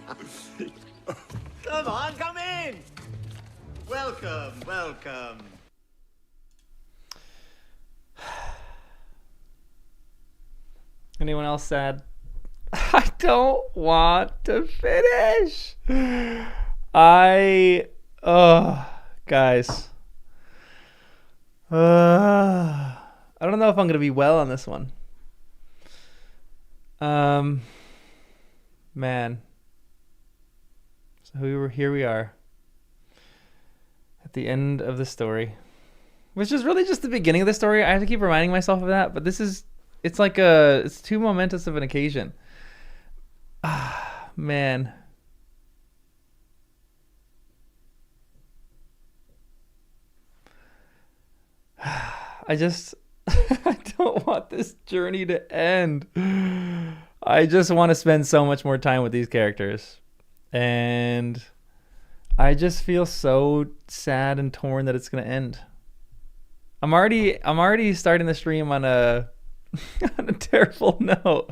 Come on, come in. Welcome, welcome. Anyone else sad? I don't want to finish. Guys. I don't know if I'm gonna be well on this one. Man. So here we are at the end of the story, which is really just the beginning of the story. I have to keep reminding myself of that, but it's too momentous of an occasion. Man. I don't want this journey to end. I just want to spend so much more time with these characters. And I just feel so sad and torn that it's going to end. I'm already starting the stream on a on a terrible note.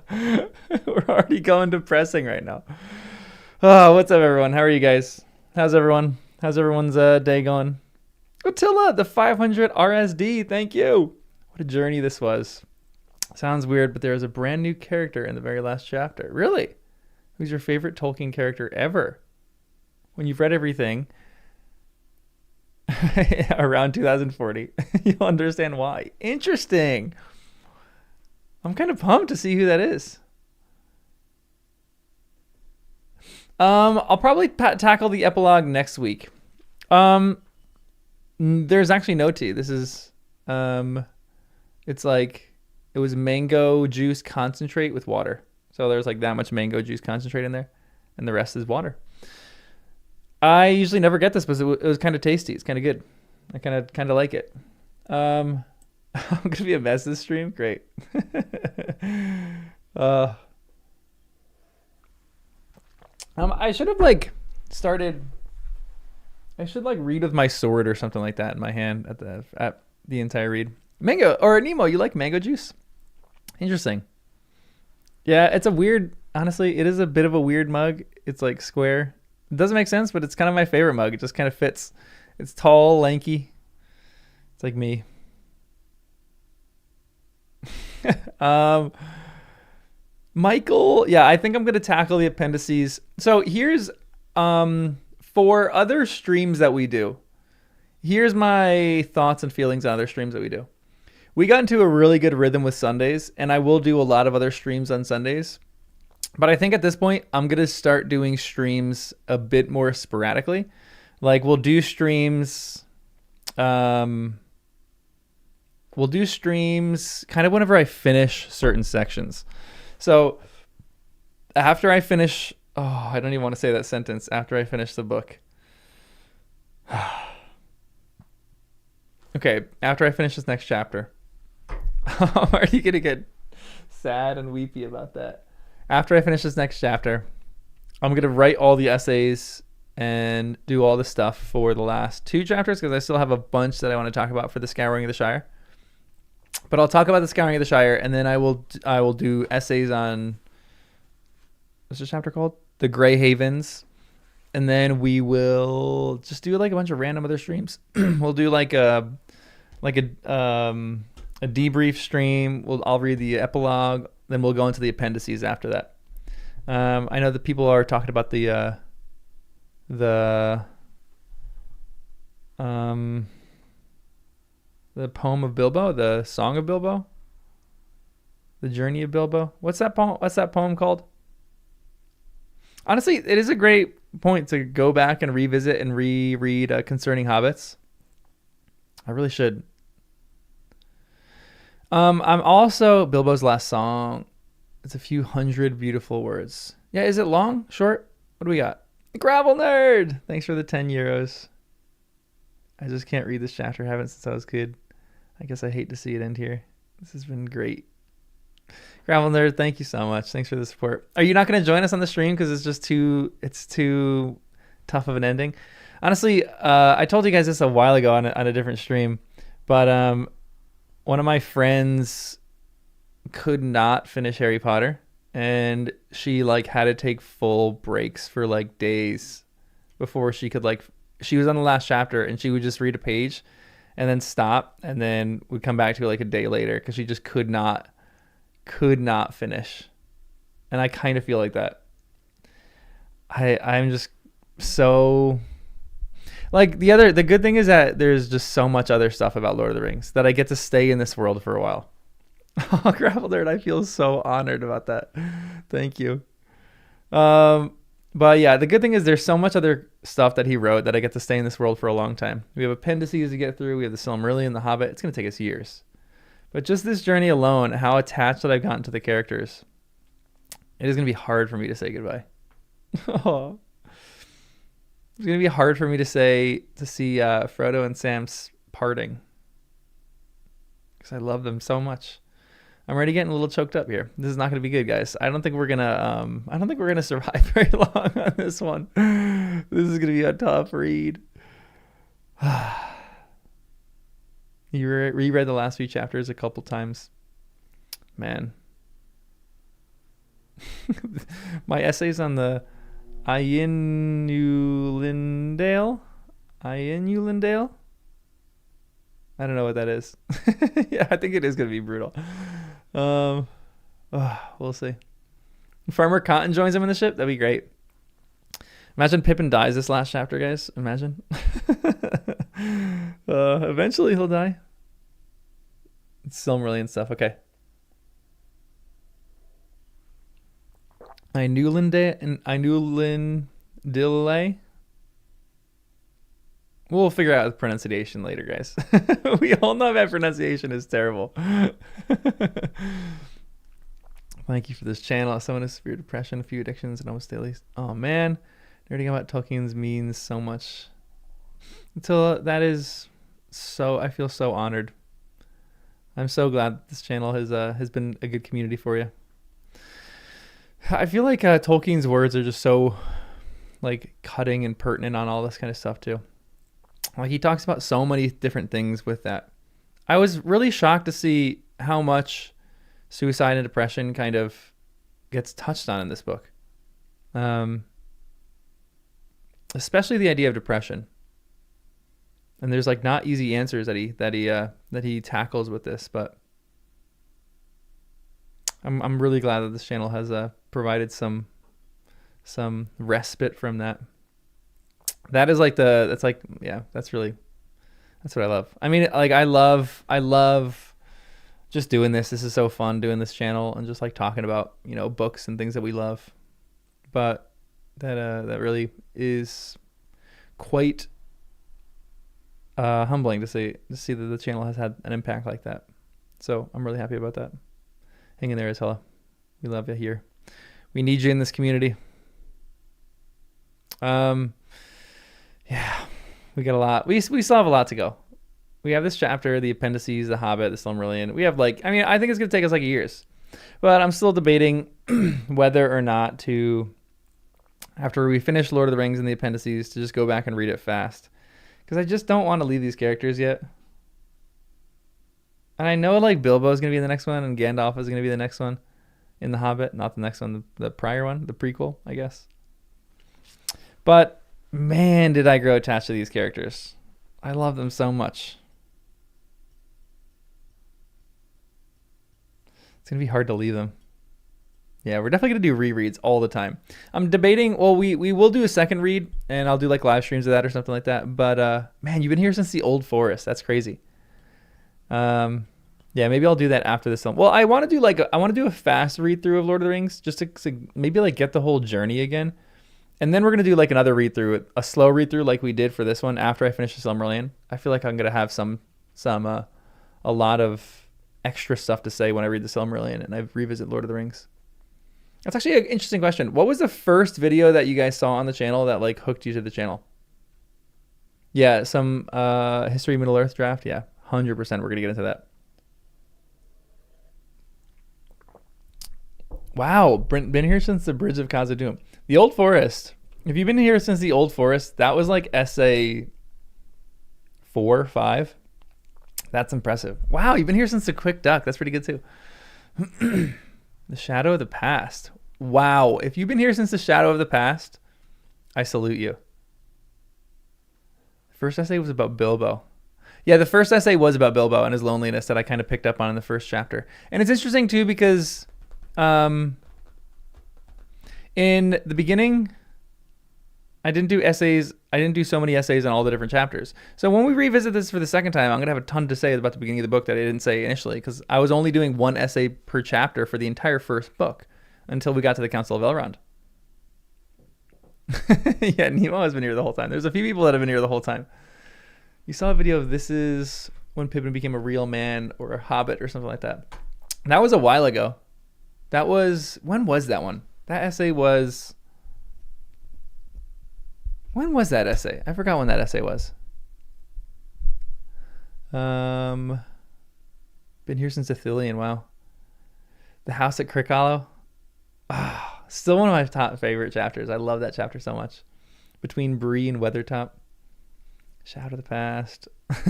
We're already going depressing right now. Oh, what's up, everyone? How are you guys? How's everyone? How's everyone's day going? Attila, the 500 RSD, thank you. What a journey this was. Sounds weird, but there is a brand new character in the very last chapter. Really? Who's your favorite Tolkien character ever? When you've read everything around 2040, you'll understand why. Interesting. I'm kind of pumped to see who that is. I'll probably tackle the epilogue next week. There's actually no tea. This is, it's like, it was mango juice concentrate with water. So there's like that much mango juice concentrate in there, and the rest is water. I usually never get this, but it was kind of tasty. It's kind of good. I kind of like it. I'm gonna be a mess this stream. Great. I should have started. I should read with my sword or something like that in my hand at the entire read. Mango or Nemo, you like mango juice? Interesting. Yeah, it's a weird. Honestly, it is a bit of a weird mug. It's like square. It doesn't make sense, but it's kind of my favorite mug. It just kind of fits. It's tall, lanky. It's like me. Michael, yeah, I think I'm gonna tackle the appendices. So here's for other streams that we do. Here's my thoughts and feelings on other streams that we do. We got into a really good rhythm with Sundays, and I will do a lot of other streams on Sundays. But I think at this point, I'm going to start doing streams a bit more sporadically. We'll do streams kind of whenever I finish certain sections. So after I finish, I don't even want to say that sentence, after I finish the book. Okay, after I finish this next chapter. I'm already going to get sad and weepy about that. After I finish this next chapter, I'm going to write all the essays and do all the stuff for the last two chapters, because I still have a bunch that I want to talk about for the Scouring of the Shire. But I'll talk about the Scouring of the Shire, and then I will do essays on, what's the chapter called? The Grey Havens. And then we will just do a bunch of random other streams. We'll do a debrief stream. I'll read the epilogue. Then we'll go into the appendices after that. I know that people are talking about the poem of Bilbo, the Song of Bilbo, the Journey of Bilbo. What's that poem called? Honestly, it is a great point to go back and revisit and reread Concerning Hobbits. I really should. I'm also Bilbo's last song. It's a few hundred beautiful words. Yeah, is it long? Short? What do we got? Gravel Nerd! Thanks for the 10 euros. I just can't read this chapter. I haven't since I was a kid. I guess I hate to see it end here. This has been great. Gravel Nerd, thank you so much. Thanks for the support. Are you not going to join us on the stream because it's too tough of an ending? Honestly, I told you guys this a while ago on a different stream, but one of my friends could not finish Harry Potter, and she like had to take full breaks for like days before she could like, she was on the last chapter and she would just read a page and then stop and then would come back to it like a day later because she just could not finish. And I kind of feel like that. I'm just so like the good thing is that there's just so much other stuff about Lord of the Rings that I get to stay in this world for a while. Oh, Gravel Nerd, I feel so honored about that. Thank you. But yeah, the good thing is there's so much other stuff that he wrote that I get to stay in this world for a long time. We have appendices to get through. We have the Silmarillion, the Hobbit. It's going to take us years. But just this journey alone, how attached that I've gotten to the characters, it is going to be hard for me to say goodbye. Oh. It's going to be hard for me to see Frodo and Sam's parting. Because I love them so much. I'm already getting a little choked up here. This is not going to be good, guys. I don't think we're gonna survive very long on this one. This is going to be a tough read. You reread the last few chapters a couple times. Man. My essays on the Iinulindale? I don't know what that is. Yeah, I think it is going to be brutal. We'll see. Farmer Cotton joins him in the ship. That'd be great. Imagine Pippin dies this last chapter, guys. Imagine. Eventually he'll die. It's Silmarillion stuff. Okay. Iinulindale. We'll figure out the pronunciation later, guys. We all know that pronunciation is terrible. Thank you for this channel. Someone with severe depression, a few addictions, and almost daily. Oh man, nerding about Tolkien's means so much. Until that is so, I feel so honored. I'm so glad this channel has been a good community for you. I feel like Tolkien's words are just so like cutting and pertinent on all this kind of stuff too. Like he talks about so many different things with that. I was really shocked to see how much suicide and depression kind of gets touched on in this book. Especially the idea of depression. And there's like not easy answers that he tackles with this, but I'm really glad that this channel has provided some respite from that. That is like that's what I love. I mean, like I love just doing this. This is so fun doing this channel and just like talking about, you know, books and things that we love. But that really is quite humbling to see that the channel has had an impact like that. So I'm really happy about that. Hang in there, Isella. We love you here. We need you in this community. Yeah, we got a lot. We still have a lot to go. We have this chapter, the appendices, the Hobbit, the Silmarillion. We have like, I mean, I think it's going to take us like years. But I'm still debating whether or not to, after we finish Lord of the Rings and the appendices, to just go back and read it fast. Because I just don't want to leave these characters yet. And I know like Bilbo is going to be in the next one and Gandalf is going to be the next one in the Hobbit. Not the next one, the prior one, the prequel, I guess. But man, did I grow attached to these characters. I love them so much. It's going to be hard to leave them. Yeah, we're definitely going to do rereads all the time. I'm debating, well, we will do a second read, and I'll do like live streams of that or something like that. But man, you've been here since the Old Forest. That's crazy. Yeah, maybe I'll do that after this film. Well, I want to do a fast read through of Lord of the Rings just to maybe like get the whole journey again. And then we're going to do like another read through, a slow read through like we did for this one after I finish the Silmarillion. I feel like I'm going to have a lot of extra stuff to say when I read the Silmarillion and I revisit Lord of the Rings. That's actually an interesting question. What was the first video that you guys saw on the channel that like hooked you to the channel? Yeah, some History of Middle Earth draft. Yeah, 100% we're going to get into that. Wow, been here since the Bridge of Khazad-dûm. The Old Forest. If you've been here since the Old Forest, that was like essay 4 or 5. That's impressive. Wow, you've been here since the Quick Duck. That's pretty good too. The Shadow of the Past. Wow. If you've been here since The Shadow of the Past, I salute you. The first essay was about Bilbo. Yeah, the first essay was about Bilbo and his loneliness that I kind of picked up on in the first chapter. And it's interesting, too, because in the beginning, I didn't do essays. I didn't do so many essays on all the different chapters. So when we revisit this for the second time, I'm going to have a ton to say about the beginning of the book that I didn't say initially, because I was only doing one essay per chapter for the entire first book until we got to the Council of Elrond. Yeah, Nemo has been here the whole time. There's a few people that have been here the whole time. You saw a video of This Is When Pippin Became a Real Man or a Hobbit or something like that. That was a while ago. That was... When was that one? That essay was... When was that essay? I forgot when that essay was. Been here since Ithilien. Wow. The House at Crickhollow. Ah, still one of my top favorite chapters. I love that chapter so much. Between Bree and Weathertop. Shadow of the Past.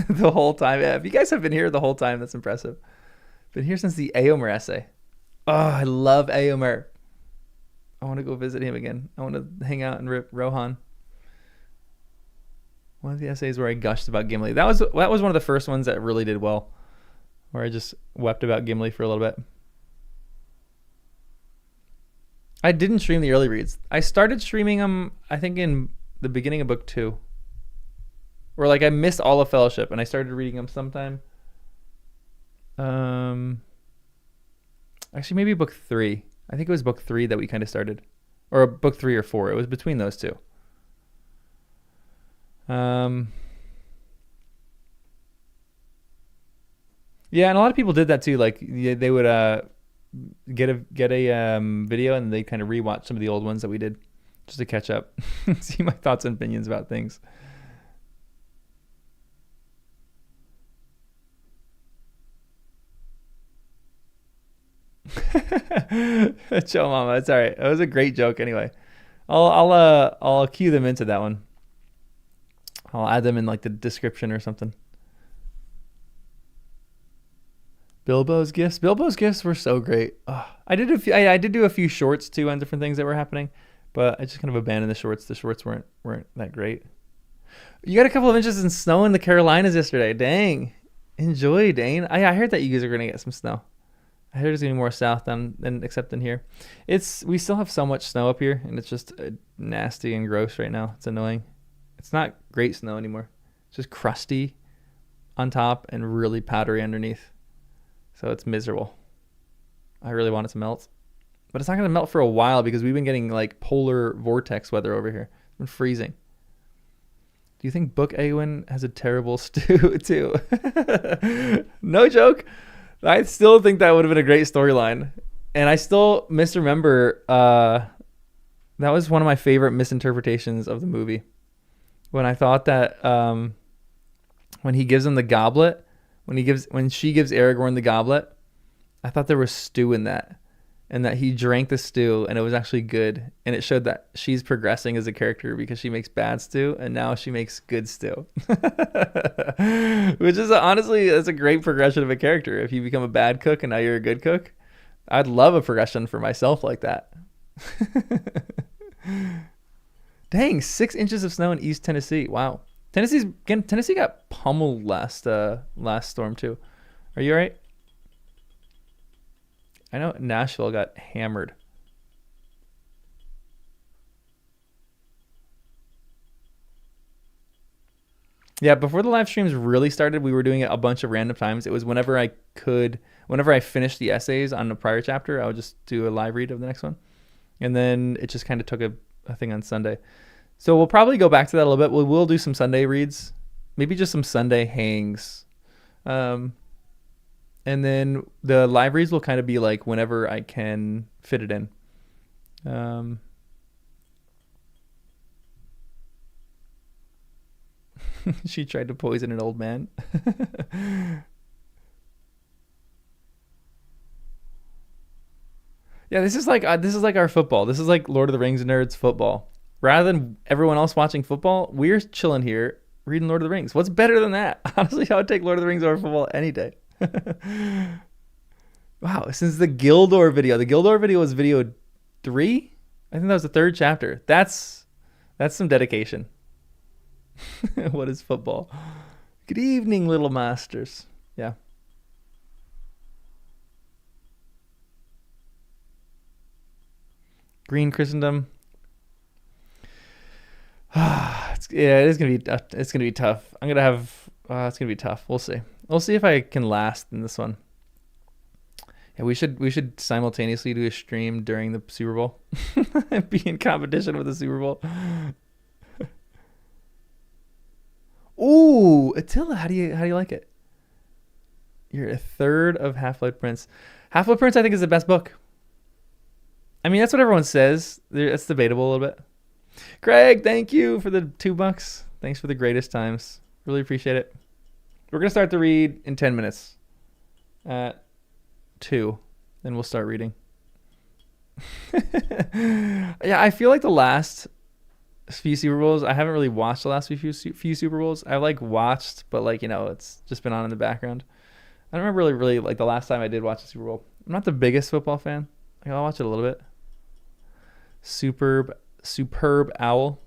The whole time. Yeah, if you guys have been here the whole time, that's impressive. Been here since the Éomer essay. Oh, I love Éomer. I want to go visit him again. I want to hang out and rip Rohan. One of the essays where I gushed about Gimli. That was one of the first ones that really did well, where I just wept about Gimli for a little bit. I didn't stream the early reads. I started streaming them, I think, in the beginning of book 2. Or like I missed all of Fellowship and I started reading them sometime. Actually, maybe book 3. I think it was book 3 that we kind of started. Or book 3 or 4. It was between those two. Yeah, and a lot of people did that too. Like they would get a video and they kind of rewatch some of the old ones that we did just to catch up, see my thoughts and opinions about things. Chill, Mama. It's all right. It was a great joke anyway. I'll cue them into that one. I'll add them in like the description or something. Bilbo's gifts. Bilbo's gifts were so great. Oh, I did do a few shorts too on different things that were happening, but I just kind of abandoned the shorts. The shorts weren't that great. You got a couple of inches in snow in the Carolinas yesterday. Dang. Enjoy, Dane. I heard that you guys are gonna get some snow. I heard it's gonna be more south except in here. We still have so much snow up here, and it's just nasty and gross right now. It's annoying. It's not great snow anymore. It's just crusty on top and really powdery underneath. So it's miserable. I really want it to melt. But it's not going to melt for a while because we've been getting like polar vortex weather over here. It's been freezing. Do you think Book Éowyn has a terrible stew too? No joke. I still think that would have been a great storyline. And I still misremember that was one of my favorite misinterpretations of the movie. When I thought that when he gives him the goblet, when she gives Aragorn the goblet, I thought there was stew in that, and that he drank the stew and it was actually good, and it showed that she's progressing as a character because she makes bad stew and now she makes good stew, which is honestly that's a great progression of a character. If you become a bad cook and now you're a good cook, I'd love a progression for myself like that. Dang, 6 inches of snow in East Tennessee. Wow. Tennessee got pummeled last storm too. Are you all right? I know Nashville got hammered. Yeah, before the live streams really started, we were doing it a bunch of random times. It was whenever I finished the essays on the prior chapter, I would just do a live read of the next one. And then it just kind of took a thing on Sunday. So we'll probably go back to that a little bit. We'll do some Sunday reads, maybe just some Sunday hangs. And then the live reads will kind of be like whenever I can fit it in. She tried to poison an old man. Yeah, this is like our football. This is like Lord of the Rings nerds football. Rather than everyone else watching football, we're chilling here reading Lord of the Rings. What's better than that? Honestly, I would take Lord of the Rings over football any day. Wow, since the Gildor video. The Gildor video was video 3? I think that was the 3rd chapter. That's some dedication. What is football? Good evening, little masters. Yeah. Green Christendom. It is gonna be. It's gonna be tough. I'm gonna have. It's gonna be tough. We'll see. We'll see if I can last in this one. Yeah, we should simultaneously do a stream during the Super Bowl. Be in competition with the Super Bowl. Ooh, Attila, how do you like it? You're a third of Half-Blood Prince. Half-Blood Prince, I think, is the best book. I mean, that's what everyone says. It's debatable a little bit. Craig, thank you for the $2. Thanks for the greatest times. Really appreciate it. We're gonna start the read in 10 minutes. At 2, then we'll start reading. Yeah, I feel like the last few Super Bowls, I haven't really watched the last few Super Bowls. I've like watched, but like, you know, it's just been on in the background. I don't remember really like the last time I did watch the Super Bowl. I'm not the biggest football fan. I'll watch it a little bit. Superb Owl.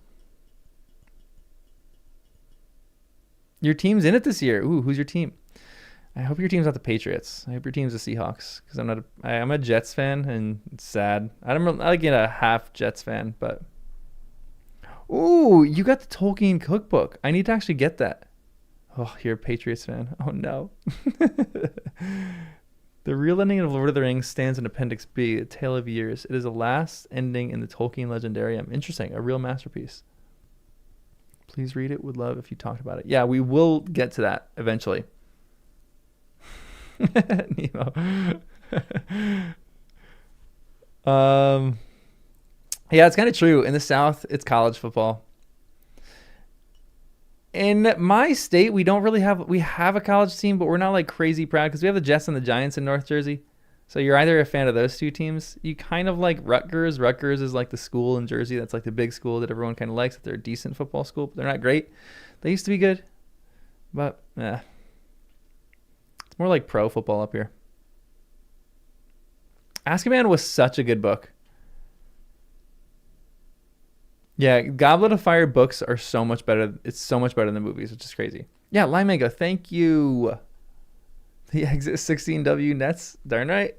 Your team's in it this year. Ooh, who's your team? I hope your team's not the Patriots. I hope your team's the Seahawks, because I'm a Jets fan, and it's sad. I like being a half Jets fan, but ooh, you got the Tolkien cookbook. I need to actually get that. Oh, you're a Patriots fan. Oh no. The real ending of Lord of the Rings stands in Appendix B, A Tale of Years. It is the last ending in the Tolkien Legendarium. Interesting, a real masterpiece. Please read it. Would love if you talked about it. Yeah, we will get to that eventually. Nemo. Yeah, it's kind of true. In the South, it's college football. In my state, we have a college team, but we're not like crazy proud because we have the Jets and the Giants in North Jersey. So you're either a fan of those two teams. You kind of like Rutgers. Rutgers is like the school in Jersey that's like the big school that everyone kind of likes. That they're a decent football school, but they're not great. They used to be good, but yeah. It's more like pro football up here. Azkaban was such a good book. Yeah, Goblet of Fire books are so much better. It's so much better than the movies, which is crazy. Yeah, Lime Mango, thank you. The Exit 16W Nets, darn right.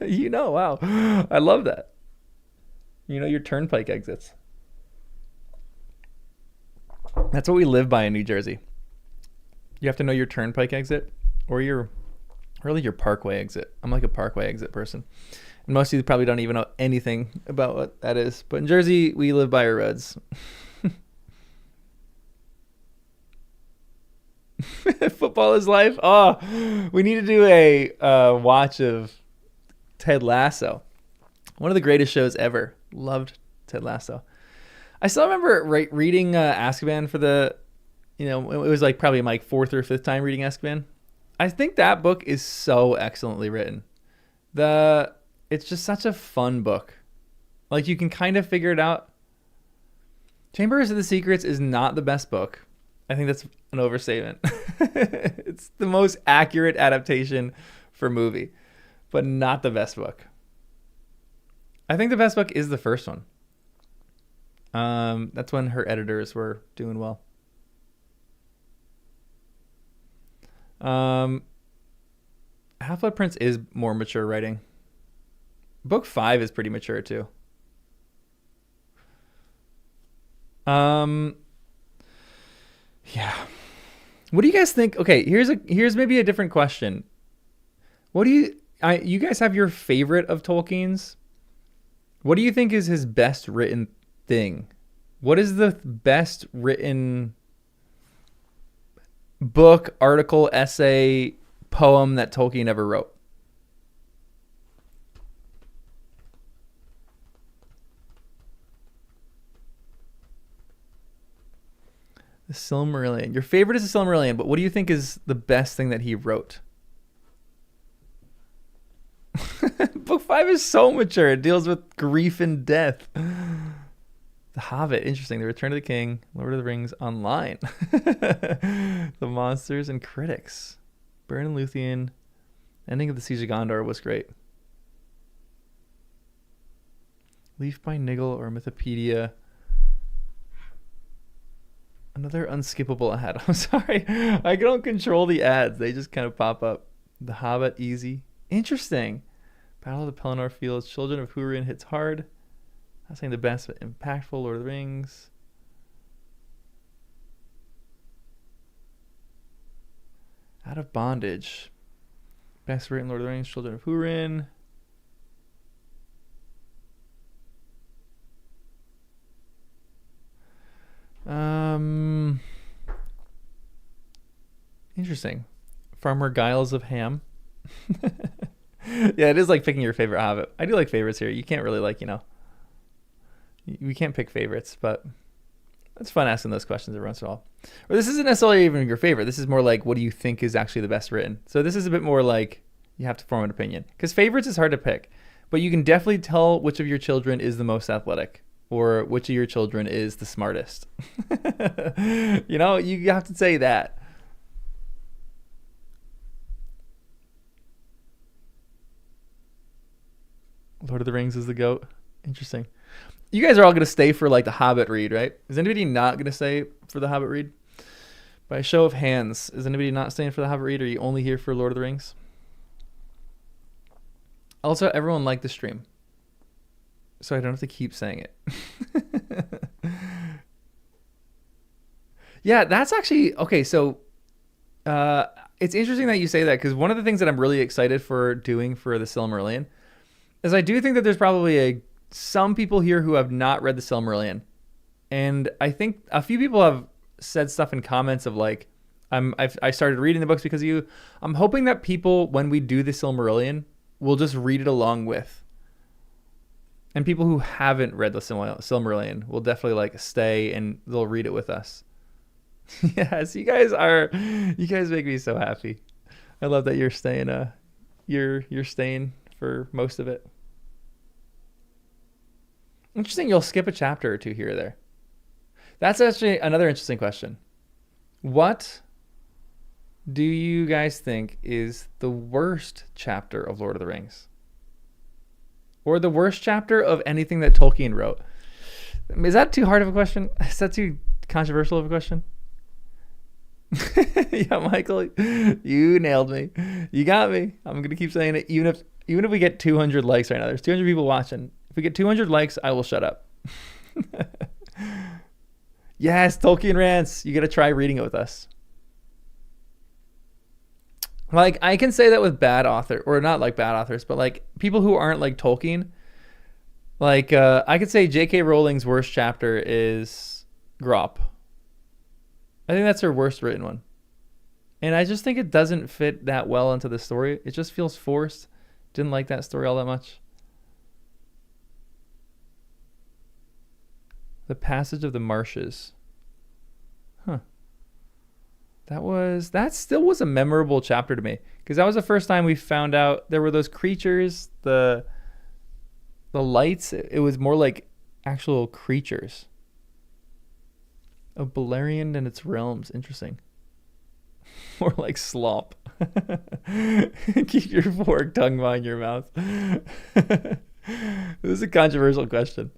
You know, wow. I love that. You know your turnpike exits. That's what we live by in New Jersey. You have to know your turnpike exit or your parkway exit. I'm like a parkway exit person. And most of you probably don't even know anything about what that is. But in Jersey, we live by our roads. Football is life. Oh, we need to do a watch of Ted Lasso. One of the greatest shows ever. Loved Ted Lasso. I still remember reading Azkaban for the, it was like probably my 4th or 5th time reading Azkaban. I think that book is so excellently written. It's just such a fun book. Like, you can kind of figure it out. Chambers of the Secrets is not the best book. I think that's an overstatement. It's the most accurate adaptation for movie, but not the best book. I think the best book is the first one. That's when her editors were doing well. Half-Blood Prince is more mature writing. Book 5 is pretty mature too. Yeah. What do you guys think? Okay, here's maybe a different question. What do you guys have your favorite of Tolkien's? What do you think is his best written thing? What is the best written book, article, essay, poem that Tolkien ever wrote? The Silmarillion. Your favorite is the Silmarillion, but what do you think is the best thing that he wrote? Book 5 is so mature. It deals with grief and death. The Hobbit. Interesting. The Return of the King. Lord of the Rings Online. The Monsters and Critics. Beren and Luthien. Ending of the Siege of Gondor was great. Leaf by Niggle or Mythopedia. Another unskippable ad. I'm sorry. I don't control the ads. They just kind of pop up. The Hobbit, easy. Interesting. Battle of the Pelennor Fields. Children of Húrin hits hard. Not saying the best, but impactful. Lord of the Rings. Out of Bondage. Best written Lord of the Rings. Children of Húrin. Interesting. Farmer Giles of Ham. Yeah, it is like picking your favorite Hobbit. I do like favorites here. You can't really we can't pick favorites, but it's fun asking those questions every once in a while. Or this isn't necessarily even your favorite. This is more like, what do you think is actually the best written? So this is a bit more like you have to form an opinion, because favorites is hard to pick, but you can definitely tell which of your children is the most athletic, or which of your children is the smartest. You have to say that. Lord of the Rings is the GOAT. Interesting. You guys are all going to stay for like the Hobbit read, right? Is anybody not going to stay for the Hobbit read? By a show of hands, is anybody not staying for the Hobbit read? Or are you only here for Lord of the Rings? Also, everyone liked the stream, so I don't have to keep saying it. Yeah, that's actually okay. So it's interesting that you say that, because one of the things that I'm really excited for doing for the Silmarillion is I do think that there's probably some people here who have not read the Silmarillion, and I think a few people have said stuff in comments of like, I started reading the books because of you. I'm hoping that people, when we do the Silmarillion, will just read it along with, and people who haven't read the Silmarillion will definitely like stay and they'll read it with us. Yes, you guys make me so happy. I love that you're staying. You're staying for most of it. Interesting. You'll skip a chapter or two here or there. That's actually another interesting question. What do you guys think is the worst chapter of Lord of the Rings? Or the worst chapter of anything that Tolkien wrote? Is that too hard of a question? Is that too controversial of a question? Yeah, Michael, you nailed me. You got me. I'm going to keep saying it. Even if we get 200 likes right now, there's 200 people watching. If we get 200 likes, I will shut up. Yes, Tolkien rants. You got to try reading it with us. Like, I can say that with bad author, or not like bad authors, but like people who aren't like Tolkien. Like, I could say J.K. Rowling's worst chapter is Grop. I think that's her worst written one. And I just think it doesn't fit that well into the story. It just feels forced. Didn't like that story all that much. The Passage of the Marshes. Huh. That still was a memorable chapter to me, because that was the first time we found out there were those creatures, the lights. It was more like actual creatures. Of Beleriand and its realms. Interesting. More like slop. Keep your fork tongue behind your mouth. This is a controversial question.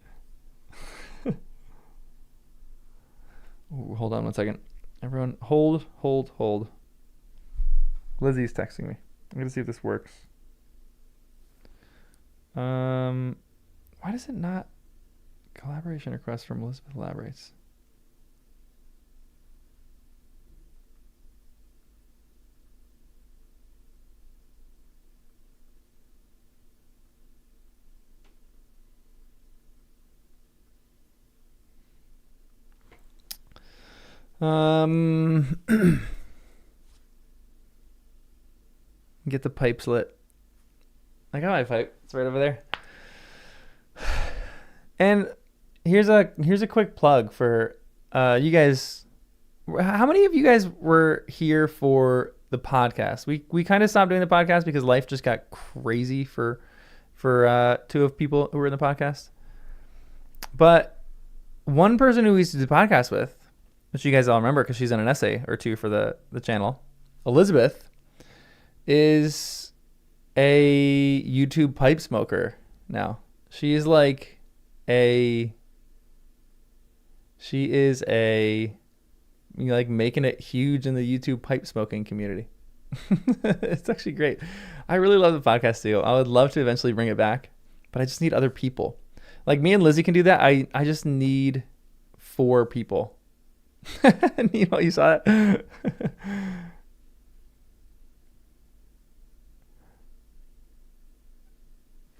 Ooh, hold on one second. Everyone, hold. Lizzie's texting me. I'm going to see if this works. Why does it not? Collaboration request from Elizabeth elaborates. Get the pipes lit. I got my pipe. It's right over there. And here's a quick plug for you guys. How many of you guys were here for the podcast? We kind of stopped doing the podcast because life just got crazy for two of people who were in the podcast. But one person who we used to do the podcast with, which you guys all remember because she's in an essay or two for the channel, Elizabeth, is a YouTube pipe smoker now. She is a making it huge in the YouTube pipe smoking community. It's actually great. I really love the podcast too. I would love to eventually bring it back, but I just need other people. Like me and Lizzie can do that. I just need 4 people. Nemo, you saw that?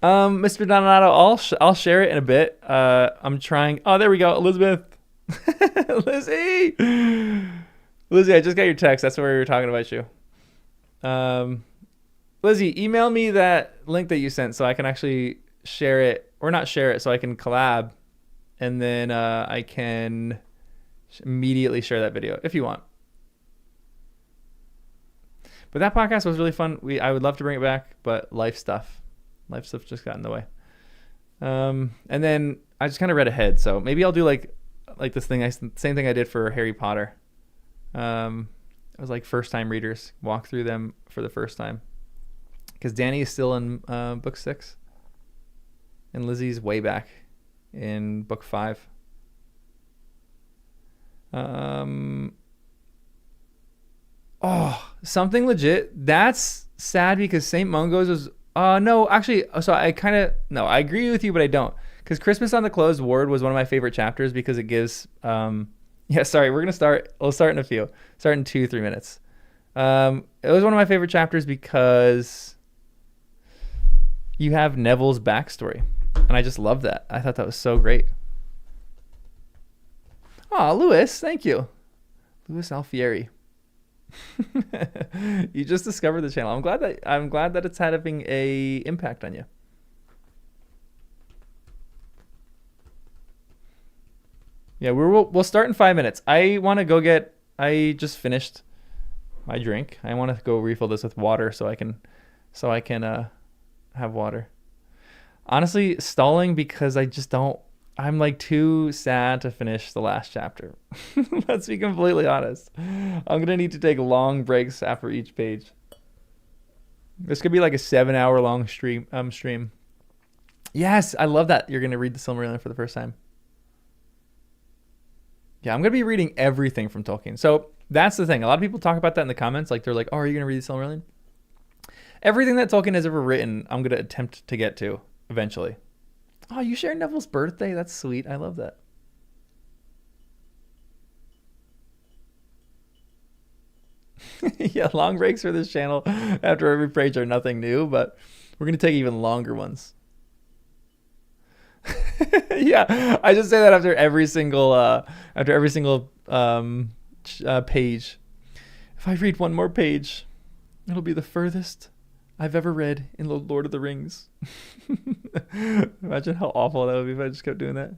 Mr. Donato, I'll share it in a bit. I'm trying. Oh, there we go, Elizabeth. Lizzie, I just got your text. That's where we were talking about you. Lizzie, email me that link that you sent so I can actually share it, or not share it, so I can collab, and then I can immediately share that video if you want. But that podcast was really fun. I would love to bring it back, but life stuff just got in the way. And then I just kind of read ahead, so maybe I'll do like this thing, same thing I did for Harry Potter. It was like first time readers, walk through them for the first time, because Danny is still in book 6 and Lizzie's way back in book 5. Oh, something legit. That's sad because St. Mungo's was no, actually, so I agree with you, but I don't, because Christmas on the Closed Ward was one of my favorite chapters because it gives we'll start in a few, start in 2-3 minutes. It was one of my favorite chapters because you have Neville's backstory, and I just love that. I thought that was so great. Oh, Lewis, thank you. Louis Alfieri. You just discovered the channel. I'm glad that it's having a impact on you. Yeah, we'll start in 5 minutes. I just finished my drink. I want to go refill this with water so I can have water. Honestly, stalling because I'm like too sad to finish the last chapter. Let's be completely honest. I'm going to need to take long breaks after each page. This could be like a 7-hour long stream. Yes, I love that you're going to read the Silmarillion for the first time. Yeah, I'm going to be reading everything from Tolkien. So that's the thing. A lot of people talk about that in the comments. Like, they're like, oh, are you going to read the Silmarillion? Everything that Tolkien has ever written, I'm going to attempt to get to eventually. Oh, you share Neville's birthday? That's sweet. I love that. Yeah, long breaks for this channel after every page are nothing new, but we're going to take even longer ones. Yeah, I just say that after every single page. If I read one more page, it'll be the furthest I've ever read in the Lord of the Rings. Imagine how awful that would be if I just kept doing that.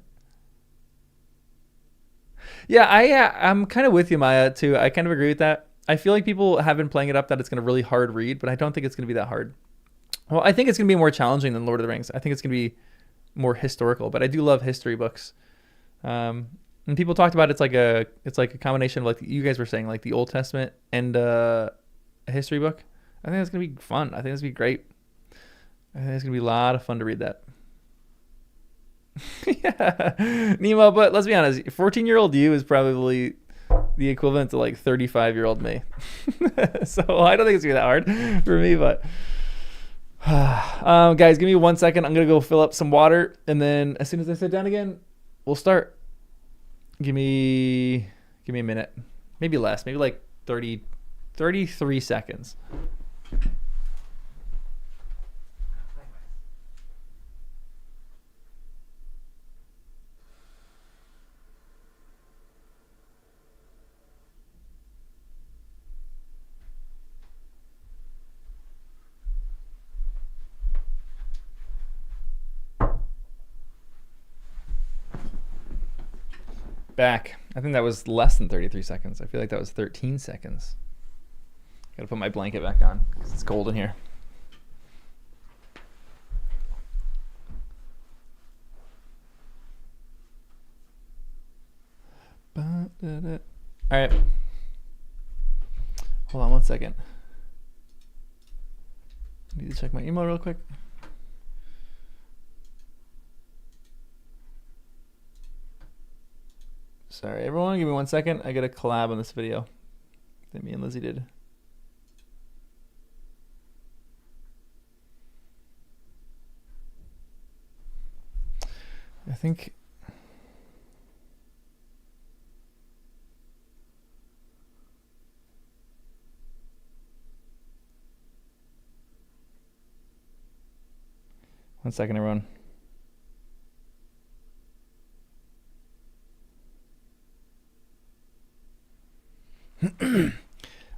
Yeah, I'm kind of with you, Maya, too. I kind of agree with that. I feel like people have been playing it up that it's going to really hard read, but I don't think it's going to be that hard. Well, I think it's going to be more challenging than Lord of the Rings. I think it's going to be more historical, but I do love history books. And people talked about it's like a combination of, like you guys were saying, like the Old Testament and a history book. I think it's going to be fun. I think it's going to be great. I think it's going to be a lot of fun to read that. Yeah, Nemo, but let's be honest, 14-year-old you is probably the equivalent to like 35-year-old me. So I don't think it's going to be that hard for me, but guys, give me 1 second. I'm going to go fill up some water, and then as soon as I sit down again, we'll start. Give me a minute. Maybe less. Maybe like 33 seconds. Back. I think that was less than 33 seconds. I feel like that was 13 seconds. Gotta put my blanket back on because it's cold in here. All right. Hold on 1 second. Need to check my email real quick. Sorry, everyone. Give me 1 second. I got a collab on this video that me and Lizzie did. I think... One second, everyone.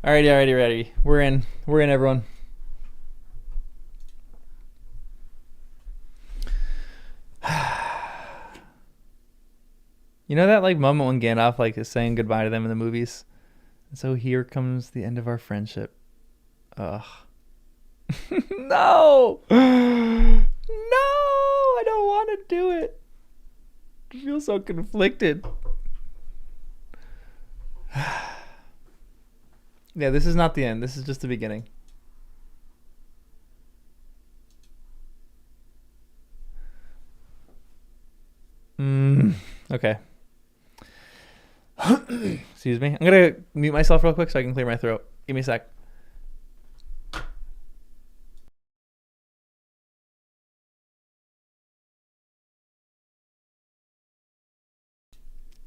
Alrighty, ready. We're in, everyone. You know that like moment when Gandalf like is saying goodbye to them in the movies? And so here comes the end of our friendship. Ugh. No! No! I don't want to do it. I feel so conflicted. Yeah, this is not the end. This is just the beginning. Okay. Excuse me. I'm going to mute myself real quick so I can clear my throat. Give me a sec.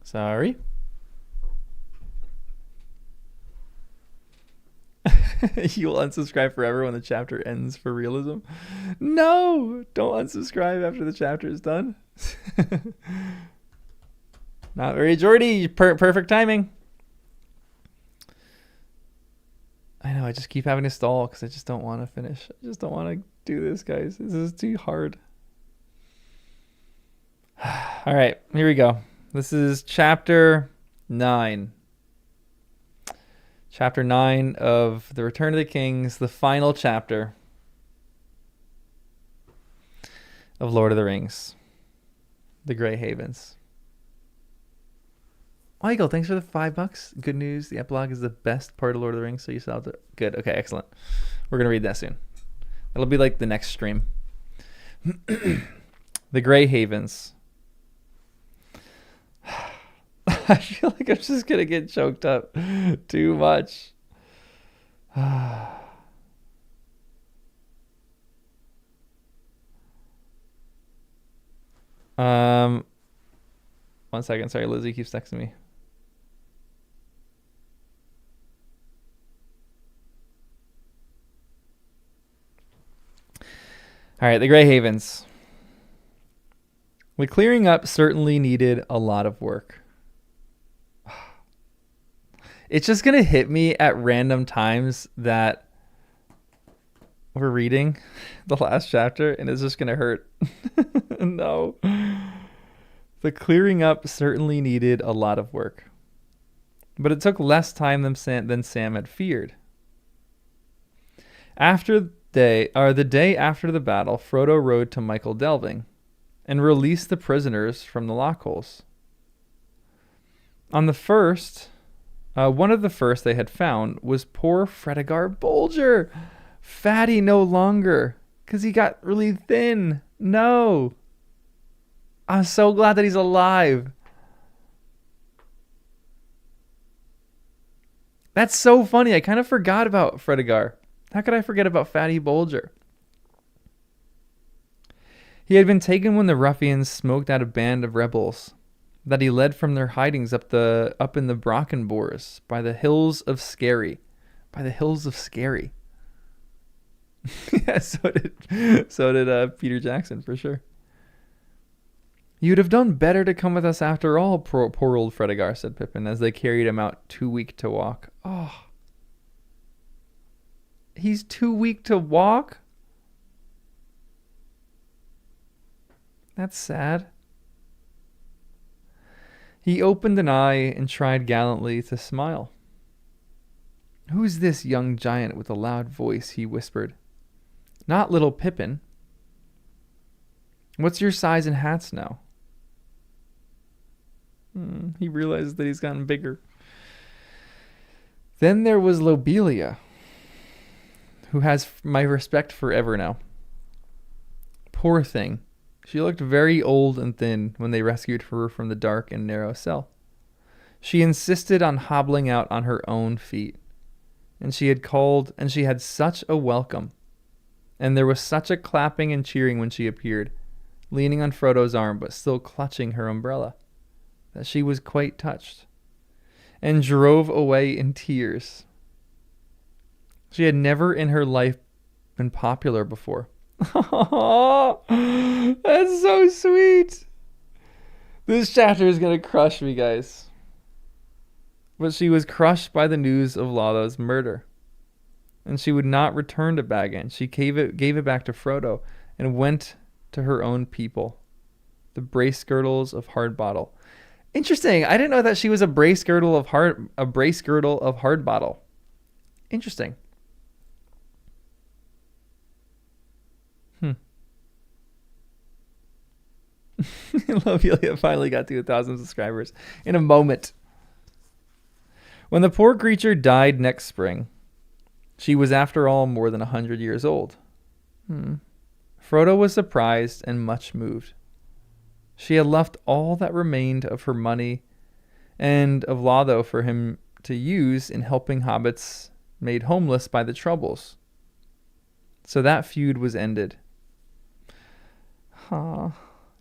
Sorry. You will unsubscribe forever when the chapter ends for realism. No, don't unsubscribe after the chapter is done. Not very Jordy. Perfect timing. I know. I just keep having to stall because I just don't want to finish. I just don't want to do this, guys. This is too hard. All right, here we go. This is chapter 9. Chapter 9 of The Return of the Kings, the final chapter of Lord of the Rings, The Grey Havens. Michael, thanks for the $5. Good news, the epilogue is the best part of Lord of the Rings, so you saw it. Good, okay, excellent. We're going to read that soon. It'll be like the next stream. The Grey Havens. I feel like I'm just going to get choked up too much. 1 second. Sorry, Lizzie keeps texting me. All right, the Grey Havens. The clearing up certainly needed a lot of work. It's just going to hit me at random times that we're reading the last chapter, and it's just going to hurt. No. The clearing up certainly needed a lot of work, but it took less time than Sam had feared. The day after the battle, Frodo rode to Michael Delving and released the prisoners from the lockholes. One of the first they had found was poor Fredegar Bolger. Fatty no longer, because he got really thin. No. I'm so glad that he's alive. That's so funny. I kind of forgot about Fredegar. How could I forget about Fatty Bolger? He had been taken when the ruffians smoked out a band of rebels that he led from their hidings up in the Brockenbors by the hills of Scary. Yeah, so did Peter Jackson for sure. You'd have done better to come with us after all, poor old Fredegar, said Pippin, as they carried him out, too weak to walk. Oh. He's too weak to walk? That's sad. He opened an eye and tried gallantly to smile. Who's this young giant with a loud voice? He whispered. Not little Pippin. What's your size in hats now? He realizes that he's gotten bigger. Then there was Lobelia. who has my respect forever now. Poor thing. She looked very old and thin when they rescued her from the dark and narrow cell. She insisted on hobbling out on her own feet. And she had such a welcome. And there was such a clapping and cheering when she appeared, leaning on Frodo's arm but still clutching her umbrella, that she was quite touched, and drove away in tears. She had never in her life been popular before. Oh, that's so sweet. This chapter is going to crush me, guys. But she was crushed by the news of Lotho's murder. And she would not return to Bag End. She gave it back to Frodo and went to her own people, the Bracegirdles of Hardbottle. Interesting. I didn't know that she was a Bracegirdle of Hardbottle. Interesting. I love Yulia finally got to 1,000 subscribers in a moment. When the poor creature died next spring, she was after all more than 100 years old. Frodo was surprised and much moved. She had left all that remained of her money and of Lotho for him to use in helping hobbits made homeless by the Troubles. So that feud was ended.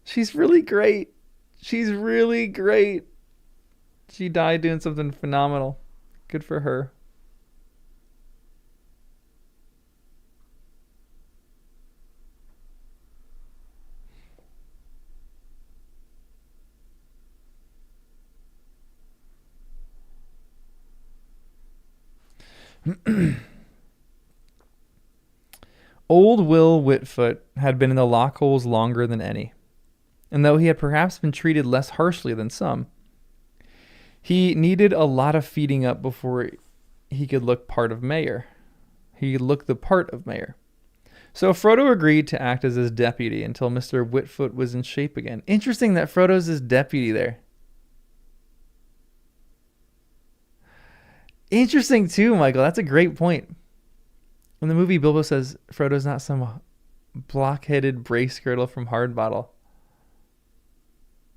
She's really great. She's really great. She died doing something phenomenal. Good for her. Old Will Whitfoot had been in the Lockholes longer than any, and though he had perhaps been treated less harshly than some, he needed a lot of feeding up before he could look the part of mayor. So Frodo agreed to act as his deputy until Mr. Whitfoot was in shape again. Interesting that Frodo's his deputy there. Interesting too, Michael. That's a great point. In the movie, Bilbo says Frodo's not some block-headed Bracegirdle from Hardbottle.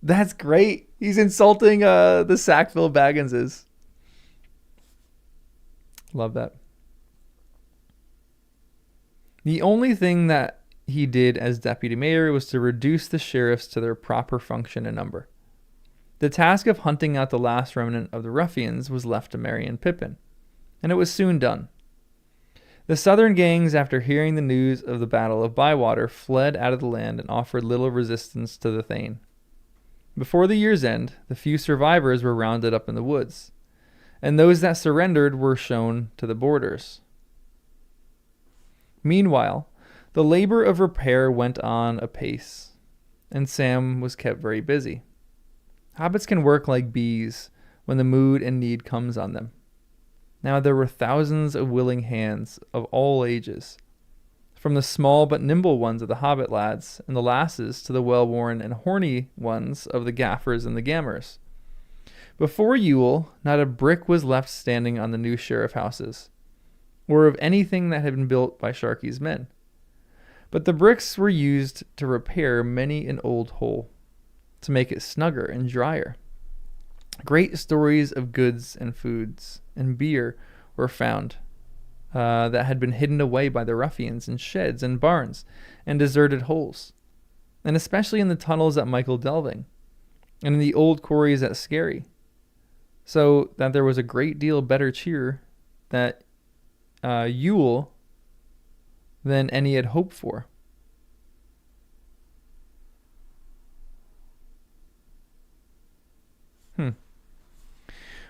That's great. He's insulting the Sackville Bagginses. Love that. The only thing that he did as deputy mayor was to reduce the sheriffs to their proper function and number. The task of hunting out the last remnant of the ruffians was left to Merry and Pippin, and it was soon done. The southern gangs, after hearing the news of the Battle of Bywater, fled out of the land and offered little resistance to the Thane. Before the year's end, the few survivors were rounded up in the woods, and those that surrendered were shown to the borders. Meanwhile, the labor of repair went on apace, and Sam was kept very busy. Hobbits can work like bees when the mood and need comes on them. Now there were thousands of willing hands of all ages, from the small but nimble ones of the hobbit lads and the lasses to the well-worn and horny ones of the gaffers and the gammers. Before Yule, not a brick was left standing on the new sheriff houses, or of anything that had been built by Sharkey's men. But the bricks were used to repair many an old hole, to make it snugger and drier. Great stories of goods and foods and beer were found that had been hidden away by the ruffians in sheds and barns and deserted holes, and especially in the tunnels at Michael Delving and in the old quarries at Skerry, so that there was a great deal better cheer that Yule than any had hoped for.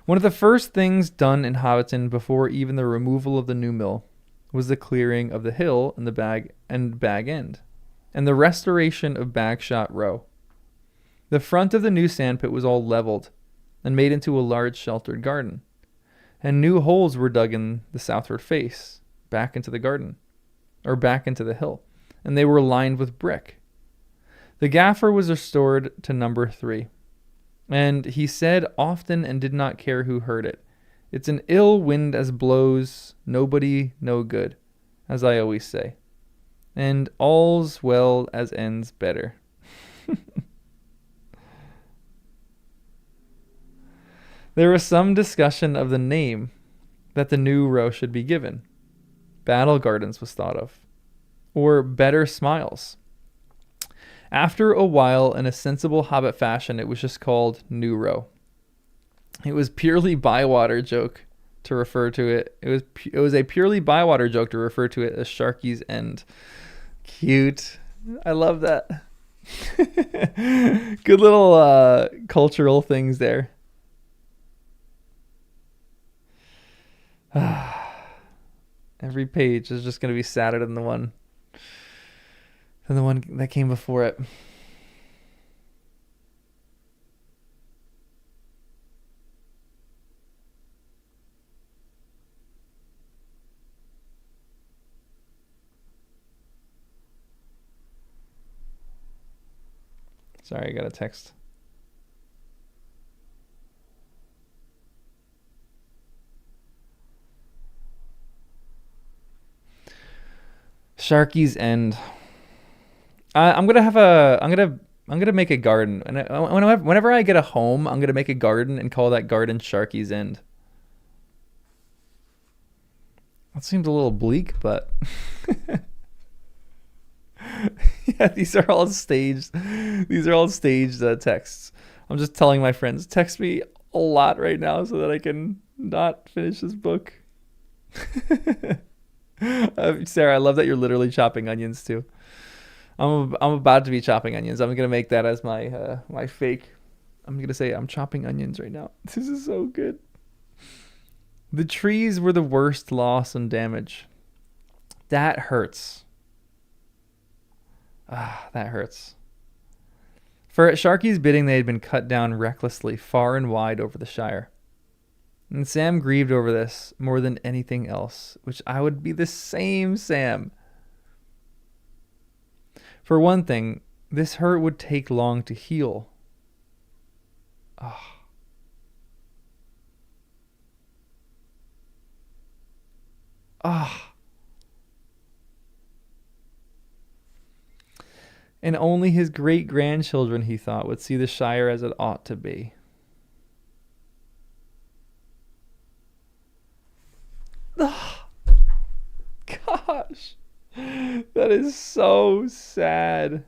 One of the first things done in Hobbiton before even the removal of the new mill was the clearing of the hill and the Bag End, and the restoration of Bagshot Row. The front of the new sandpit was all leveled and made into a large sheltered garden, and new holes were dug in the southward face, back into the garden, or back into the hill, and they were lined with brick. The gaffer was restored to number 3. And he said often and did not care who heard it, "It's an ill wind as blows, nobody no good, as I always say. And all's well as ends better. There was some discussion of the name that the new row should be given. Battle Gardens was thought of. Or Better Smiles. After a while, in a sensible Hobbit fashion, it was just called New Row. It was purely Bywater joke to refer to it. It was a purely Bywater joke to refer to it as Sharky's End. Cute. I love that. Good little cultural things there. Every page is just going to be sadder than the one that came before it. Sorry, I got a text. Sharky's End. I'm gonna make a garden, and whenever I get a home, I'm gonna make a garden and call that garden Sharky's End. That seems a little bleak, but yeah, these are all staged. These are all staged texts. I'm just telling my friends, text me a lot right now so that I can not finish this book. Sarah, I love that you're literally chopping onions too. I'm about to be chopping onions. I'm gonna make that as my my fake. I'm gonna say I'm chopping onions right now. This is so good. The trees were the worst loss and damage. That hurts. That hurts. For at Sharky's bidding, they had been cut down recklessly, far and wide over the Shire. And Sam grieved over this more than anything else, which I would be the same Sam. For one thing, this hurt would take long to heal. And only his great-grandchildren, he thought, would see the Shire as it ought to be. Gosh, that is so sad.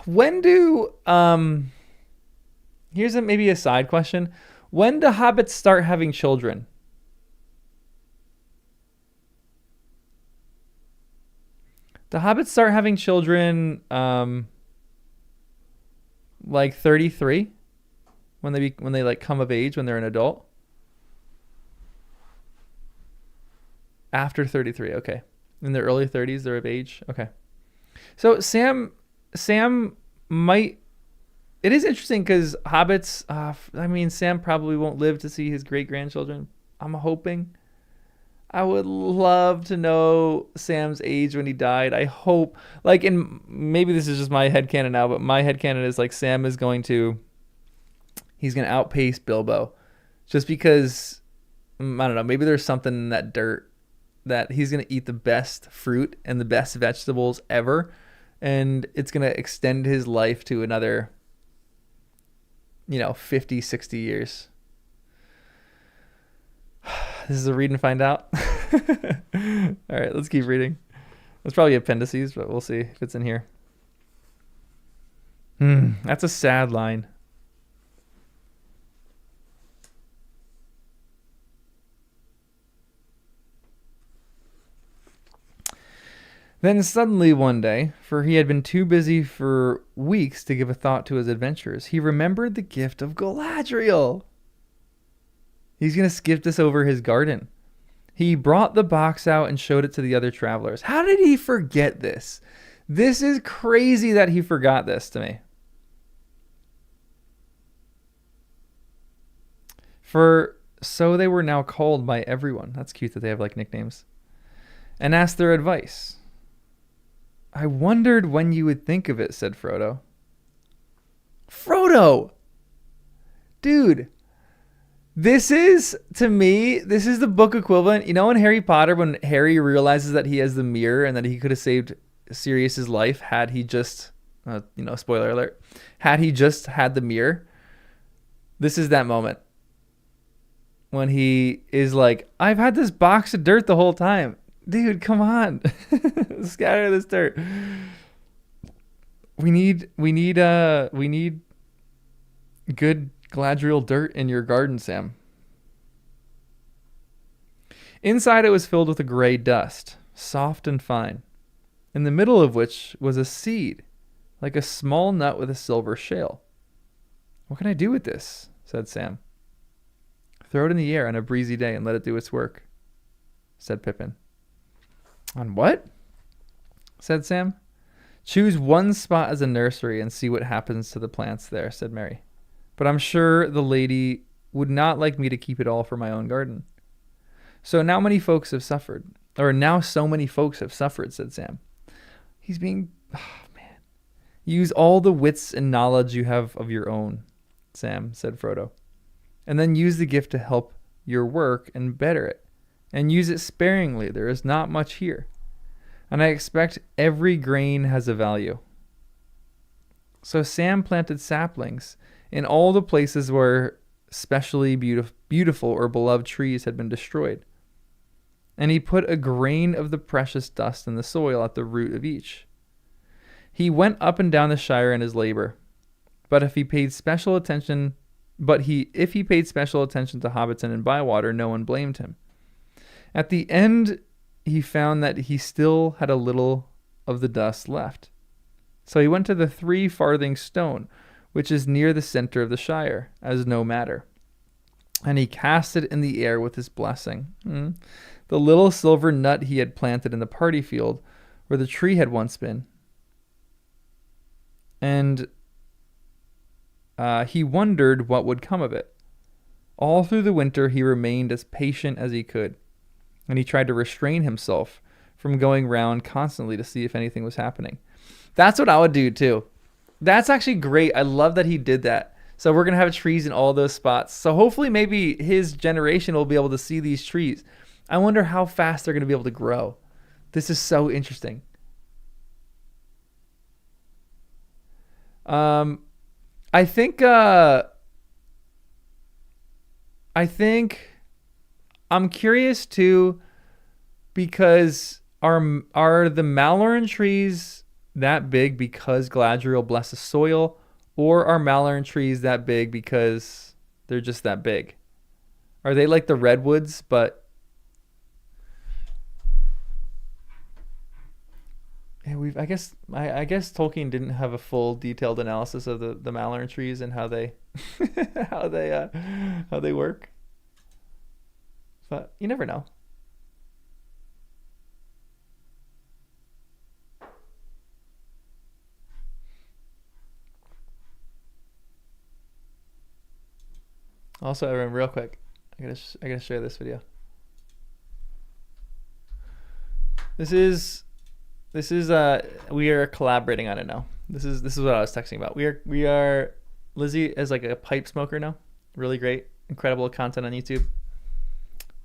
When do here's maybe a side question. When do hobbits start having children? The hobbits start having children like 33 when they like come of age, when they're an adult. After 33, okay. In their early 30s, they're of age. Okay. So Sam might. It is interesting because hobbits. I mean, Sam probably won't live to see his great grandchildren. I'm hoping. I would love to know Sam's age when he died. I hope, like, and maybe this is just my headcanon now, but my headcanon is like Sam is he's going to outpace Bilbo just because, I don't know, maybe there's something in that dirt that he's going to eat the best fruit and the best vegetables ever, and it's going to extend his life to another, 50, 60 years. This is a read and find out. All right, let's keep reading. There's probably appendices, but we'll see if it's in here. That's a sad line. Then suddenly one day, for he had been too busy for weeks to give a thought to his adventures, he remembered the gift of Galadriel. He's going to skip this over his garden. He brought the box out and showed it to the other travelers. How did he forget this? This is crazy that he forgot this to me. For so they were now called by everyone. That's cute that they have like nicknames. And asked their advice. I wondered when you would think of it, said Frodo. Frodo! Dude, This is, to me, this is the book equivalent. You know, in Harry Potter, when Harry realizes that he has the mirror and that he could have saved Sirius's life had he just, spoiler alert, had he just had the mirror. This is that moment when he is like, I've had this box of dirt the whole time. Dude, come on. Scatter this dirt. We need good Galadriel dirt in your garden, Sam. Inside it was filled with a gray dust, soft and fine, in the middle of which was a seed, like a small nut with a silver shell. What can I do with this? Said Sam. Throw it in the air on a breezy day and let it do its work, said Pippin. On what? Said Sam. Choose one spot as a nursery and see what happens to the plants there, said Mary. But I'm sure the lady would not like me to keep it all for my own garden. So many folks have suffered, said Sam. He's being, man. Use all the wits and knowledge you have of your own, Sam, said Frodo. And then use the gift to help your work and better it. And use it sparingly. There is not much here. And I expect every grain has a value. So Sam planted saplings in all the places where specially beautiful or beloved trees had been destroyed. And he put a grain of the precious dust in the soil at the root of each. He went up and down the Shire in his labor, but if he paid special attention to Hobbiton and Bywater, no one blamed him. At the end, he found that he still had a little of the dust left. So he went to the 3 farthing stone, which is near the center of the Shire, as no matter. And he cast it in the air with his blessing. The little silver nut he had planted in the party field, where the tree had once been. And he wondered what would come of it. All through the winter he remained as patient as he could, and he tried to restrain himself from going round constantly to see if anything was happening. That's what I would do too. That's actually great. I love that he did that. So we're going to have trees in all those spots. So hopefully maybe his generation will be able to see these trees. I wonder how fast they're going to be able to grow. This is so interesting. I think I'm curious too, because are the Maloran trees that big because Galadriel blessed the soil, or are Maloran trees that big because they're just that big? Are they like the redwoods, but yeah, I guess Tolkien didn't have a full detailed analysis of the Maloran trees and how they how they work. But you never know. Also, everyone, real quick, I gotta share this video. This is we are collaborating on it now. This is what I was texting about. We are Lizzie is like a pipe smoker now. Really great, incredible content on YouTube.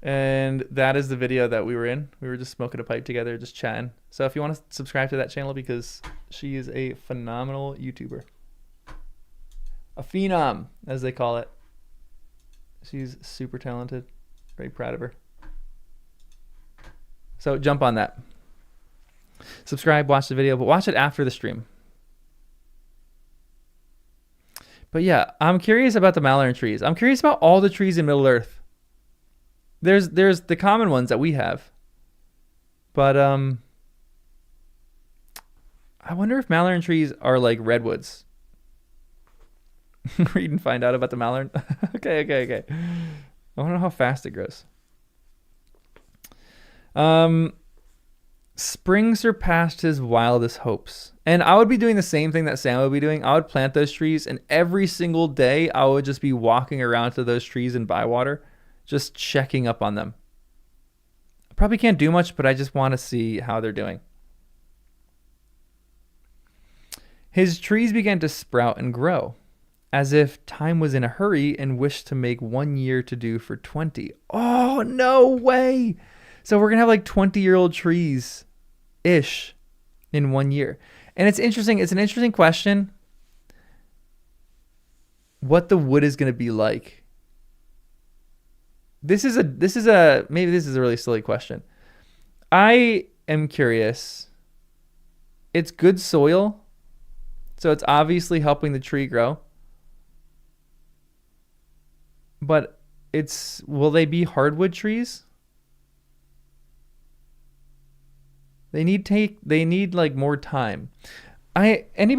And that is the video that we were in. We were just smoking a pipe together, just chatting. So if you want to subscribe to that channel, because she is a phenomenal YouTuber. A phenom, as they call it. She's super talented. Very proud of her. So jump on that. Subscribe, watch the video, but watch it after the stream. But yeah, I'm curious about the Maloran trees. I'm curious about all the trees in Middle-earth. There's the common ones that we have. But I wonder if Maloran trees are like redwoods. Read and find out about the Maloran. Okay. I want to know how fast it grows. Spring surpassed his wildest hopes. And I would be doing the same thing that Sam would be doing. I would plant those trees, and every single day I would just be walking around to those trees in Bywater, just checking up on them. I probably can't do much, but I just want to see how they're doing. His trees began to sprout and grow, as if time was in a hurry and wished to make 1 year to do for 20. Oh, no way. So we're going to have like 20-year-old trees ish in 1 year. And it's interesting. It's an interesting question. What the wood is going to be like. Maybe this is a really silly question. I am curious. It's good soil. So it's obviously helping the tree grow. But will they be hardwood trees? They need like more time. Any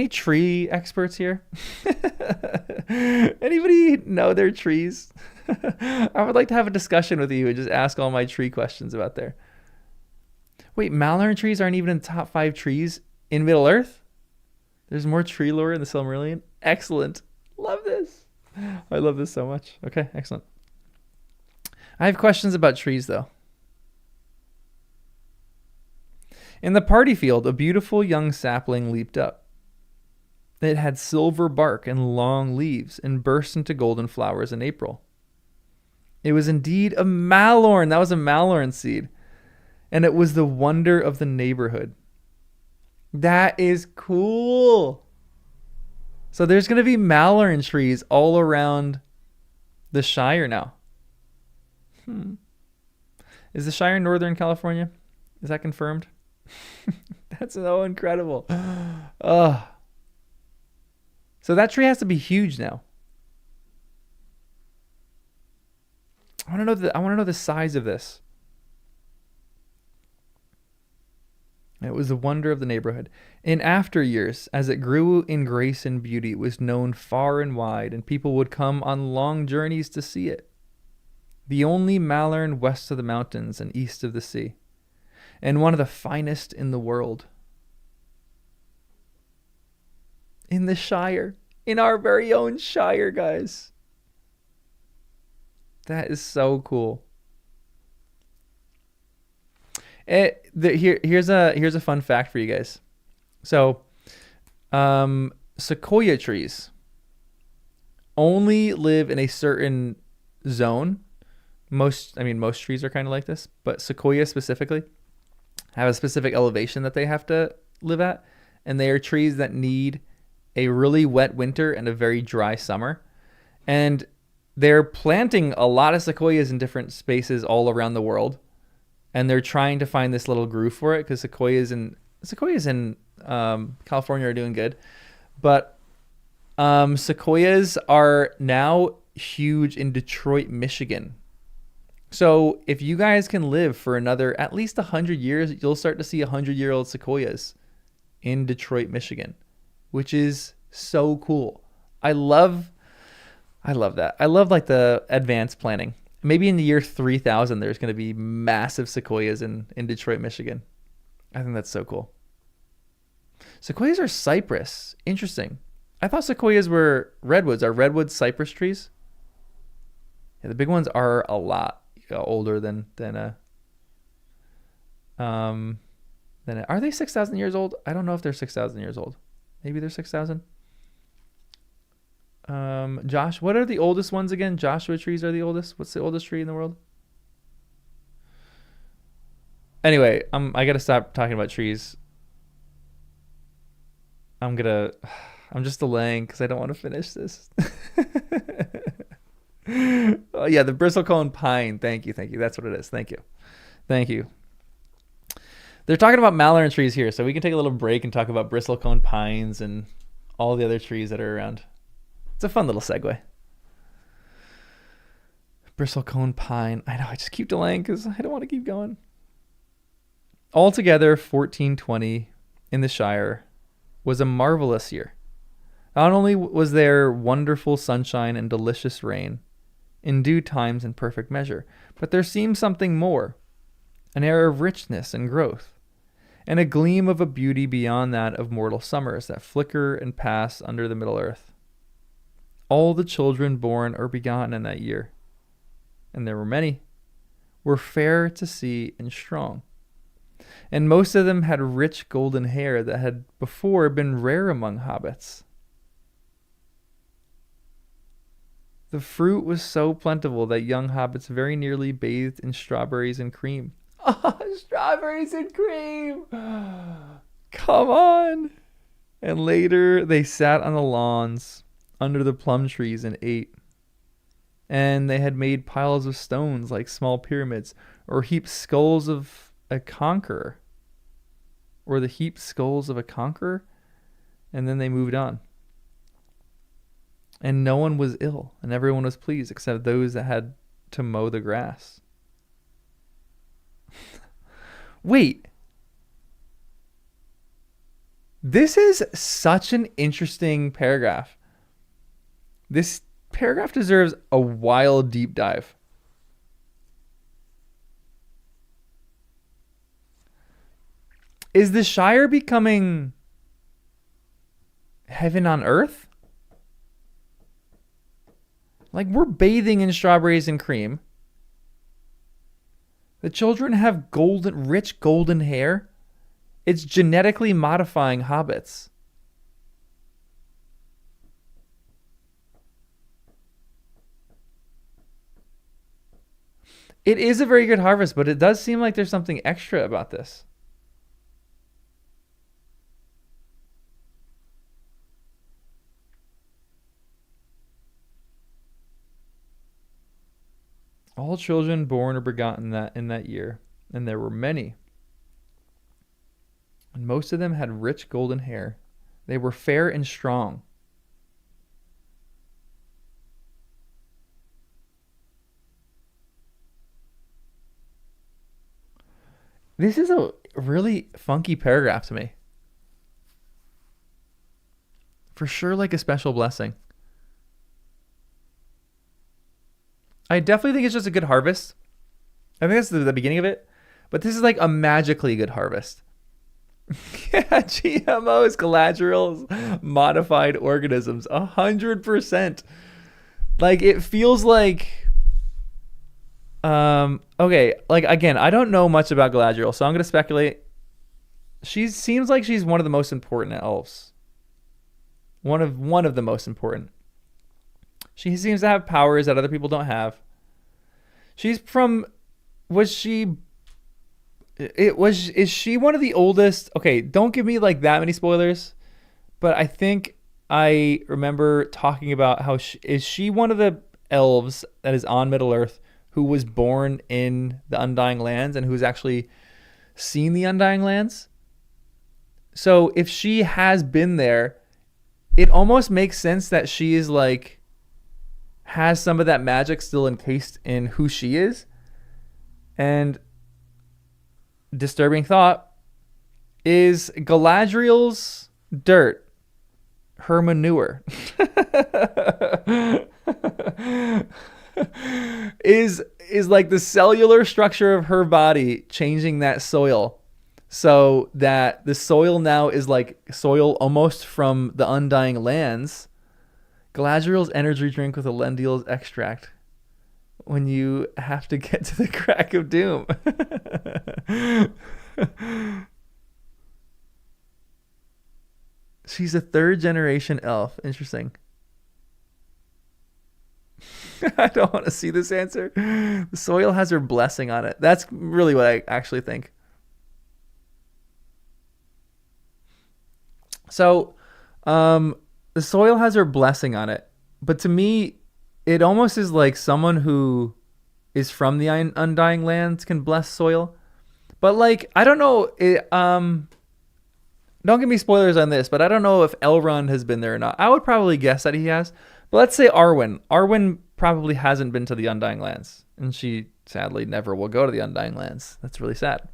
tree experts here? Anybody know their trees? I would like to have a discussion with you and just ask all my tree questions about there. Wait, Malern trees aren't even in the top 5 trees in Middle Earth? There's more tree lore in the Silmarillion? Excellent. Love this. I love this so much. Okay, excellent. I have questions about trees, though. In the party field, a beautiful young sapling leaped up. It had silver bark and long leaves and burst into golden flowers in April. It was indeed a Malorn. That was a Malorn seed. And it was the wonder of the neighborhood. That is cool. So there's going to be Malorn trees all around the Shire now. Is the Shire in Northern California? Is that confirmed? That's so incredible. So that tree has to be huge now. I want to know the size of this. It was the wonder of the neighborhood. In after years, as it grew in grace and beauty, it was known far and wide, and people would come on long journeys to see it. The only Malorn west of the mountains and east of the sea, and one of the finest in the world. In the Shire, in our very own Shire, guys. That is so cool. Here's a fun fact for you guys. So, sequoia trees only live in a certain zone. Most trees are kind of like this, but sequoia specifically have a specific elevation that they have to live at, and they are trees that need a really wet winter and a very dry summer. And they're planting a lot of sequoias in different spaces all around the world. And they're trying to find this little groove for it because sequoias in California are doing good. But sequoias are now huge in Detroit, Michigan. So if you guys can live for another at least 100 years, you'll start to see 100-year-old sequoias in Detroit, Michigan, which is so cool. I love that. I love like the advanced planning. Maybe in the year 3000, there's going to be massive sequoias in Detroit, Michigan. I think that's so cool. Sequoias are cypress. Interesting. I thought sequoias were redwoods. Are redwoods cypress trees? Yeah, the big ones are a lot older than are they 6,000 years old? I don't know if they're 6,000 years old. Maybe they're 6,000. Josh, what are the oldest ones again? Joshua trees are the oldest. What's the oldest tree in the world? Anyway, I gotta stop talking about trees. I'm just delaying because I don't want to finish this. Oh yeah, the bristlecone pine. Thank you. That's what it is. Thank you. They're talking about Malorn trees here, so we can take a little break and talk about bristlecone pines and all the other trees that are around. It's a fun little segue. Bristlecone pine. I know, I just keep delaying because I don't want to keep going. Altogether, 1420 in the Shire was a marvelous year. Not only was there wonderful sunshine and delicious rain, in due times and perfect measure, but there seemed something more, an air of richness and growth, and a gleam of a beauty beyond that of mortal summers that flicker and pass under the Middle Earth. All the children born or begotten in that year, and there were many, were fair to see and strong. And most of them had rich golden hair that had before been rare among hobbits, The fruit was so plentiful that young hobbits very nearly bathed in strawberries and cream. Oh, strawberries and cream! Come on! And later they sat on the lawns under the plum trees and ate. And they had made piles of stones like small pyramids, or heaped skulls of a conqueror. Or the heaped skulls of a conqueror. And then they moved on. And no one was ill, and everyone was pleased, except those that had to mow the grass. Wait. This is such an interesting paragraph. This paragraph deserves a wild deep dive. Is the Shire becoming heaven on earth? Like, we're bathing in strawberries and cream. The children have rich golden hair. It's genetically modifying hobbits. It is a very good harvest, but it does seem like there's something extra about this. All children born or begotten in that year, and there were many. And most of them had rich golden hair. They were fair and strong. This is a really funky paragraph to me. For sure, like a special blessing. I definitely think it's just a good harvest. I think that's the beginning of it. But this is like a magically good harvest. Yeah, GMOs, Galadriel's, modified organisms, 100%. Like, it feels like, okay, like, again, I don't know much about Galadriel, so I'm gonna speculate. She seems like she's one of the most important elves. One of the most important. She seems to have powers that other people don't have. Is she one of the oldest? Okay, don't give me like that many spoilers, but I think I remember talking about how is she one of the elves that is on Middle Earth who was born in the Undying Lands and who's actually seen the Undying Lands? So if she has been there, it almost makes sense that she is like has some of that magic still encased in who she is. And disturbing thought, is Galadriel's dirt her manure? is like the cellular structure of her body changing that soil so that the soil now is like soil almost from the Undying Lands? Galadriel's energy drink with Elendil's extract when you have to get to the crack of doom. She's a third generation elf. Interesting. I don't want to see this answer. The soil has her blessing on it. That's really what I actually think. So, the soil has her blessing on it, but to me, it almost is like someone who is from the Undying Lands can bless soil. But like, I don't know. Don't give me spoilers on this, but I don't know if Elrond has been there or not. I would probably guess that he has. But let's say Arwen. Arwen probably hasn't been to the Undying Lands, and she sadly never will go to the Undying Lands. That's really sad.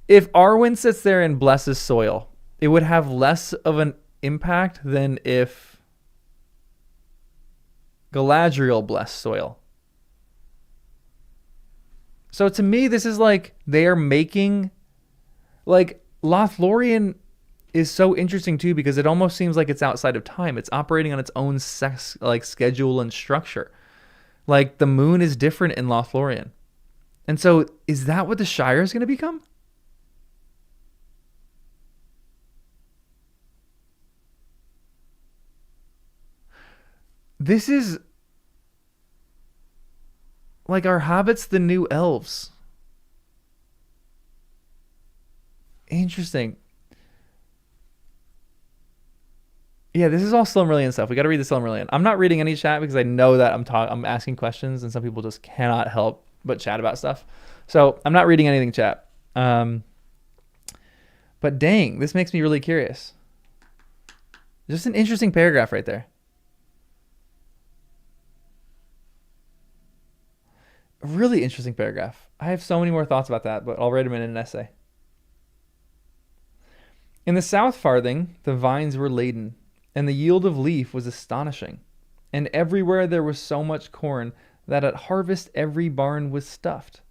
If Arwen sits there and blesses soil, it would have less of an impact than if Galadriel blessed soil. So to me, this is like they are making, like, Lothlorien is so interesting too because it almost seems like it's outside of time. It's operating on its own schedule and structure. Like, the moon is different in Lothlorien. And so is that what the Shire is going to become? This is Like, are hobbits the new elves? Interesting. Yeah, this is all Silmarillion stuff. We got to read the Silmarillion. I'm not reading any chat because I know that I'm asking questions and some people just cannot help but chat about stuff. So I'm not reading anything chat. But dang, this makes me really curious. Just an interesting paragraph right there. A really interesting paragraph. I have so many more thoughts about that, but I'll write them in an essay. In the South Farthing, the vines were laden, and the yield of leaf was astonishing. And everywhere there was so much corn that at harvest every barn was stuffed.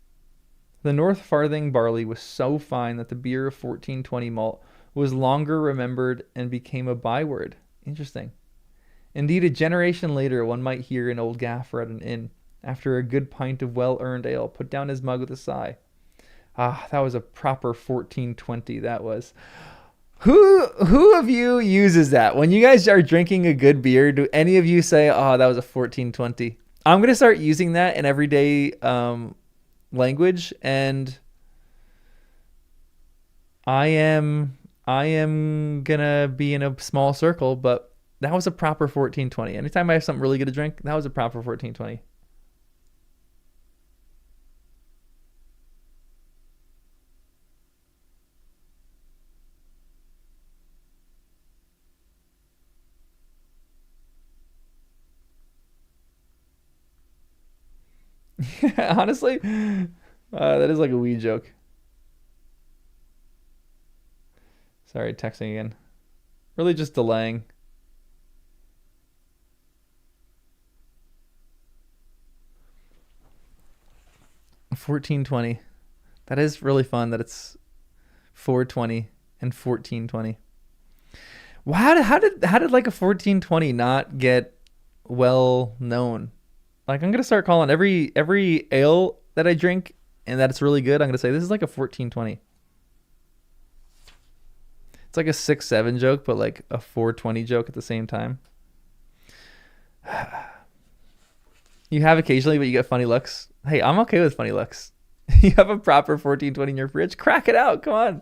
The North Farthing barley was so fine that the beer of 1420 malt was longer remembered and became a byword. Interesting. Indeed, a generation later, one might hear an old gaffer at an inn, after a good pint of well-earned ale, put down his mug with a sigh. Ah, that was a proper 1420, that was. Who of you uses that? When you guys are drinking a good beer, do any of you say, oh, that was a 1420? I'm going to start using that in everyday language, and I am gonna be in a small circle, but that was a proper 1420. Anytime I have something really good to drink, that was a proper 1420. Honestly, that is like a wee joke. Sorry, texting again. Really just delaying. $14.20. That is really fun that it's 420 and 1420. Wow, how did like a 1420 not get well known? Like, I'm gonna start calling every ale that I drink and that it's really good, I'm gonna say this is like a 1420. It's like a 6-7 joke, but like a 420 joke at the same time. You have occasionally, but you get funny looks. Hey, I'm okay with funny looks. You have a proper 1420 in your fridge. Crack it out. Come on.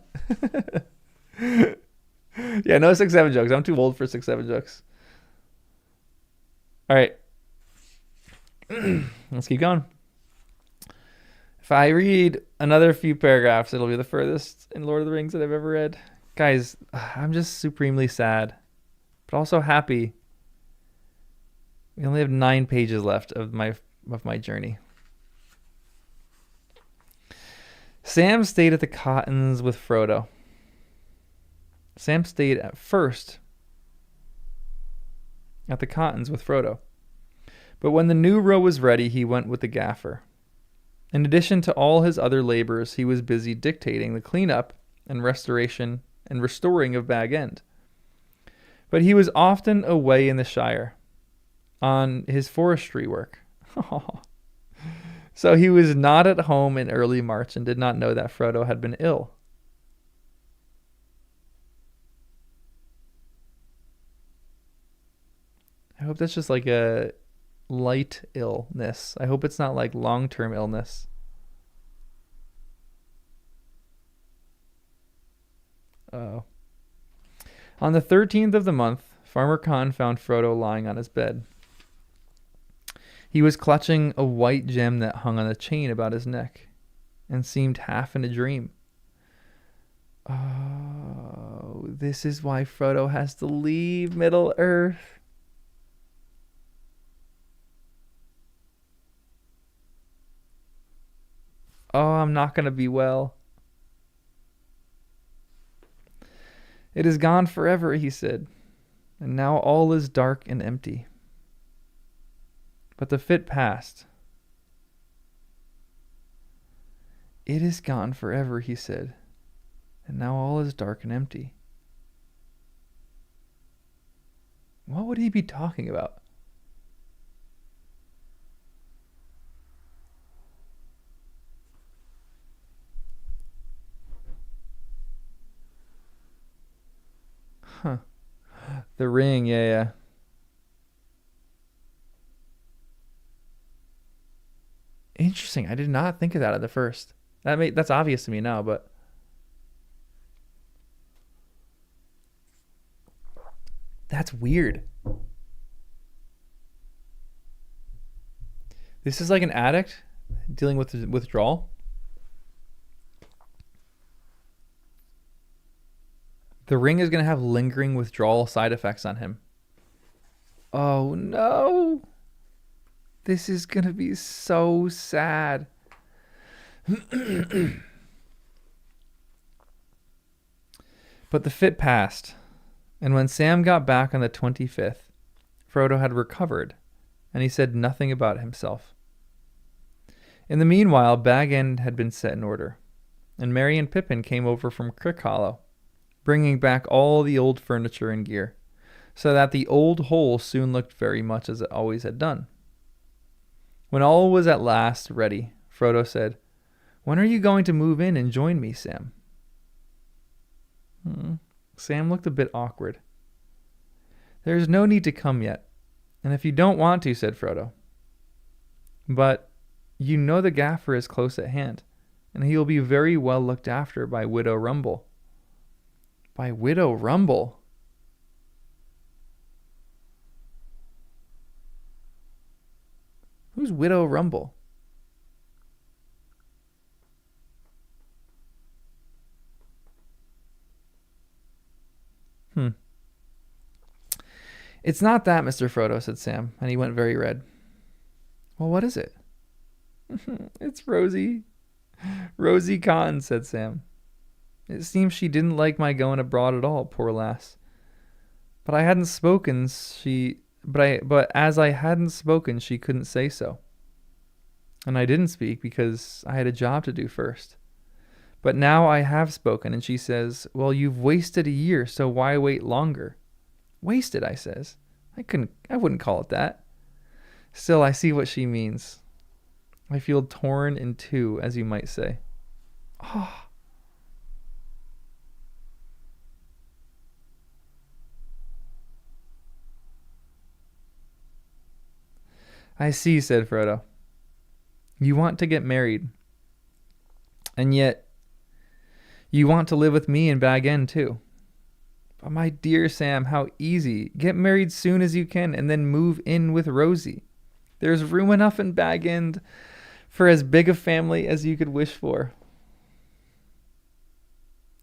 Yeah, no 6-7 jokes. I'm too old for 6-7 jokes. All right. Let's keep going. If I read another few paragraphs, it'll be the furthest in Lord of the Rings that I've ever read. Guys, I'm just supremely sad, but also happy. We only have 9 pages left of my journey. Sam stayed at the Cottons with Frodo. Sam stayed at first at the Cottons with Frodo. But when the new row was ready, he went with the gaffer. In addition to all his other labors, he was busy dictating the cleanup and restoration and restoring of Bag End. But he was often away in the Shire on his forestry work. So he was not at home in early March and did not know that Frodo had been ill. I hope that's just like a light illness. I hope it's not like long-term illness. Oh. On the 13th of the month, Farmer Khan found Frodo lying on his bed. He was clutching a white gem that hung on a chain about his neck and seemed half in a dream. Oh, this is why Frodo has to leave Middle-earth. Oh, I'm not going to be well. It is gone forever, he said, and now all is dark and empty. But the fit passed. It is gone forever, he said, and now all is dark and empty. What would he be talking about? Huh. The ring, yeah. Interesting. I did not think of that at the first. That's obvious to me now, but that's weird. This is like an addict dealing with withdrawal. The ring is going to have lingering withdrawal side effects on him. Oh no. This is going to be so sad. But the fit passed, and when Sam got back on the 25th, Frodo had recovered, and he said nothing about himself. In the meanwhile, Bag End had been set in order, and Merry and Pippin came over from Crickhollow, bringing back all the old furniture and gear, so that the old hole soon looked very much as it always had done. When all was at last ready, Frodo said, "When are you going to move in and join me, Sam?" Sam looked a bit awkward. "There is no need to come yet, and if you don't want to," said Frodo. "But you know the gaffer is close at hand, and he will be very well looked after by Widow Rumble." By Widow Rumble? Who's Widow Rumble? "It's not that, Mr. Frodo," said Sam, and he went very red. "Well, what is it?" "It's Rosie. Rosie Cotton," said Sam. "It seems she didn't like my going abroad at all, poor lass. But I hadn't spoken, but as I hadn't spoken, she couldn't say so. And I didn't speak because I had a job to do first. But now I have spoken, and she says, 'Well, you've wasted a year, so why wait longer?' 'Wasted,' I says. I wouldn't call it that. Still, I see what she means. I feel torn in two, as you might say." Oh. "I see," said Frodo. "You want to get married. And yet, you want to live with me in Bag End too. But my dear Sam, how easy. Get married soon as you can and then move in with Rosie. There's room enough in Bag End for as big a family as you could wish for."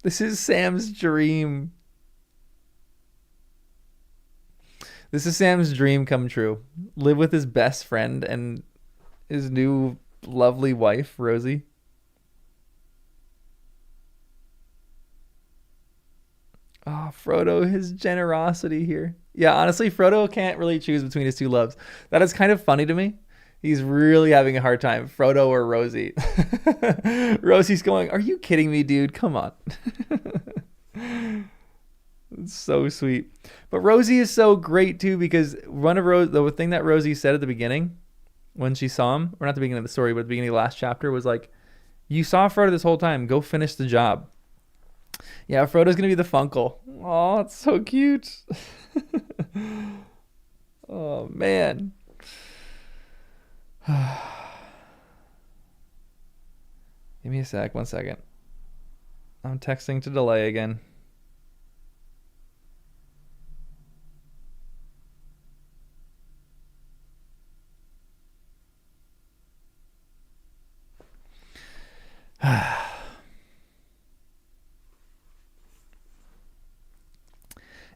This is Sam's dream. This is Sam's dream come true. Live with his best friend and his new lovely wife, Rosie. Oh, Frodo, his generosity here. Yeah, honestly, Frodo can't really choose between his two loves. That is kind of funny to me. He's really having a hard time. Frodo or Rosie. Rosie's going, "Are you kidding me, dude? Come on." It's so sweet. But Rosie is so great too, because the thing that Rosie said at the beginning when she saw him, or not the beginning of the story, but at the beginning of the last chapter, was like, "You saw Frodo this whole time. Go finish the job." Yeah, Frodo's going to be the Funkle. Oh, it's so cute. Oh, man. Give me a sec. 1 second. I'm texting to delay again.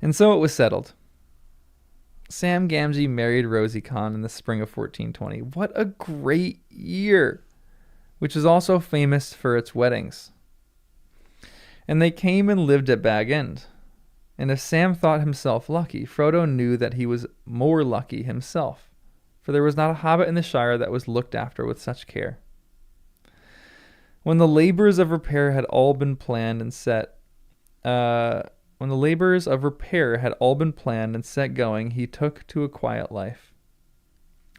And so it was settled. Sam Gamgee married Rosie Khan in the spring of 1420. What a great year, which is also famous for its weddings. And they came and lived at Bag End. And if Sam thought himself lucky, Frodo knew that he was more lucky himself, for there was not a hobbit in the Shire that was looked after with such care. When the labors of repair had all been planned and set going, he took to a quiet life,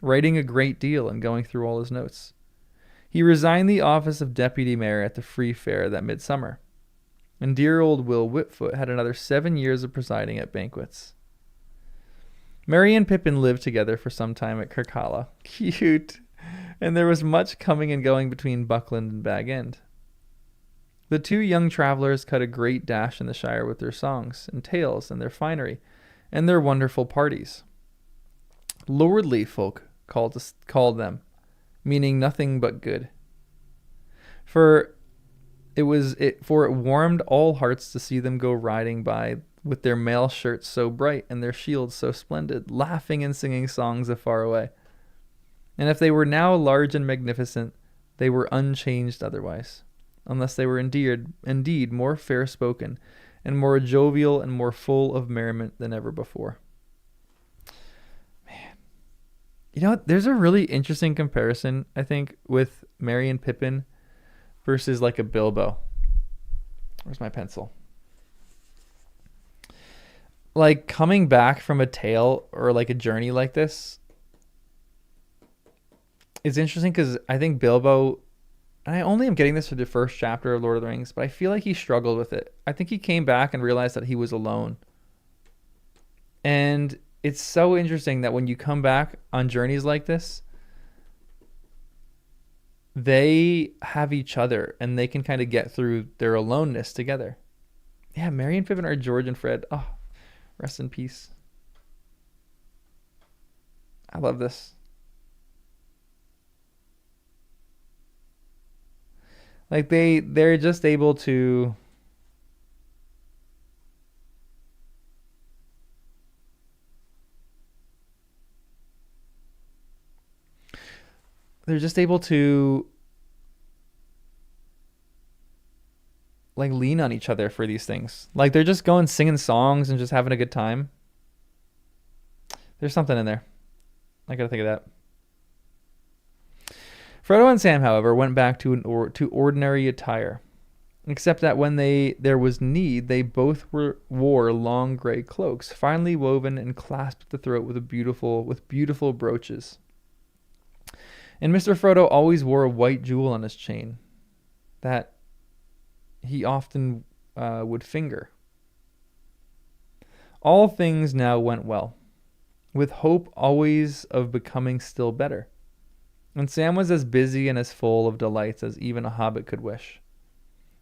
writing a great deal and going through all his notes. He resigned the office of deputy mayor at the Free Fair that midsummer, and dear old Will Whitfoot had another 7 years of presiding at banquets. Merry and Pippin lived together for some time at Crickhollow. Cute. And there was much coming and going between Buckland and Bag End. The two young travelers cut a great dash in the Shire with their songs and tales and their finery and their wonderful parties. Lordly folk called them, meaning nothing but good. For it warmed all hearts to see them go riding by with their mail shirts so bright and their shields so splendid, laughing and singing songs afar away. And if they were now large and magnificent, they were unchanged otherwise, unless they were indeed more fair-spoken, and more jovial and more full of merriment than ever before. Man. You know what? There's a really interesting comparison, I think, with Merry and Pippin versus like a Bilbo. Where's my pencil? Like coming back from a tale or like a journey like this, it's interesting because I think Bilbo, and I only am getting this for the first chapter of Lord of the Rings, but I feel like he struggled with it. I think he came back and realized that he was alone. And it's so interesting that when you come back on journeys like this, they have each other and they can kind of get through their aloneness together. Yeah, Merry and Pippin are George and Fred. Oh, rest in peace. I love this. Like they're just able to like lean on each other for these things. Like they're just going singing songs and just having a good time. There's something in there. I gotta think of that. Frodo and Sam, however, went back to ordinary attire, except that when there was need, they both wore long gray cloaks, finely woven and clasped at the throat with beautiful brooches. And Mr. Frodo always wore a white jewel on his chain that he often would finger. All things now went well, with hope always of becoming still better. And Sam was as busy and as full of delights as even a hobbit could wish.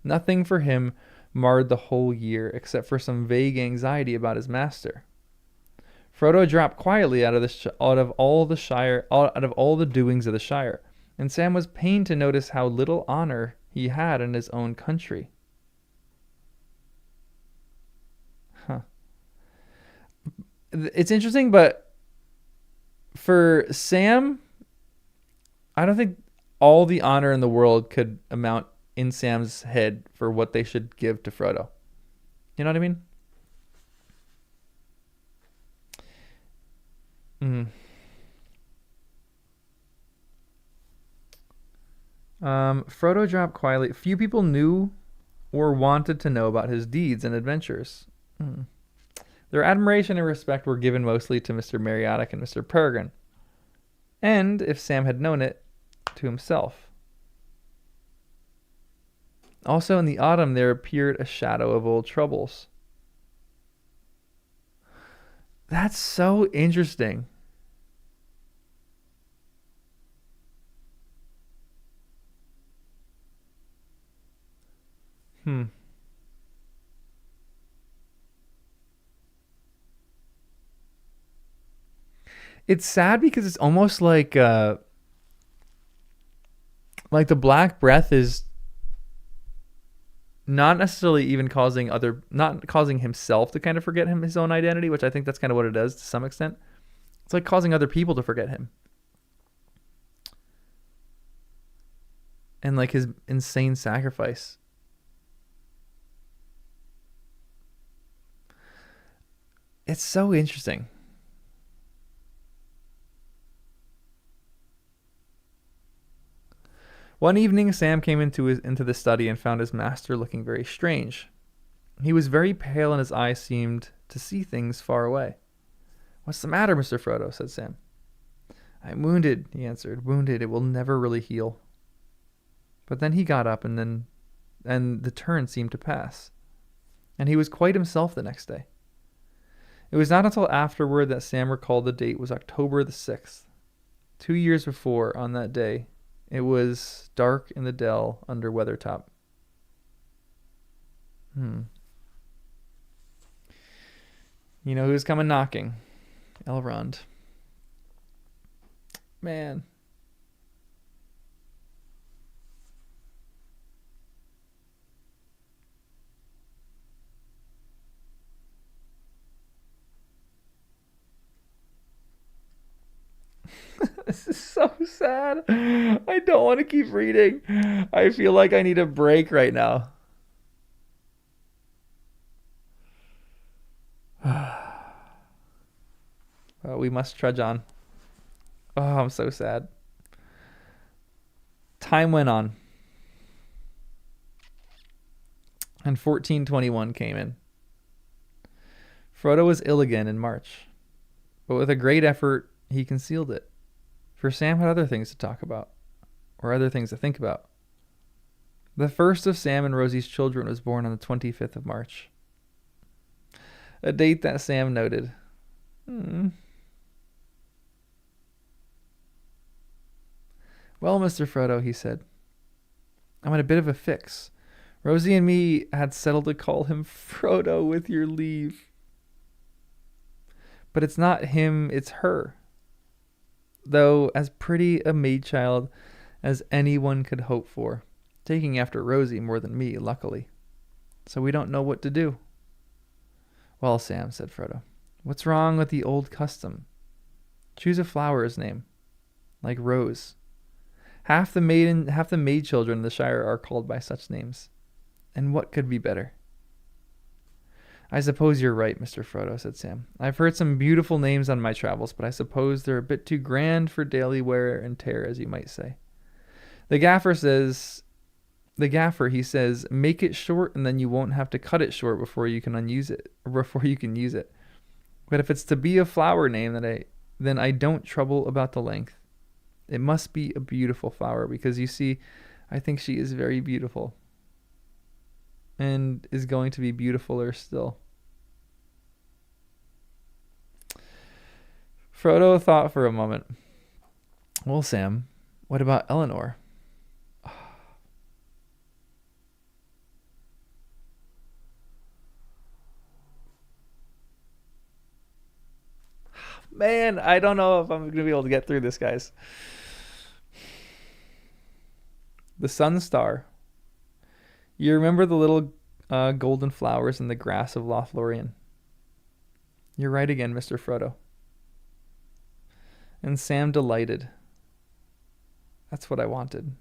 Nothing for him marred the whole year except for some vague anxiety about his master. Frodo dropped quietly out of all the doings of the Shire, and Sam was pained to notice how little honor he had in his own country. It's interesting, but for Sam, I don't think all the honor in the world could amount in Sam's head for what they should give to Frodo. You know what I mean? Frodo dropped quietly. Few people knew or wanted to know about his deeds and adventures. Their admiration and respect were given mostly to Mr. Meriadoc and Mr. Peregrine, and, if Sam had known it, to himself. Also in the autumn there appeared a shadow of old troubles. That's so interesting. It's sad because it's almost like the Black Breath is not necessarily even not causing himself to kind of forget his own identity, which I think that's kind of what it does to some extent. It's like causing other people to forget him. And like his insane sacrifice. It's so interesting. One evening, Sam came into the study and found his master looking very strange. He was very pale and his eyes seemed to see things far away. "What's the matter, Mr. Frodo?" said Sam. "I'm wounded," he answered. "Wounded. It will never really heal." But then he got up and the turn seemed to pass. And he was quite himself the next day. It was not until afterward that Sam recalled the date was October the 6th. 2 years before, on that day, it was dark in the dell under Weathertop. You know who's coming knocking? Elrond. Man. This is so sad. I don't want to keep reading. I feel like I need a break right now. We must trudge on. Oh, I'm so sad. Time went on. And 1421 came in. Frodo was ill again in March, but with a great effort, he concealed it. For Sam had other things to talk about, or other things to think about. The first of Sam and Rosie's children was born on the 25th of March, a date that Sam noted. Well, Mr. Frodo, he said, I'm in a bit of a fix. Rosie and me had settled to call him Frodo with your leave. But it's not him, it's her. Though as pretty a maid child as anyone could hope for, taking after Rosie more than me, luckily. So we don't know what to do. Well, Sam, said Frodo, what's wrong with the old custom? Choose a flower's name, like Rose. Half the maid children in the Shire are called by such names. And what could be better? I suppose you're right, Mr. Frodo, said Sam. I've heard some beautiful names on my travels, but I suppose they're a bit too grand for daily wear and tear, as you might say. The gaffer, he says, make it short and then you won't have to cut it short before you can use it. But if it's to be a flower name, then I don't trouble about the length. It must be a beautiful flower because, you see, I think she is very beautiful and is going to be beautifuler still. Frodo thought for a moment. Well, Sam, what about Eleanor? Man, I don't know if I'm going to be able to get through this, guys. The Sun Star. You remember the little golden flowers in the grass of Lothlorien? You're right again, Mr. Frodo. And Sam delighted. That's what I wanted.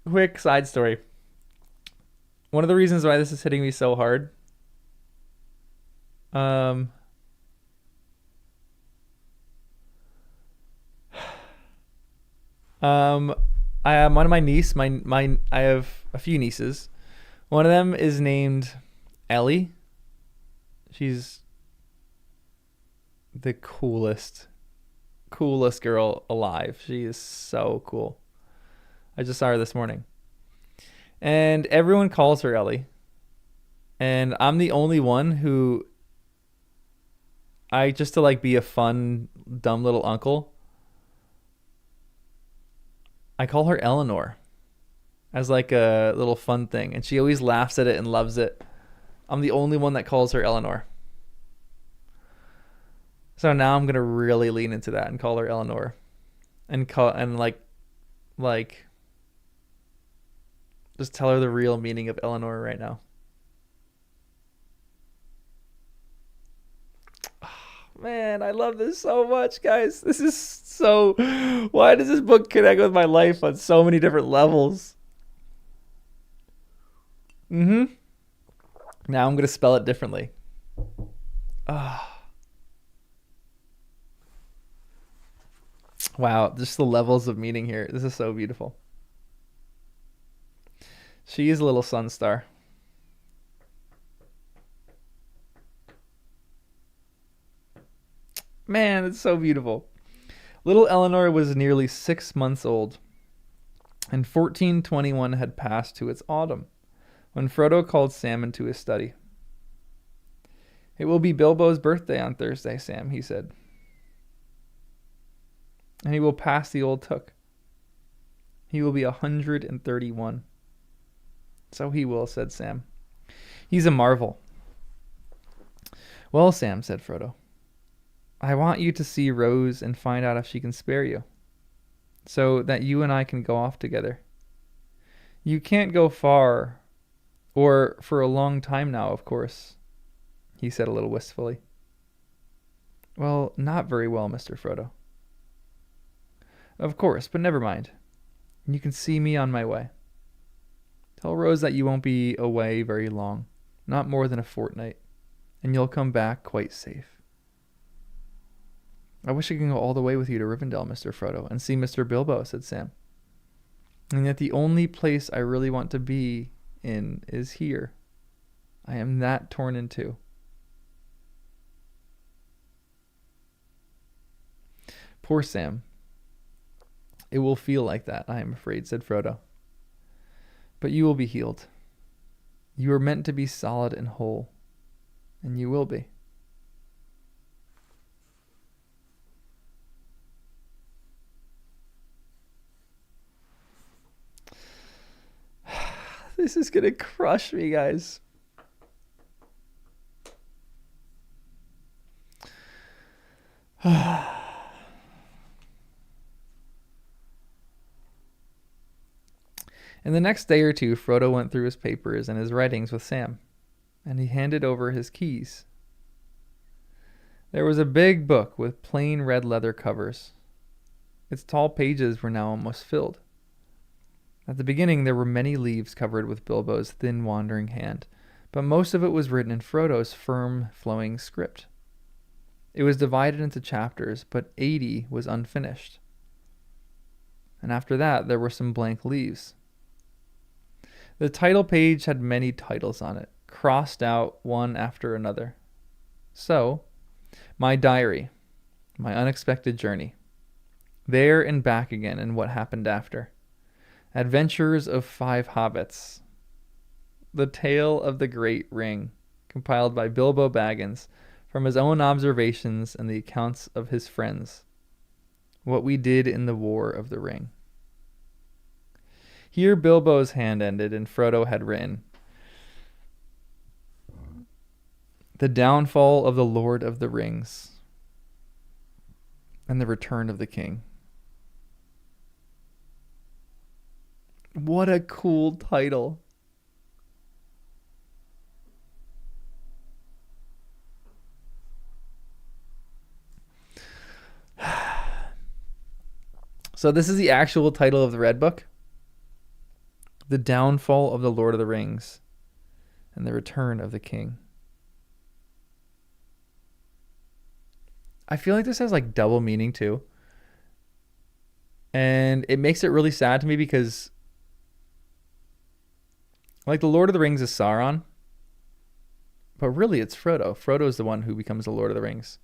Quick side story. One of the reasons why this is hitting me so hard, I am one of my niece. I have a few nieces. One of them is named Ellie. She's the coolest girl alive. She is so cool. I just saw her this morning. And everyone calls her Ellie. And I'm the only one who, just to like be a fun, dumb little uncle, I call her Eleanor as like a little fun thing. And she always laughs at it and loves it. I'm the only one that calls her Eleanor. So now I'm going to really lean into that and call her Eleanor. And just tell her the real meaning of Eleanor right now. Oh, man, I love this so much, guys. This is so... Why does this book connect with my life on so many different levels? Now I'm going to spell it differently. Wow, just the levels of meaning here. This is so beautiful. She is a little sun star. Man, it's so beautiful. Little Eleanor was nearly 6 months old, and 1421 had passed to its autumn, when Frodo called Sam into his study. "It will be Bilbo's birthday on Thursday, Sam," he said. "And he will pass the old Took. He will be 131. "So he will," said Sam. "He's a marvel." "Well, Sam," said Frodo, "I want you to see Rose and find out if she can spare you, so that you and I can go off together. You can't go far, or for a long time now, of course," he said a little wistfully. "Well, not very well, Mr. Frodo." "Of course, but never mind. You can see me on my way. Tell Rose that you won't be away very long, not more than a fortnight, and you'll come back quite safe." "I wish I could go all the way with you to Rivendell, Mr. Frodo, and see Mr. Bilbo," said Sam. "And yet the only place I really want to be in is here. I am that torn in two." "Poor Sam. It will feel like that, I am afraid," said Frodo. "But you will be healed. You are meant to be solid and whole, and you will be." This is going to crush me, guys. In the next day or two, Frodo went through his papers and his writings with Sam, and he handed over his keys. There was a big book with plain red leather covers. Its tall pages were now almost filled. At the beginning, there were many leaves covered with Bilbo's thin, wandering hand, but most of it was written in Frodo's firm, flowing script. It was divided into chapters, but 80 was unfinished. And after that, there were some blank leaves. The title page had many titles on it, crossed out one after another. So, My Diary, My Unexpected Journey, There and Back Again, and What Happened After, Adventures of 5 Hobbits, The Tale of the Great Ring, compiled by Bilbo Baggins from his own observations and the accounts of his friends, What We Did in the War of the Ring. Here Bilbo's hand ended, and Frodo had written, The Downfall of the Lord of the Rings, and the Return of the King. What a cool title. So this is the actual title of the Red Book. The Downfall of the Lord of the Rings and the Return of the King. I feel like this has like double meaning too. And it makes it really sad to me because like the Lord of the Rings is Sauron, but really it's Frodo. Frodo's the one who becomes the Lord of the Rings.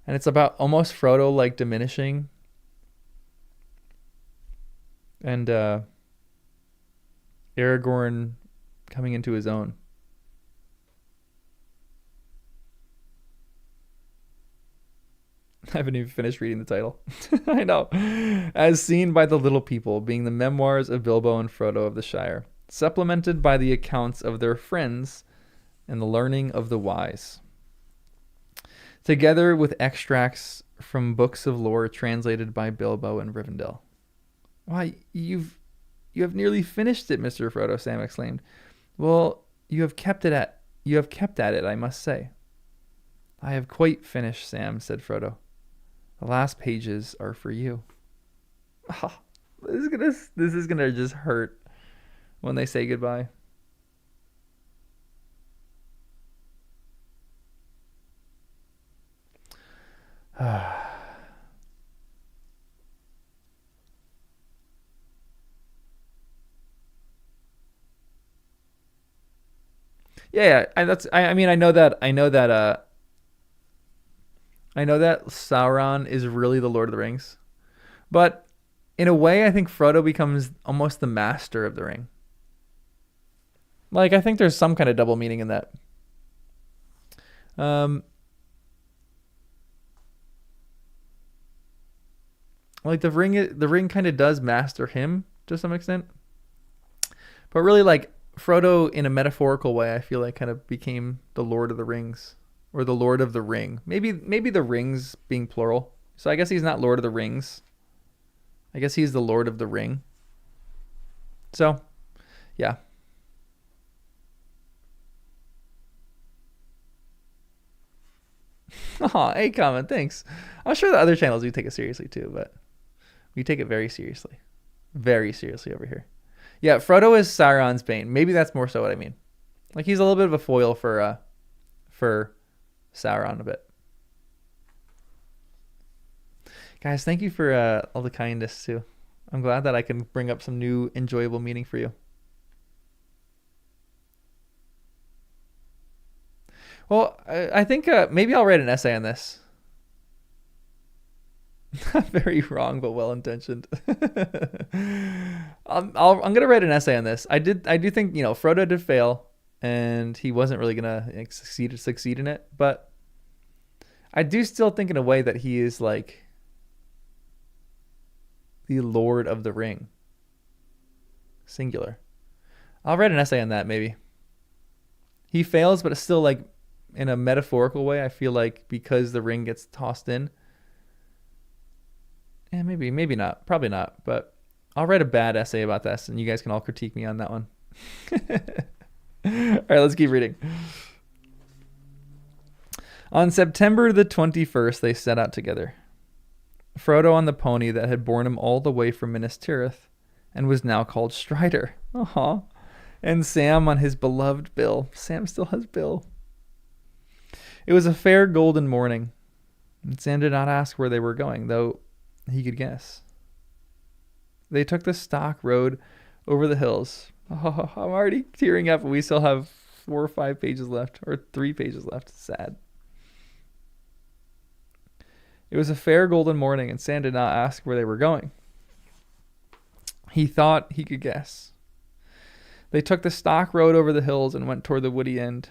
And it's about almost Frodo like diminishing and Aragorn coming into his own. I haven't even finished reading the title. I know. As Seen by the Little People, being the memoirs of Bilbo and Frodo of the Shire, supplemented by the accounts of their friends and the learning of the wise, together with extracts from books of lore translated by Bilbo and Rivendell. Why, you have nearly finished it, Mr. Frodo, Sam exclaimed. Well, you have kept at it, I must say. I have quite finished, Sam, said Frodo. The last pages are for you. Oh, this is gonna just hurt when they say goodbye. Yeah, I know that I know that Sauron is really the Lord of the Rings, but in a way, I think Frodo becomes almost the master of the ring. Like, I think there's some kind of double meaning in that. Like the ring kind of does master him to some extent, but really, like Frodo, in a metaphorical way, I feel like kind of became the Lord of the Rings, or the Lord of the Ring. Maybe the rings being plural. So I guess he's not Lord of the Rings. I guess he's the Lord of the Ring. So, yeah. Oh, hey, comment. Thanks. I'm sure the other channels do take it seriously too, but we take it very seriously. Very seriously over here. Yeah, Frodo is Sauron's Bane. Maybe that's more so what I mean. Like, he's a little bit of a foil for Sauron a bit. Guys, thank you for all the kindness too. I'm glad that I can bring up some new enjoyable meaning for you. Well, I think maybe I'll write an essay on this. Very wrong, but well intentioned. I'm gonna write an essay on this. I do think, you know, Frodo did fail, and he wasn't really gonna succeed in it. But I do still think in a way that he is like the Lord of the Ring. Singular. I'll write an essay on that maybe. He fails, but it's still like in a metaphorical way. I feel like because the ring gets tossed in. Yeah, maybe not. Probably not. But I'll write a bad essay about this, and you guys can all critique me on that one. All right, let's keep reading. On September the 21st, they set out together. Frodo on the pony that had borne him all the way from Minas Tirith, and was now called Strider. And Sam on his beloved Bill. Sam still has Bill. It was a fair golden morning, and Sam did not ask where they were going, though he could guess. They took the stock road over the hills. I'm already tearing up, and we still have 4 or 5 pages left, or 3 pages left. Sad. It was a fair golden morning, and Sam did not ask where they were going. He thought he could guess. They took the stock road over the hills and went toward the woody end,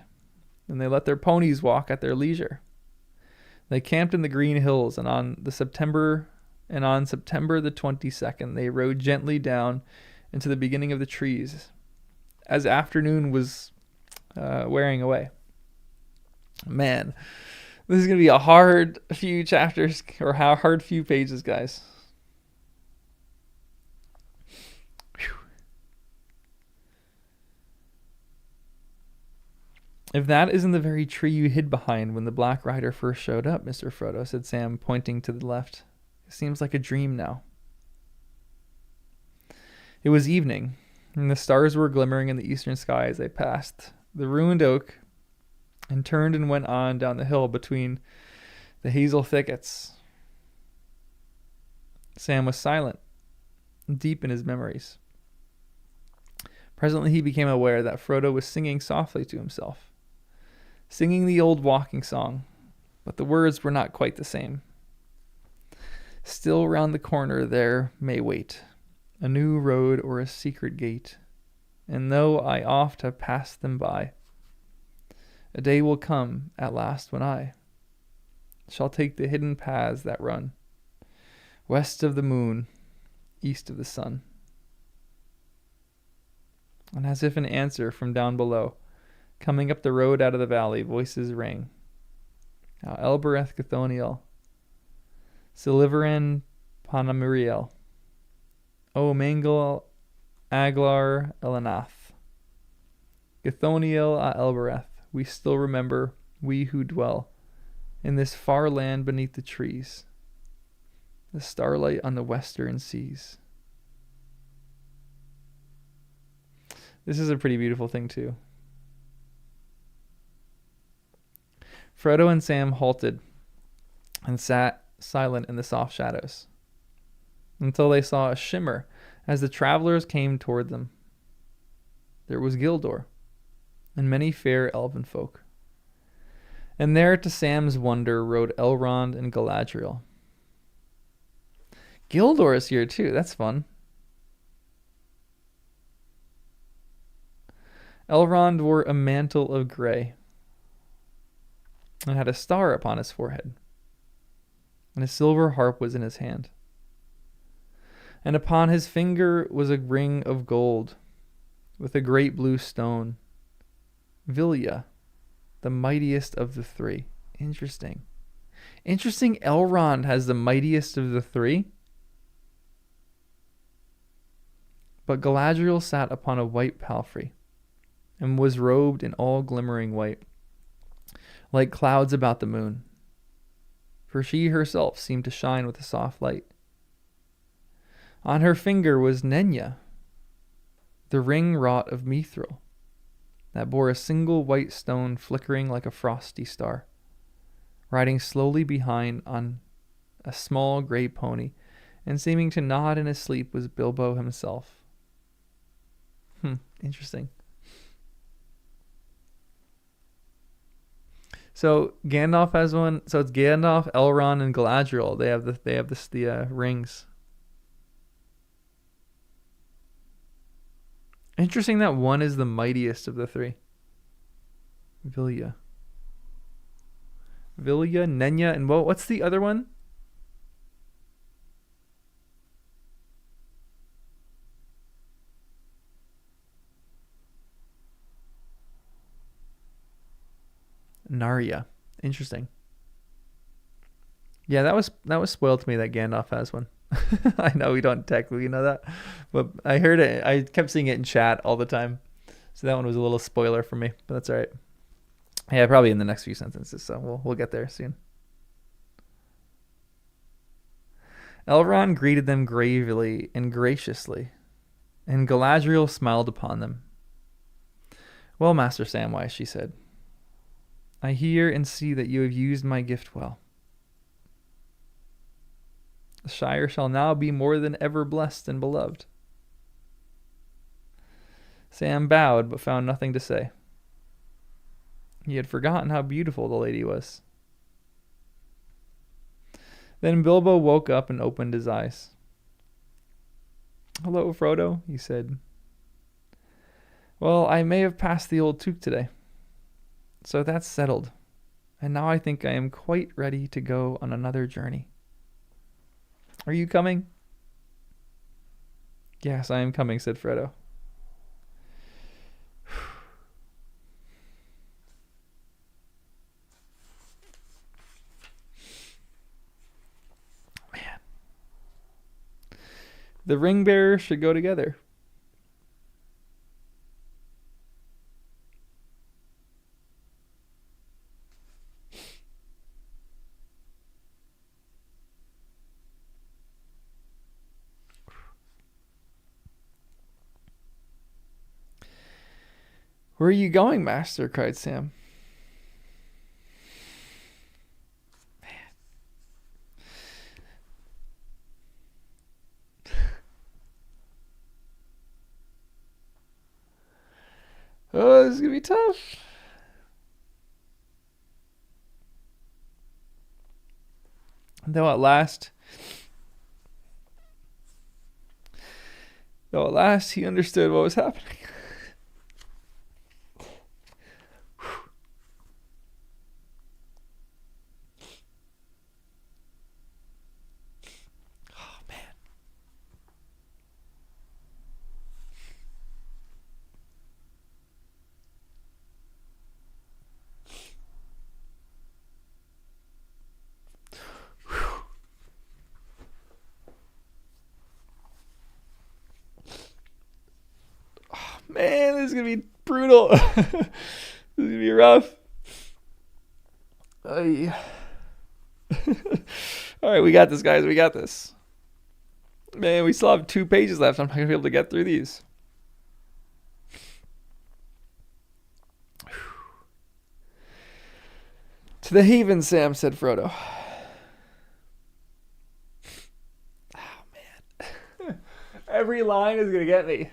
and they let their ponies walk at their leisure. They camped in the green hills, and on September the 22nd, they rode gently down into the beginning of the trees, as afternoon was wearing away. Man, this is going to be a hard few chapters, or hard few pages, guys. Whew. If that isn't the very tree you hid behind when the Black Rider first showed up, Mr. Frodo, said Sam, pointing to the left. It seems like a dream now. It was evening, and the stars were glimmering in the eastern sky as they passed the ruined oak and turned and went on down the hill between the hazel thickets. Sam was silent, deep in his memories. Presently he became aware that Frodo was singing softly to himself, singing the old walking song, but the words were not quite the same. Still round the corner there may wait a new road or a secret gate, and though I oft have passed them by, a day will come at last when I shall take the hidden paths that run west of the moon, east of the sun. And as if in answer from down below, coming up the road out of the valley, voices rang. Now Elbereth Gathoniel, Siliveran Panamuriel, O Mangal Aglar Elanath, Gathoniel a Elbereth, we still remember, we who dwell in this far land beneath the trees, the starlight on the western seas. This is a pretty beautiful thing too. Frodo and Sam halted and sat silent in the soft shadows until they saw a shimmer as the travelers came toward them. There was Gildor and many fair elven folk. And there, to Sam's wonder, rode Elrond and Galadriel. Gildor is here too. That's fun. Elrond wore a mantle of gray and had a star upon his forehead, and a silver harp was in his hand. And upon his finger was a ring of gold with a great blue stone. Vilya, the mightiest of the three. Interesting. Elrond has the mightiest of the three. But Galadriel sat upon a white palfrey and was robed in all glimmering white, like clouds about the moon. For she herself seemed to shine with a soft light. On her finger was Nenya, the ring wrought of mithril, that bore a single white stone flickering like a frosty star. Riding slowly behind on a small gray pony, and seeming to nod in his sleep, was Bilbo himself. Interesting. So Gandalf has one. So it's Gandalf, Elrond, and Galadriel. They have the rings. Interesting that one is the mightiest of the three. Vilya, Nenya, and what's the other one? Narya. Interesting. Yeah, that was spoiled to me that Gandalf has one. I know we don't technically know that, but I heard it. I kept seeing it in chat all the time, so that one was a little spoiler for me. But that's all right. Yeah, probably in the next few sentences. So we'll get there soon. Elrond greeted them gravely and graciously, and Galadriel smiled upon them. "Well, Master Samwise," she said, "I hear and see that you have used my gift well. The Shire shall now be more than ever blessed and beloved." Sam bowed, but found nothing to say. He had forgotten how beautiful the lady was. Then Bilbo woke up and opened his eyes. "Hello, Frodo," he said. "Well, I may have passed the old Took today. So that's settled, and now I think I am quite ready to go on another journey. Are you coming?" "Yes, I am coming," said Frodo. Man. The ring bearers should go together. "Where are you going, Master?" cried Sam. Man. Oh, this is going to be tough. Though at last he understood what was happening. Man, this is going to be brutal. This is going to be rough. All right, we got this, guys. We got this. Man, we still have 2 pages left. I'm not going to be able to get through these. "To the haven, Sam," said Frodo. Oh, man. Every line is going to get me.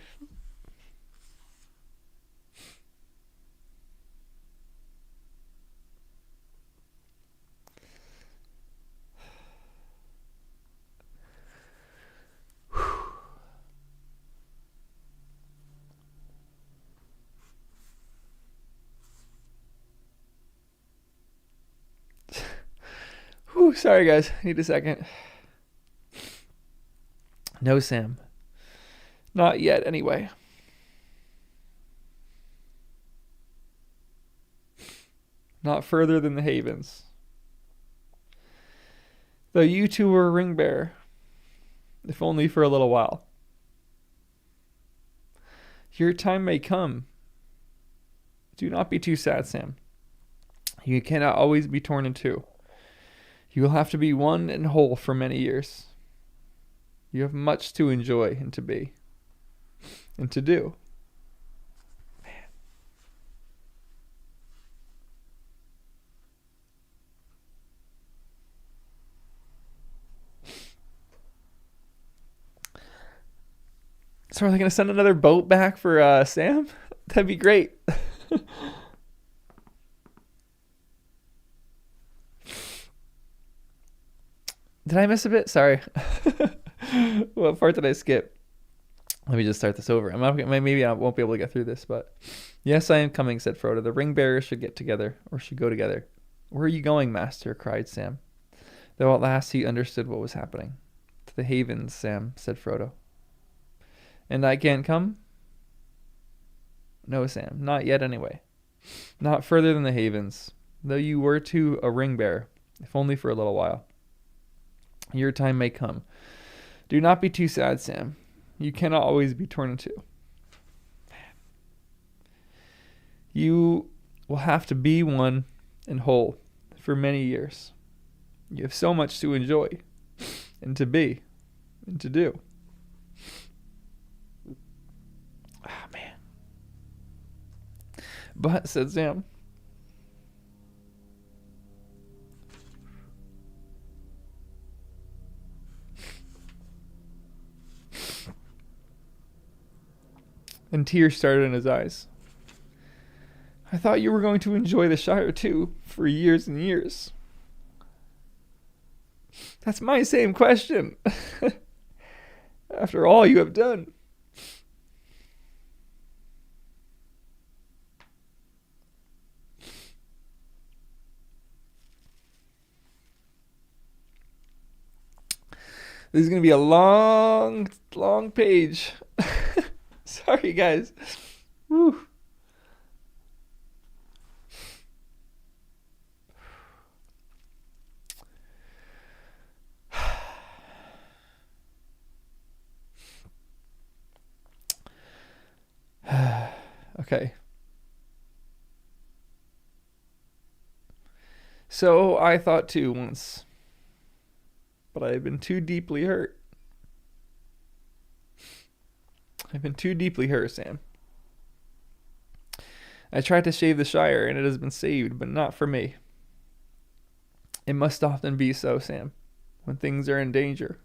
Whew, sorry guys, need a second. No, Sam. Not yet, anyway. Not further than the Havens. Though you two were a ring bearer, if only for a little while. Your time may come. Do not be too sad, Sam. You cannot always be torn in two. You will have to be one and whole for many years. You have much to enjoy and to be. And to do. Man. So are they going to send another boat back for Sam? That'd be great. Did I miss a bit? Sorry. What part did I skip? Let me just start this over. Maybe I won't be able to get through this, but yes, I am coming, said Frodo. The ring bearers should get together, or should go together. Where are you going, master? Cried Sam. Though at last he understood what was happening. To the Havens, Sam, said Frodo. And I can't come? No, Sam, not yet anyway. Not further than the Havens, though you were too a ring bearer, if only for a little while. Your time may come. Do not be too sad, Sam. You cannot always be torn in two. You will have to be one and whole for many years. You have so much to enjoy and to be and to do. Ah, man. But, said Sam, and tears started in his eyes. I thought you were going to enjoy the Shire too, for years and years. That's my same question. After all you have done. This is going to be a long, long page. Sorry, guys. Woo. Okay. So I thought too once, but I have been too deeply hurt. I've been too deeply hurt, Sam. I tried to save the Shire, and it has been saved, but not for me. It must often be so, Sam, when things are in danger.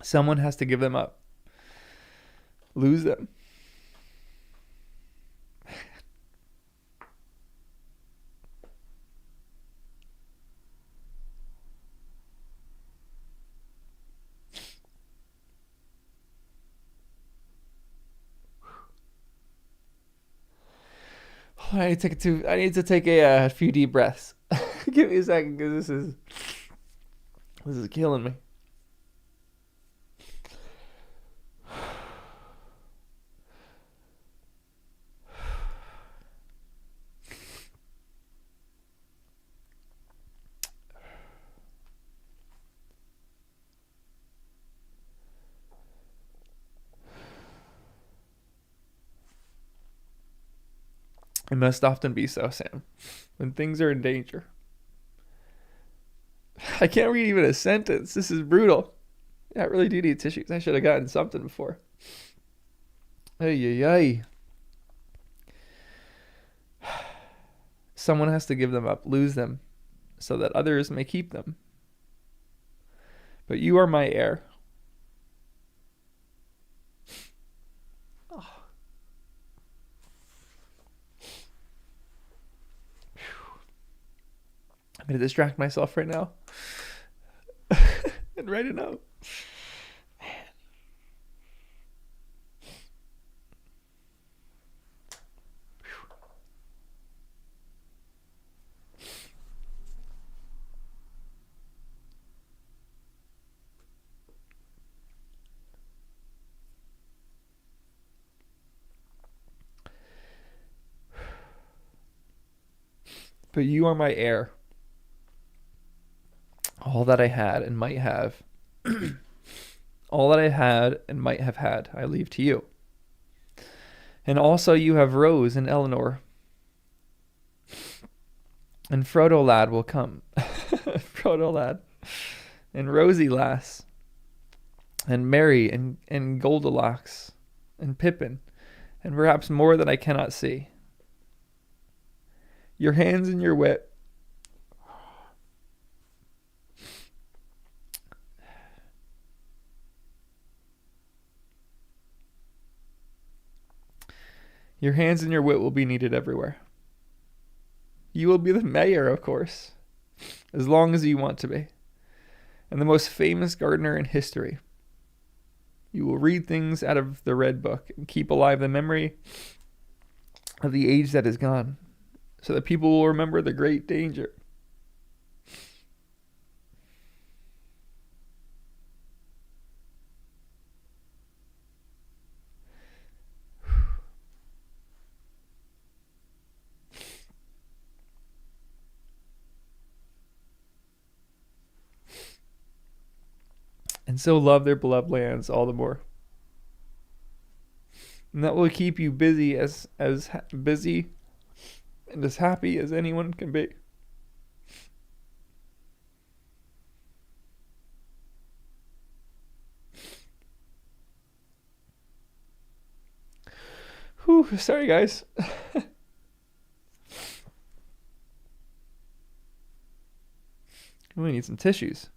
Someone has to give them up. Lose them. I need to take a few deep breaths. Give me a second, because this is killing me. It must often be so, Sam, when things are in danger. I can't read even a sentence. This is brutal. Yeah, I really do need tissues. I should have gotten something before. Ay, ay, ay. Someone has to give them up, lose them, so that others may keep them. But you are my heir. I'm going to distract myself right now and write it out. Man. but you are my heir. All that I had and might have, all that I had and might have had, I leave to you. And also you have Rose and Eleanor. And Frodo lad will come. Frodo lad. And Rosie lass. And Mary and Goldilocks. And Pippin. And perhaps more that I cannot see. Your hands and your wit. Your hands and your wit will be needed everywhere. You will be the mayor, of course, as long as you want to be, and the most famous gardener in history. You will read things out of the Red Book and keep alive the memory of the age that is gone, so that people will remember the great danger. And so love their beloved lands all the more. And that will keep you busy as busy and as happy as anyone can be. Whew, sorry guys. We need some tissues.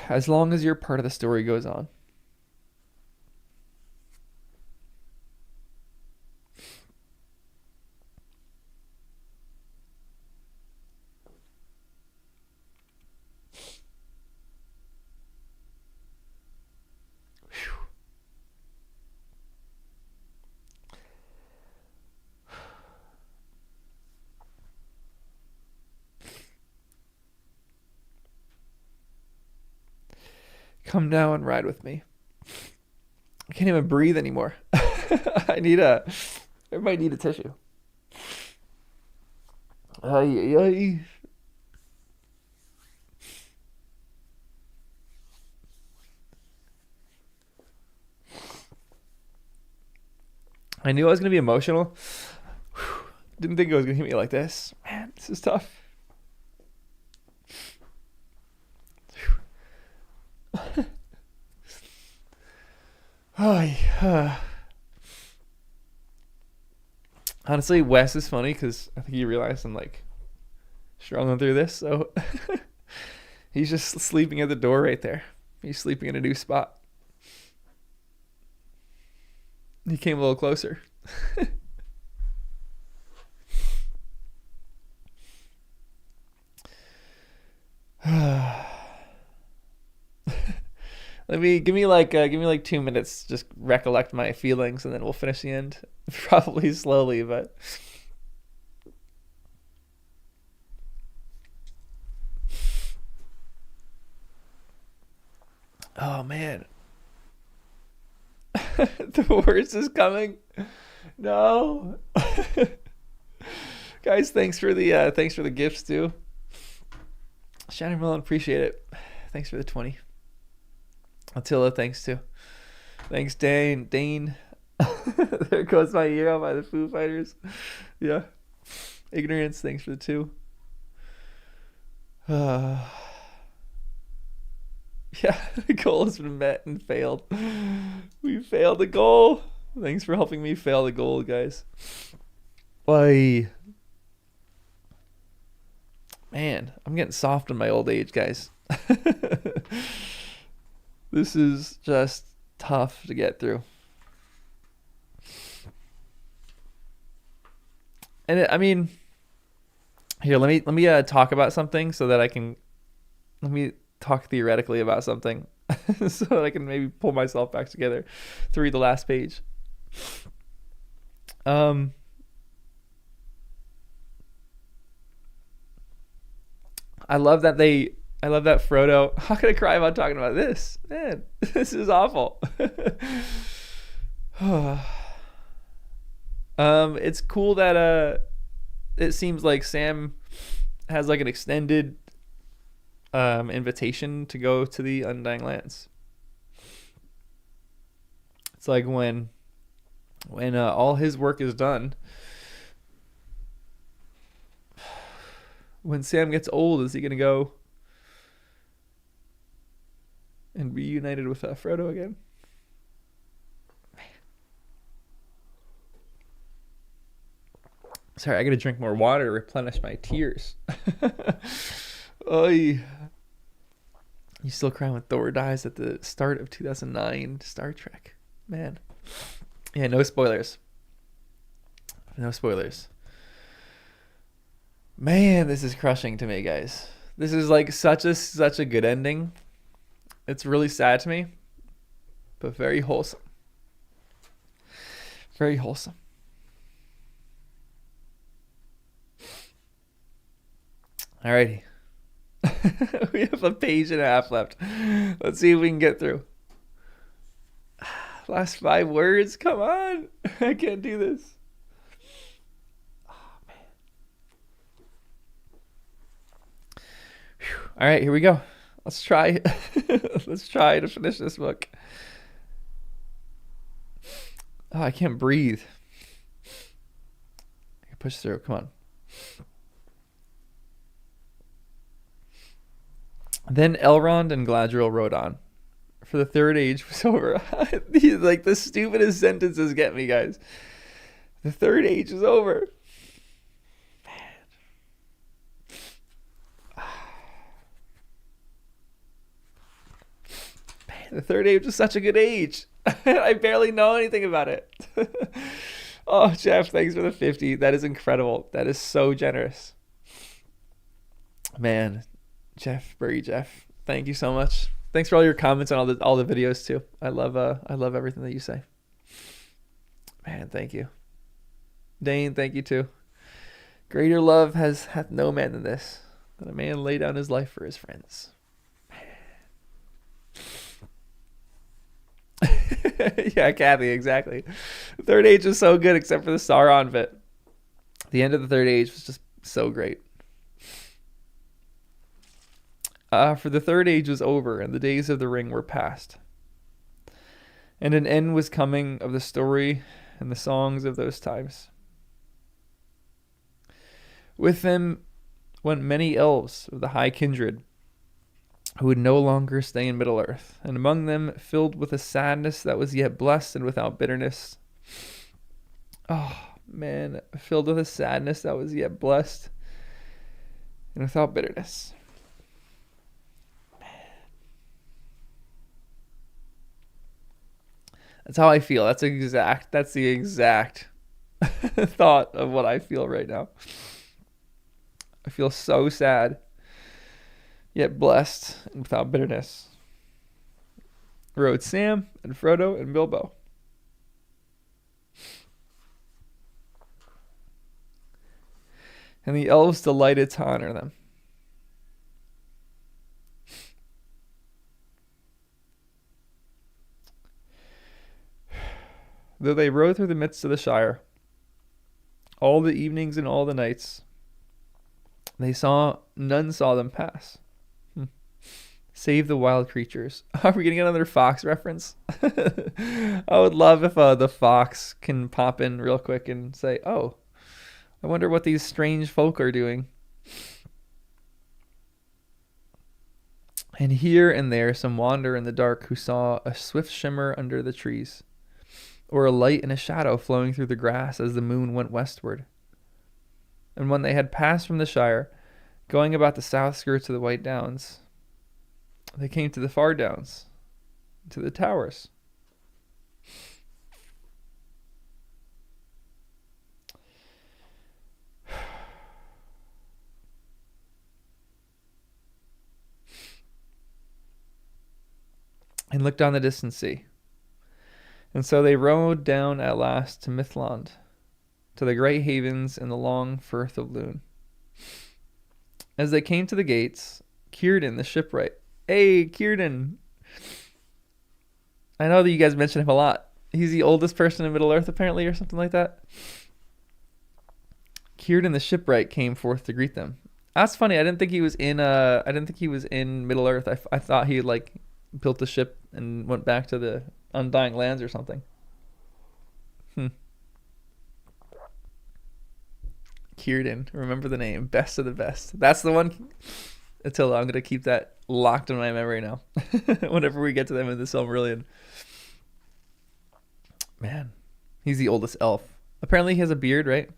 As long as your part of the story goes on. Come now and ride with me. I can't even breathe anymore. Everybody need a tissue. Ay, ay, ay. I knew I was going to be emotional. Didn't think it was going to hit me like this. Man, this is tough. Honestly, Wes is funny because I think he realized I'm like struggling through this. So he's just sleeping at the door right there. He's sleeping in a new spot. He came a little closer. Give me like 2 minutes, just recollect my feelings, and then we'll finish the end. Probably slowly, but oh man, the worst is coming. No, guys, thanks for the gifts too. Shannon Mellon, appreciate it. Thanks for the 20. Attila, thanks too. Thanks, Dane. There goes my hero by the Foo Fighters. Yeah. Ignorance, thanks for the 2. Yeah, the goal has been met and failed. We failed the goal. Thanks for helping me fail the goal, guys. Why? Man, I'm getting soft in my old age, guys. This is just tough to get through. And here, let me talk about something so that let me talk theoretically about something so that I can maybe pull myself back together to read the last page. I love that Frodo. How can I cry about talking about this? Man, this is awful. It's cool that it seems like Sam has like an extended invitation to go to the Undying Lands. It's like when all his work is done, when Sam gets old, is he gonna go and be united with Frodo again? Sorry, I gotta drink more water to replenish my tears. Oy. You still crying when Thor dies at the start of 2009 Star Trek. Man. Yeah, no spoilers. No spoilers. Man, this is crushing to me, guys. This is like such a good ending. It's really sad to me, but very wholesome. Very wholesome. Alrighty. We have a page and a half left. Let's see if we can get through. Last 5 words. Come on. I can't do this. Oh, man. Whew. All right, here we go. Let's try. Let's try to finish this book. Oh, I can't breathe. I can push through. Come on. Then Elrond and Galadriel rode on, for the third age was over. Like, the stupidest sentences get me, guys. The third age is over. Man, the third age was such a good age. I barely know anything about it. Oh, Jeff, thanks for the 50. That is incredible. That is so generous. Man. Jeff, thank you so much. Thanks for all your comments on all the videos too. I love everything that you say. Man, thank you. Dane, thank you too. Greater love hath no man than this, that a man lay down his life for his friends. Yeah, Kathy, exactly. The third age was so good except for the Sauron bit. The end of the third age was just so great. For the third age was over, and the days of the ring were past. And an end was coming of the story and the songs of those times. With them went many elves of the high kindred, who would no longer stay in Middle-earth, and among them filled with a sadness that was yet blessed and without bitterness. Oh, man, filled with a sadness that was yet blessed and without bitterness. That's how I feel. That's the exact thought of what I feel right now. I feel so sad, yet blessed and without bitterness. Rode Sam and Frodo and Bilbo. And the elves delighted to honor them. Though they rode through the midst of the Shire, all the evenings and all the nights, none saw them pass. Save the wild creatures. Are we getting another Fox reference? I would love if the Fox can pop in real quick and say, oh, I wonder what these strange folk are doing. And here and there some wander in the dark who saw a swift shimmer under the trees, or a light and a shadow flowing through the grass as the moon went westward. And when they had passed from the Shire, going about the south skirts of the White Downs, they came to the far downs, to the towers. And looked down the distant sea. And so they rode down at last to Mithlond, to the great havens in the long Firth of Lune. As they came to the gates, Círdan the shipwright. Hey, Círdan! I know that you guys mention him a lot. He's the oldest person in Middle-earth, apparently, or something like that. Círdan the shipwright came forth to greet them. That's funny. I didn't think he was in. I didn't think he was in Middle Earth. I thought he like built a ship and went back to the Undying Lands or something. Círdan, remember the name. Best of the best. That's the one. Attila, I'm gonna keep that locked in my memory now. Whenever we get to them in the Silmarillion. Man, he's the oldest elf. Apparently he has a beard, right?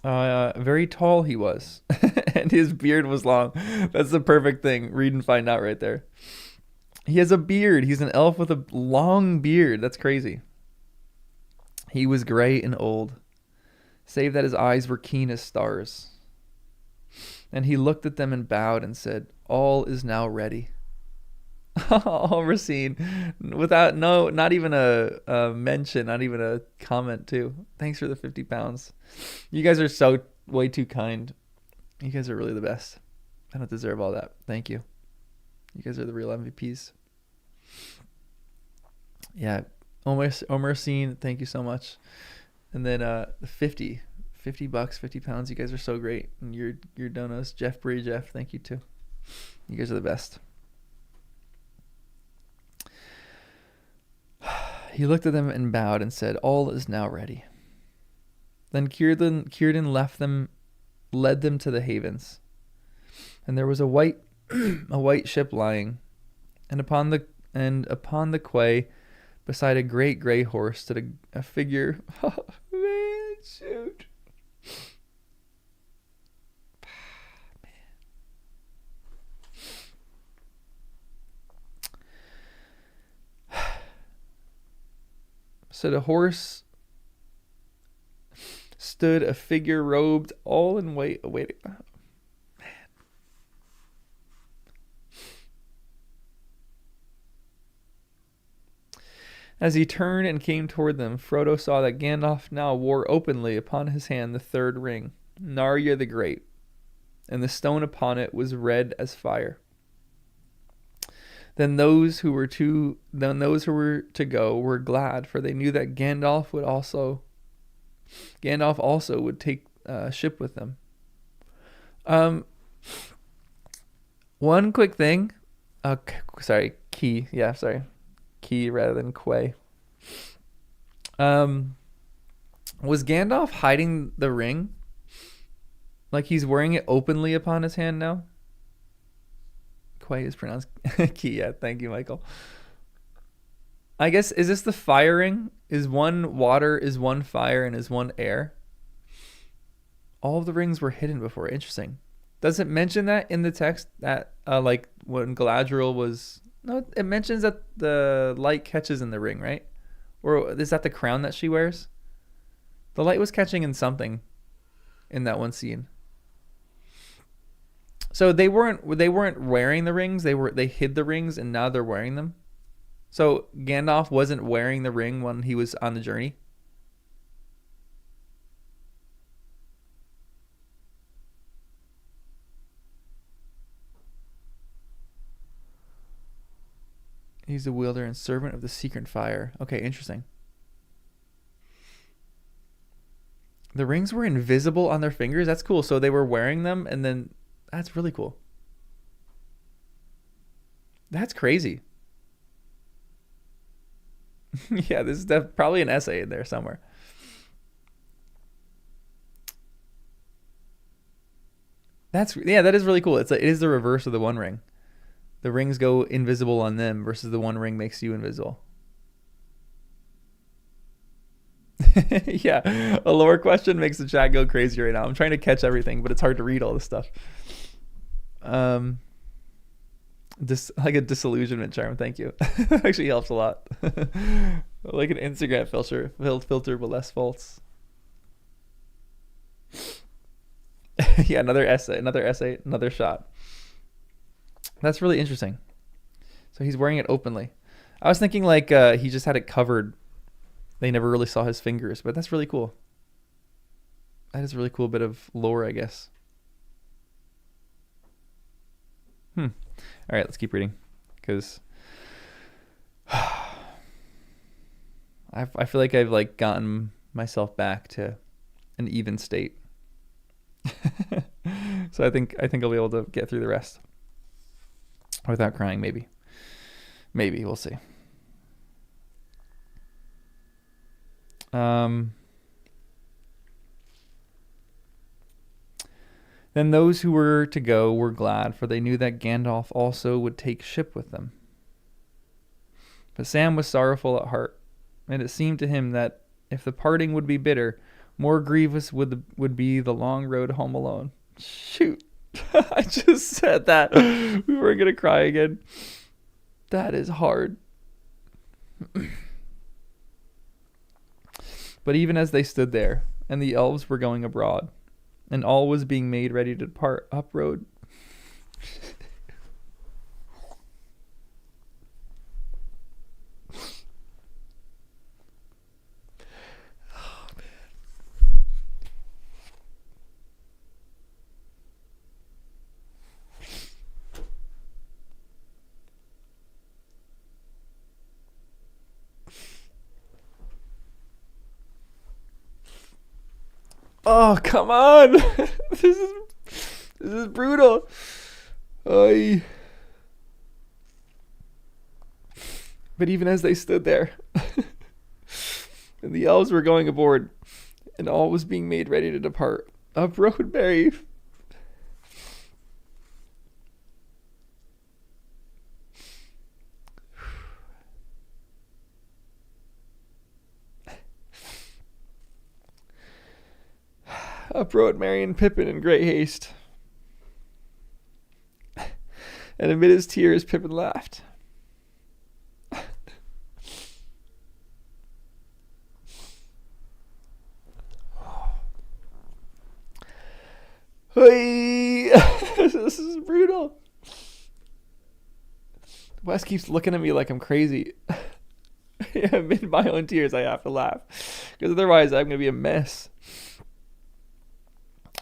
Very tall he was. And his beard was long. That's the perfect thing. Read and find out right there. He has a beard. He's an elf with a long beard. That's crazy. He was gray and old, save that his eyes were keen as stars. And he looked at them and bowed and said, all is now ready. Oh, Racine, without not even a mention, not even a comment too. Thanks for the 50 pounds. You guys are so way too kind. You guys are really the best. I don't deserve all that. Thank you. You guys are the real MVPs. Yeah. Omar Scene, thank you so much. And then the $50 bucks, 50 pounds. You guys are so great. And your donos, Jeff Bree, Jeff, thank you too. You guys are the best. He looked at them and bowed and said, all is now ready. Then Círdan led them to the havens. And there was a white ship lying, and upon the quay, beside a great gray horse, stood a figure. Oh, man, shoot. So the horse stood a figure robed all in white, awaiting. Oh, man. As he turned and came toward them, Frodo saw that Gandalf now wore openly upon his hand the third ring, Narya the Great, and the stone upon it was red as fire. Then those who were to go were glad, for they knew that Gandalf also would take ship with them. One quick thing. Key. Yeah, sorry. Key rather than Quay. Was Gandalf hiding the ring? Like he's wearing it openly upon his hand now? Quay is pronounced key. Yeah, thank you, Michael. I guess, is this the fire ring? Is one water, is one fire, and is one air? All of the rings were hidden before. Interesting. Does it mention that in the text that like when Galadriel was... No, it mentions that the light catches in the ring, right? Or is that the crown that she wears? The light was catching in something in that one scene. So they weren't wearing the rings. They hid the rings and now they're wearing them. So Gandalf wasn't wearing the ring when he was on the journey. He's the wielder and servant of the secret fire. Okay, interesting. The rings were invisible on their fingers. That's cool. So they were wearing them and then... That's really cool. That's crazy. Yeah, this is probably an essay in there somewhere. That is really cool. It is the reverse of the One Ring. The rings go invisible on them versus the One Ring makes you invisible. Yeah, a lower question makes the chat go crazy right now. I'm trying to catch everything, but it's hard to read all this stuff. Like a disillusionment charm. Thank you. Actually helps a lot. Like an Instagram filter with less faults. Yeah, another essay, another shot. That's really interesting. So he's wearing it openly. I was thinking like he just had it covered. They never really saw his fingers, but that's really cool. That is a really cool bit of lore, I guess. All right, let's keep reading, because I feel like I've like gotten myself back to an even state. So I think I'll be able to get through the rest without crying. Maybe we'll see. Then those who were to go were glad, for they knew that Gandalf also would take ship with them. But Sam was sorrowful at heart, and it seemed to him that if the parting would be bitter, more grievous would be the long road home alone. Shoot. I just said that. We were going to cry again. That is hard. But even as they stood there, and the elves were going abroad, and all was being made ready to depart uprode. Oh, come on. This is brutal. Oy. But even as they stood there, and the elves were going aboard, and all was being made ready to depart, up rode Merry. Up rode Merry and Pippin in great haste. And amid his tears, Pippin laughed. This is brutal. Wes keeps looking at me like I'm crazy. Amid my own tears, I have to laugh, because otherwise I'm going to be a mess.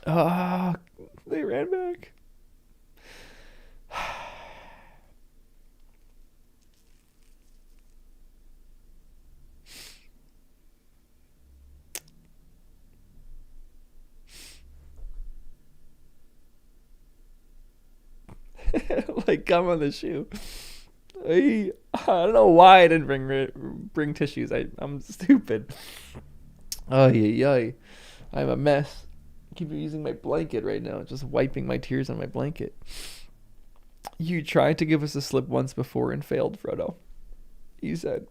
Ah, they ran back. Like gum on the shoe. I don't know why I didn't bring tissues. I'm stupid. Oh yeah, I'm a mess. I keep using my blanket right now, just wiping my tears on my blanket. You tried to give us a slip once before and failed, Frodo, he said.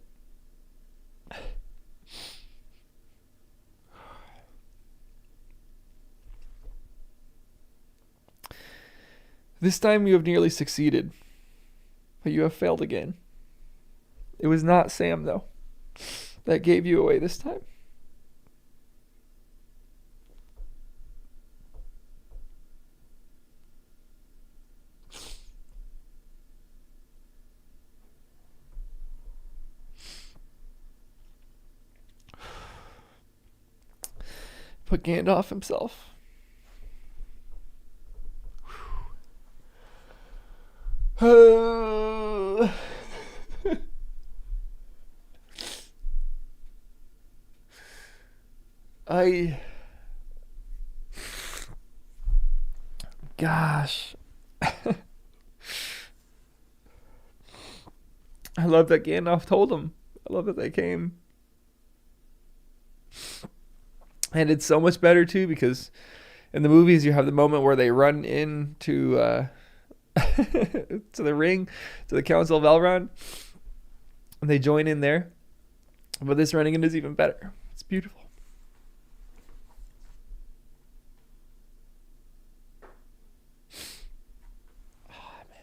This time you have nearly succeeded, but you have failed again. It was not Sam, though, that gave you away this time. But Gandalf himself. Gosh. I love that Gandalf told him. I love that they came. And it's so much better too, because in the movies you have the moment where they run into to the ring, to the Council of Elrond, and they join in there. But this running in is even better. It's beautiful. Oh, man.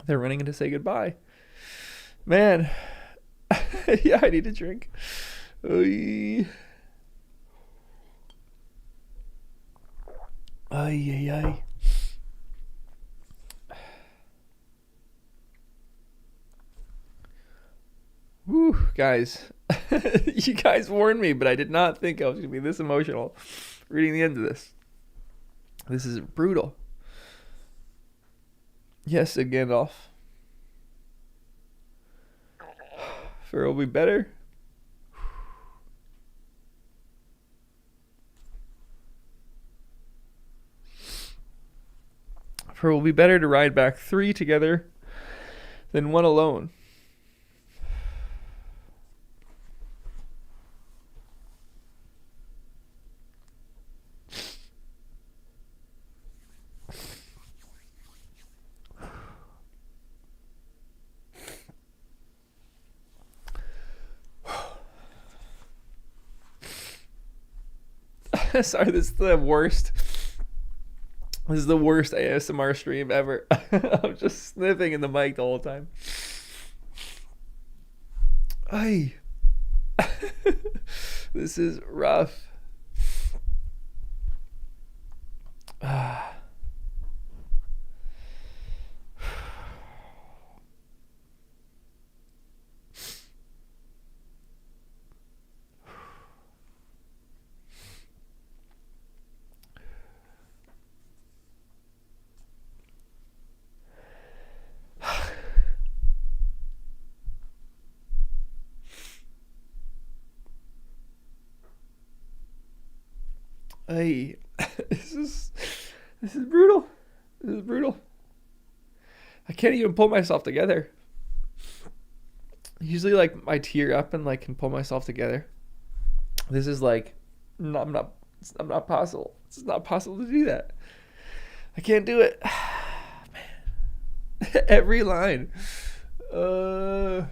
They're running in to say goodbye. Man. Yeah, I need a drink. Oy. Ay, ay, ay. Woo, guys. You guys warned me, but I did not think I was going to be this emotional reading the end of this. This is brutal. Yes, said Gandalf. For it will be better. For it will be better to ride back 3 together than 1 alone. Sorry, this is the worst. This is the worst ASMR stream ever. I'm just sniffing in the mic the whole time. Ay. This is rough. Ay. This is brutal. This is brutal. I can't even pull myself together. Usually, like, I tear up and like can pull myself together. This is like, no, I'm not possible. It's not possible to do that. I can't do it. Man. Every line. Man.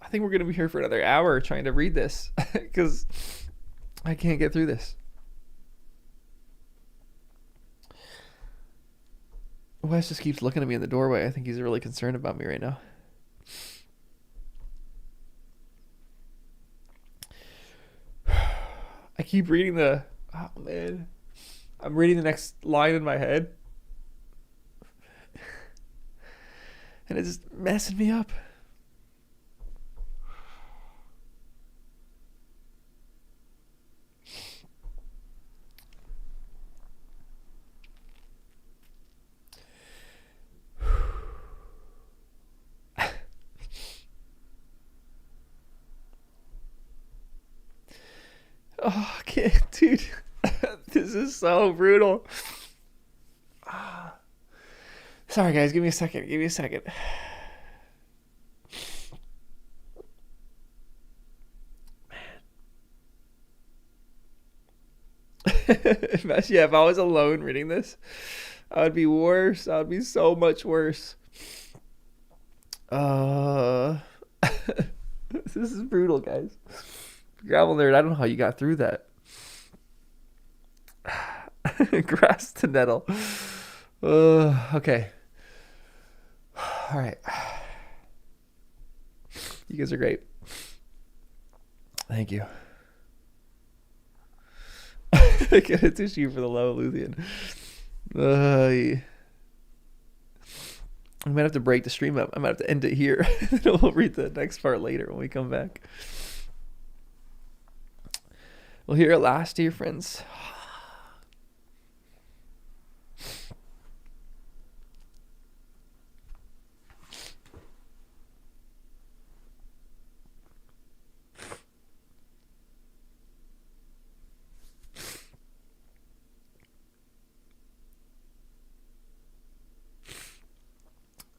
I think we're going to be here for another hour trying to read this because I can't get through this. Wes just keeps looking at me in the doorway. I think he's really concerned about me right now. I keep reading oh man. I'm reading the next line in my head. And it's just messing me up. Oh, I can't, dude. This is so brutal. Sorry, guys. Give me a second. Imagine, yeah, if I was alone reading this, I would be worse. I would be so much worse. This is brutal, guys. Gravel Nerd, I don't know how you got through that. Grass to nettle. Okay. All right. You guys are great. Thank you. Get a tissue for the low Luthien. I might have to break the stream up. I might have to end it here. We'll read the next part later when we come back. We'll hear it last, dear friends.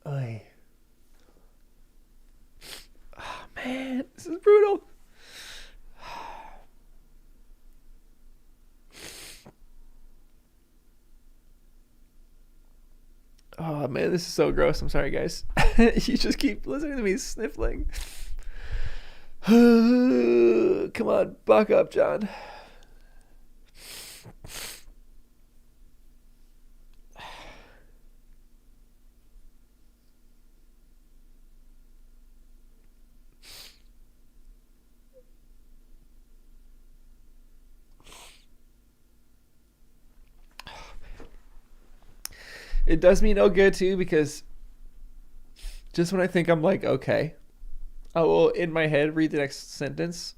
Oy. Oh, man, this is brutal. Oh man, this is so gross. I'm sorry, guys. You just keep listening to me sniffling. Come on, buck up, John. It does me no good too, because just when I think I'm like, okay, I will in my head read the next sentence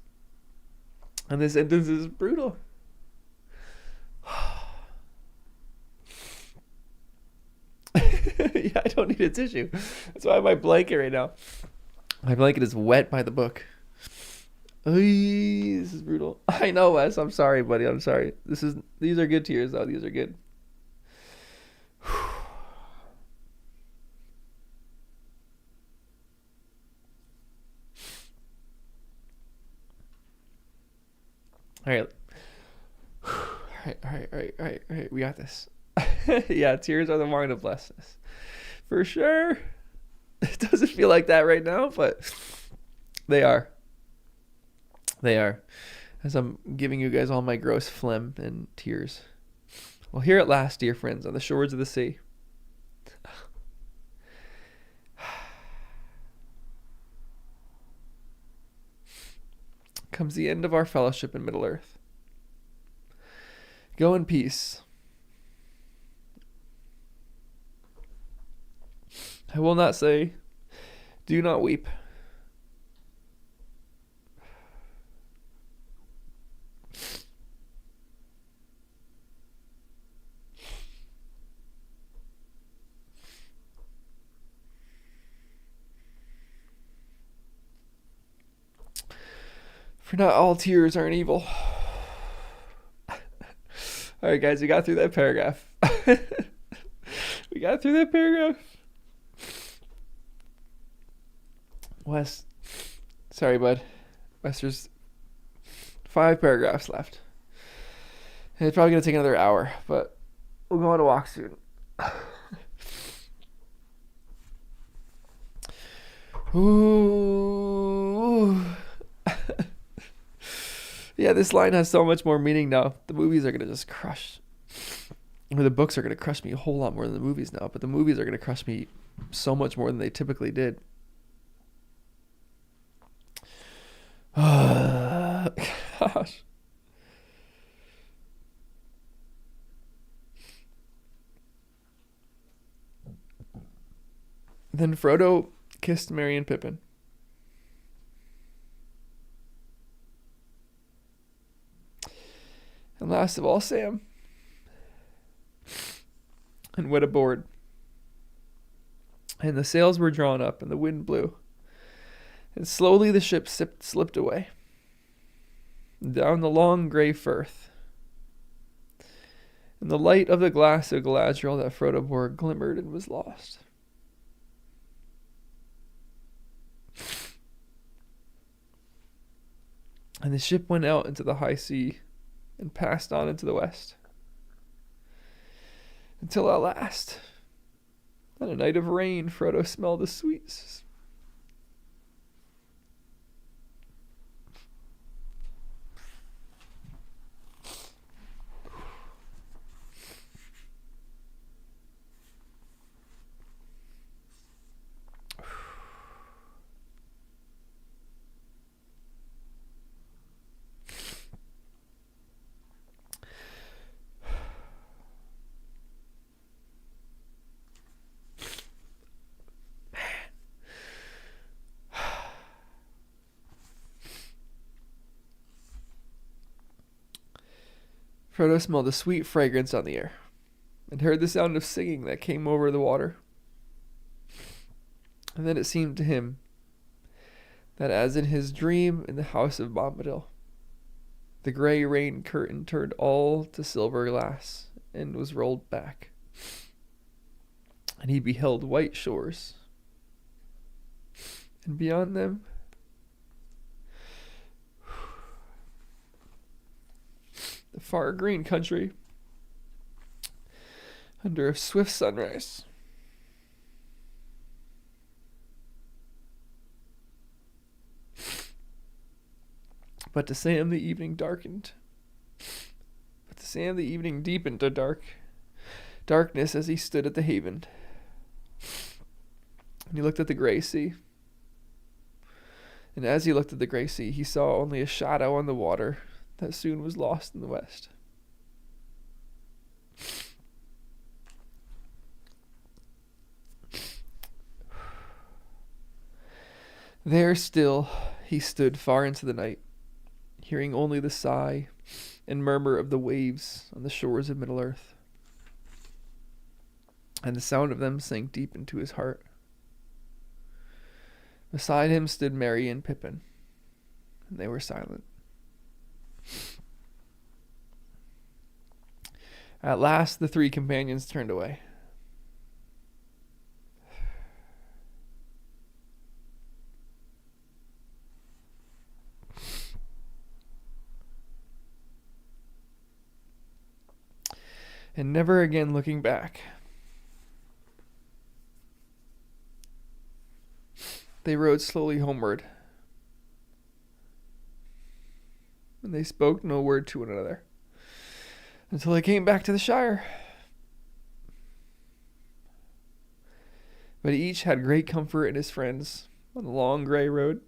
And this sentence is brutal. Yeah, I don't need a tissue. That's why I have my blanket right now. My blanket is wet by the book. Oy, this is brutal. I know, Wes. I'm sorry, buddy. I'm sorry. These are good tears, though. These are good. All right. All right. We got this. Yeah, tears are the mark of blessedness. For sure. It doesn't feel like that right now, but they are. They are. As I'm giving you guys all my gross phlegm and tears. Well, here at last, dear friends, on the shores of the sea. Comes the end of our fellowship in Middle-earth. Go in peace. I will not say, do not weep. For not all tears are an evil. All right, guys, we got through that paragraph. We got through that paragraph. Wes, sorry, bud. Wes, there's 5 paragraphs left. And it's probably going to take another hour, but we'll go on a walk soon. Ooh. Yeah, this line has so much more meaning now. The movies are going to just crush. Or the books are going to crush me a whole lot more than the movies now, but the movies are going to crush me so much more than they typically did. Gosh. Then Frodo kissed Merry and Pippin. And last of all, Sam. And went aboard. And the sails were drawn up, and the wind blew. And slowly the ship slipped away. Down the long grey firth. And the light of the glass of Galadriel that Frodo bore glimmered and was lost. And the ship went out into the high sea and passed on into the west. Until at last, on a night of rain, Frodo smelled the sweets. Frodo smelled a sweet fragrance on the air, and heard the sound of singing that came over the water. And then it seemed to him that as in his dream in the house of Bombadil, the grey rain curtain turned all to silver glass and was rolled back, and he beheld white shores, and beyond them the far green country under a swift sunrise. But to Sam the evening darkened. But to Sam the evening deepened to darkness as he stood at the haven. And he looked at the grey sea. And as he looked at the grey sea, he saw only a shadow on the water that soon was lost in the west. There still he stood far into the night. hearing only the sigh and murmur of the waves on the shores of Middle-earth. And the sound of them sank deep into his heart. Beside him stood Merry and Pippin, and they were silent. At last the three companions turned away. And never again looking back, they rode slowly homeward, and they spoke no word to one another until they came back to the Shire. But each had great comfort in his friends on the long grey road.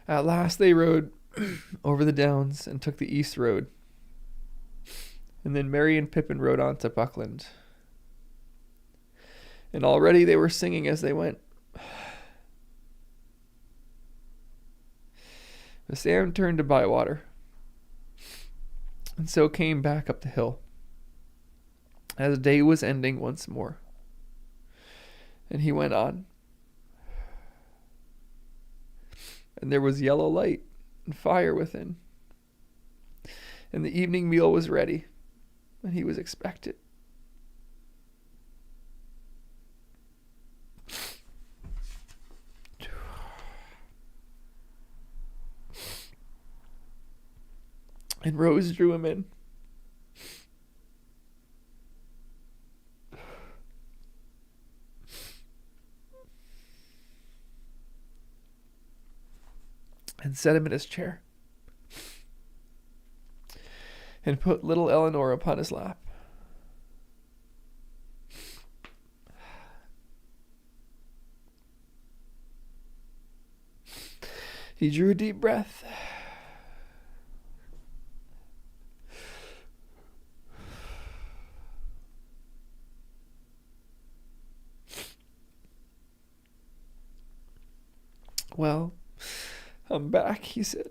At last they rode over the downs and took the east road. And then Merry and Pippin rode on to Buckland. And already they were singing as they went. But Sam turned to Bywater, and so came back up the hill, as day was ending once more. And he went on. And there was yellow light and fire within. And the evening meal was ready, and he was expected. And Rose drew him in. And set him in his chair. And put little Eleanor upon his lap. He drew a deep breath. Well, I'm back, he said.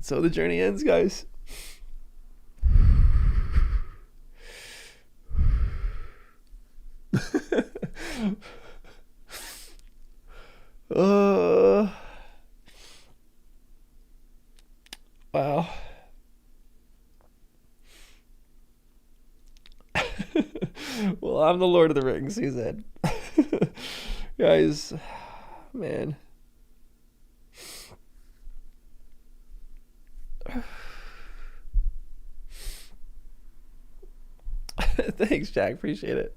So the journey ends, guys. Wow. Well, I'm the Lord of the Rings, he said. Guys, man. Thanks, Jack. Appreciate it.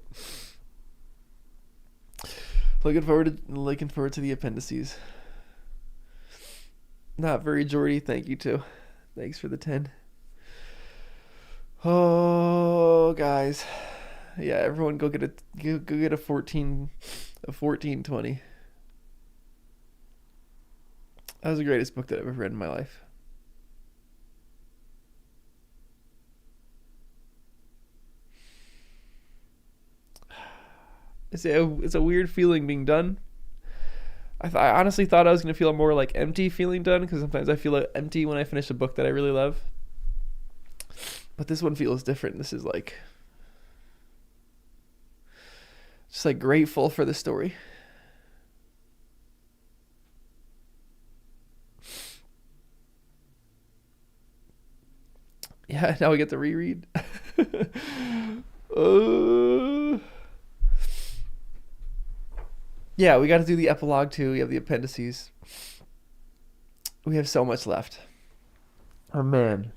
Looking forward to the appendices. Not very Jordy. Thank you too. Thanks for the 10. Oh, guys. Yeah, everyone go get a 1420. That was the greatest book that I've ever read in my life. It's a weird feeling being done, I honestly thought I was going to feel more like empty feeling done, because sometimes I feel like empty when I finish a book that I really love. But this one feels different. This is like just like grateful for the story. Yeah, now we get to reread. Yeah, we got to do the epilogue too. We have the appendices. We have so much left. Oh man,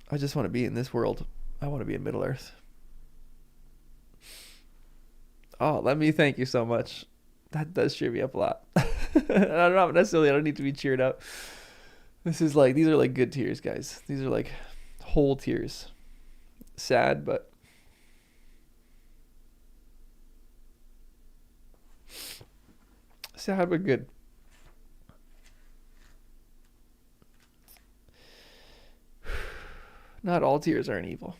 I just want to be in this world. I want to be in Middle Earth. Oh, let me thank you so much. That does cheer me up a lot. I don't need to be cheered up. These are like good tears, guys. These are like whole tears. Sad, but good. Not all tears are an evil.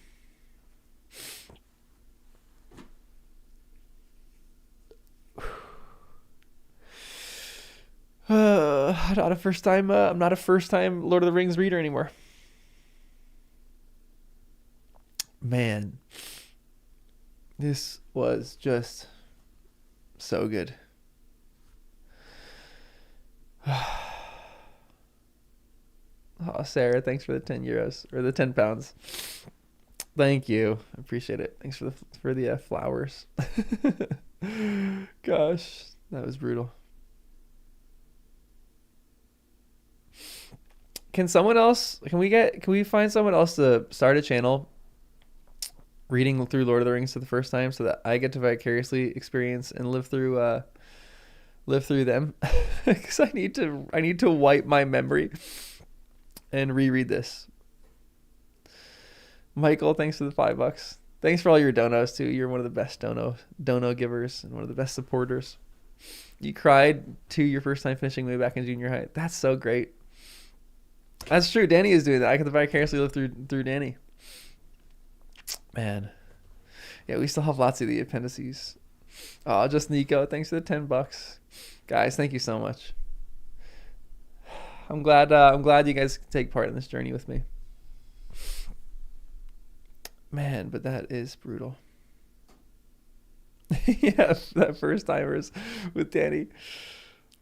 I'm not a first time Lord of the Rings reader anymore. Man, this was just so good. Oh, Sarah, thanks for the 10 euros or the 10 pounds. Thank you. I appreciate it. Thanks for the flowers. Gosh, that was brutal. Can we find someone else to start a channel reading through Lord of the Rings for the first time, so that I get to vicariously experience and live through them? Because I need to wipe my memory and reread this. Michael, thanks for the $5. Thanks for all your donos too. You're one of the best dono givers and one of the best supporters. You cried to your first time finishing way back in junior high. That's so great. That's true. Danny is doing that. I get to vicariously live through Danny. Man. Yeah, we still have lots of the appendices. Oh, just Nico. Thanks for the $10. Guys, thank you so much. I'm glad you guys can take part in this journey with me. Man, but that is brutal. Yeah, that first timers with Danny.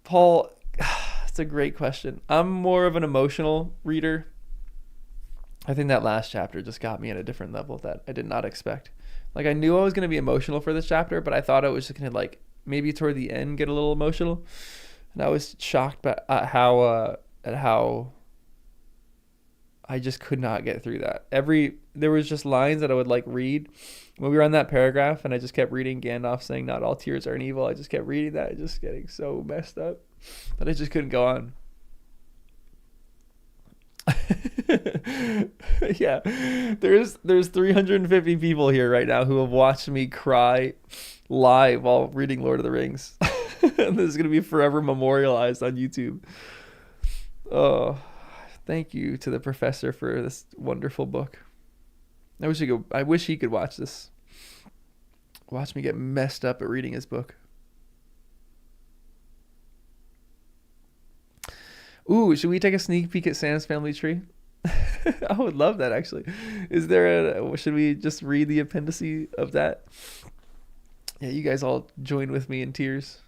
Paul, that's a great question. I'm more of an emotional reader. I think that last chapter just got me at a different level that I did not expect. Like, I knew I was going to be emotional for this chapter, but I thought it was just going to, like, maybe toward the end get a little emotional. And I was shocked at how I just could not get through that. There was just lines that I would like read when we were on that paragraph, and I just kept reading Gandalf saying not all tears are an evil. I just kept reading that, just getting so messed up that I just couldn't go on. Yeah, there's 350 people here right now who have watched me cry live while reading Lord of the Rings. And this is gonna be forever memorialized on YouTube. Oh, thank you to the professor for this wonderful book. I wish he could watch this. Watch me get messed up at reading his book. Ooh, should we take a sneak peek at Sam's family tree? I would love that, actually. Should we just read the appendice of that? Yeah, you guys all join with me in tears.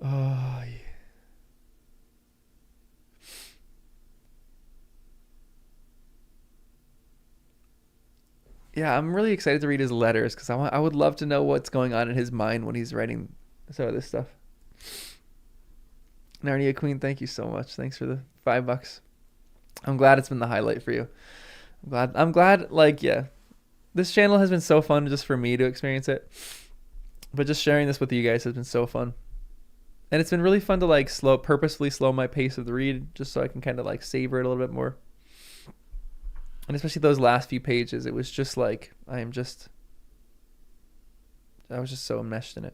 Oh, yeah. Yeah, I'm really excited to read his letters, because I would love to know what's going on in his mind when he's writing some of this stuff. Narnia Queen, thank you so much. Thanks for the $5. I'm glad it's been the highlight for you. I'm glad, like, yeah. This channel has been so fun just for me to experience it. But just sharing this with you guys has been so fun. And it's been really fun to, like, purposefully slow my pace of the read, just so I can kind of, like, savor it a little bit more. And especially those last few pages, it was just like, I was just so enmeshed in it.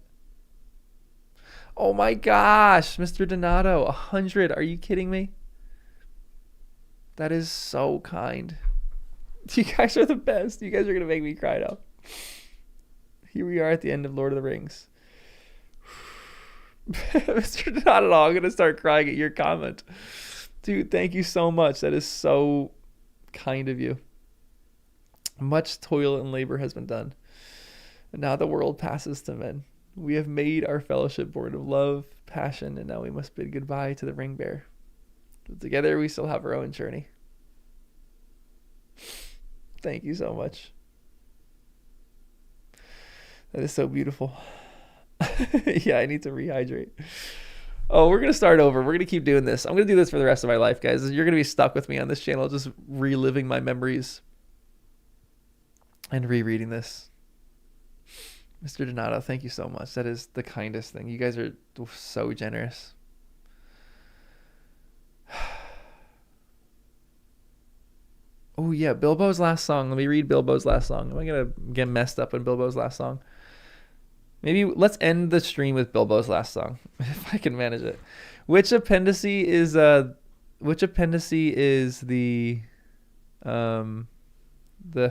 Oh my gosh, Mr. Donato, 100. Are you kidding me? That is so kind. You guys are the best. You guys are going to make me cry now. Here we are at the end of Lord of the Rings. Mr. Not at all. I'm gonna start crying at your comment, dude. Thank you so much. That is so kind of you. Much toil and labor has been done, and now the world passes to men. We have made our fellowship born of love, passion, and now we must bid goodbye to the ring bearer. But together we still have our own journey. Thank you so much. That is so beautiful. Yeah, I need to rehydrate. Oh, we're going to start over. We're going to keep doing this. I'm going to do this for the rest of my life, guys. You're going to be stuck with me on this channel, just reliving my memories and rereading this. Mr. Donato, thank you so much. That is the kindest thing. You guys are so generous. Oh, yeah, Bilbo's last song. Let me read Bilbo's last song. Am I going to get messed up on Bilbo's last song? Maybe let's end the stream with Bilbo's last song, if I can manage it. Which appendice is the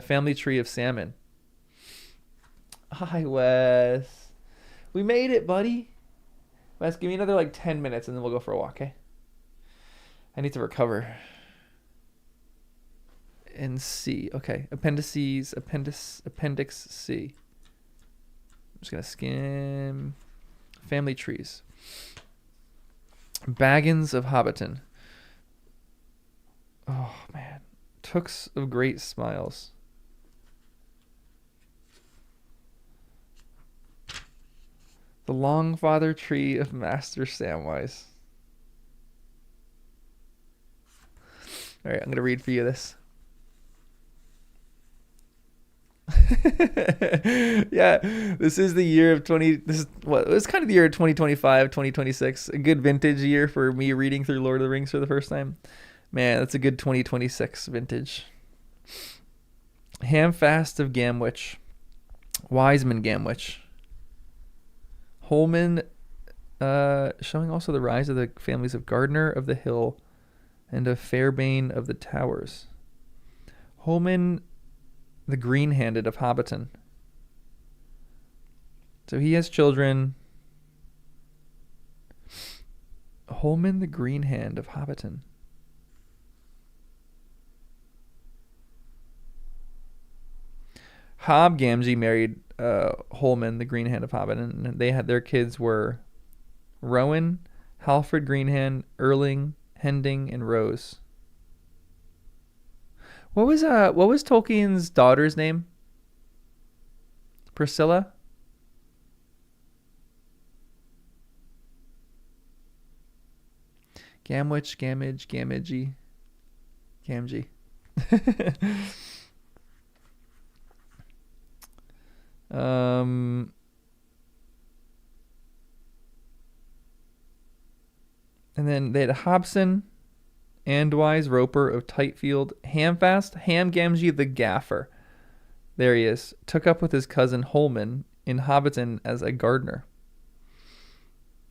family tree of salmon? Hi, Wes. We made it, buddy. Wes, give me another like 10 minutes and then we'll go for a walk, okay? I need to recover. And C. Okay. Appendix C. I'm just going to skim family trees. Baggins of Hobbiton. Oh, man. Tooks of Great Smiles. The Longfather Tree of Master Samwise. All right, I'm going to read for you this. Yeah, this is the year of it's kind of the year of 2025, 2026. A good vintage year for me reading through Lord of the Rings for the first time. Man, that's a good 2026 vintage. Hamfast of Gamwich. Wiseman Gamwich. Holman, showing also the rise of the families of Gardner of the Hill and of Fairbane of the Towers. Holman the Green-Handed of Hobbiton. So he has children. Holman the Green-Hand of Hobbiton. Hob Gamgee married Holman the Green-Hand of Hobbiton, and they had their kids were Rowan, Halfred Greenhand, Erling, Hending, and Rose. What was Tolkien's daughter's name? Priscilla? Gamwich, Gamage, Gamagee, Gamgee. And then they had Hobson, Andwise, Roper of Tightfield, Hamfast, Ham Gamgee the Gaffer. There he is. Took up with his cousin Holman in Hobbiton as a gardener.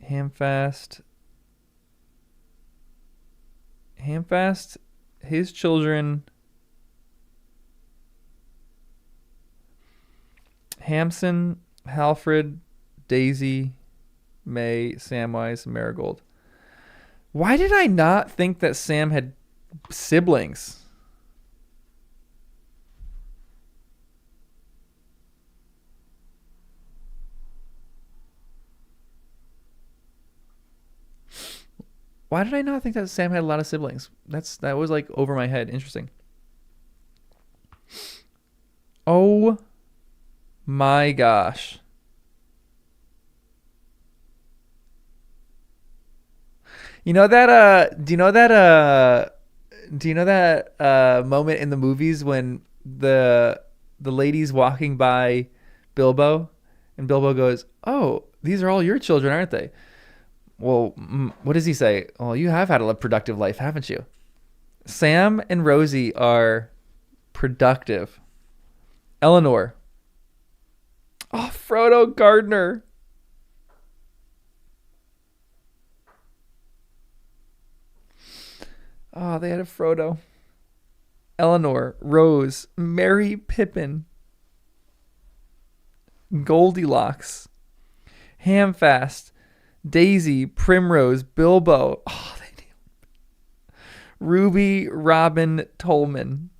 Hamfast, his children, Hamson, Halfred, Daisy, May, Samwise, Marigold. Why did I not think that Sam had siblings? Why did I not think that Sam had a lot of siblings? That was like over my head. Interesting. Oh my gosh. You know that do you know that moment in the movies when the lady's walking by Bilbo and Bilbo goes, "Oh, these are all your children, aren't they?" Well, what does he say? "Well, you have had a productive life, haven't you?" Sam and Rosie are productive. Eleanor. Oh, Frodo Gardner. Oh, they had a Frodo. Eleanor, Rose, Merry Pippin, Goldilocks, Hamfast, Daisy, Primrose, Bilbo. Oh, Ruby, Robin, Tolman.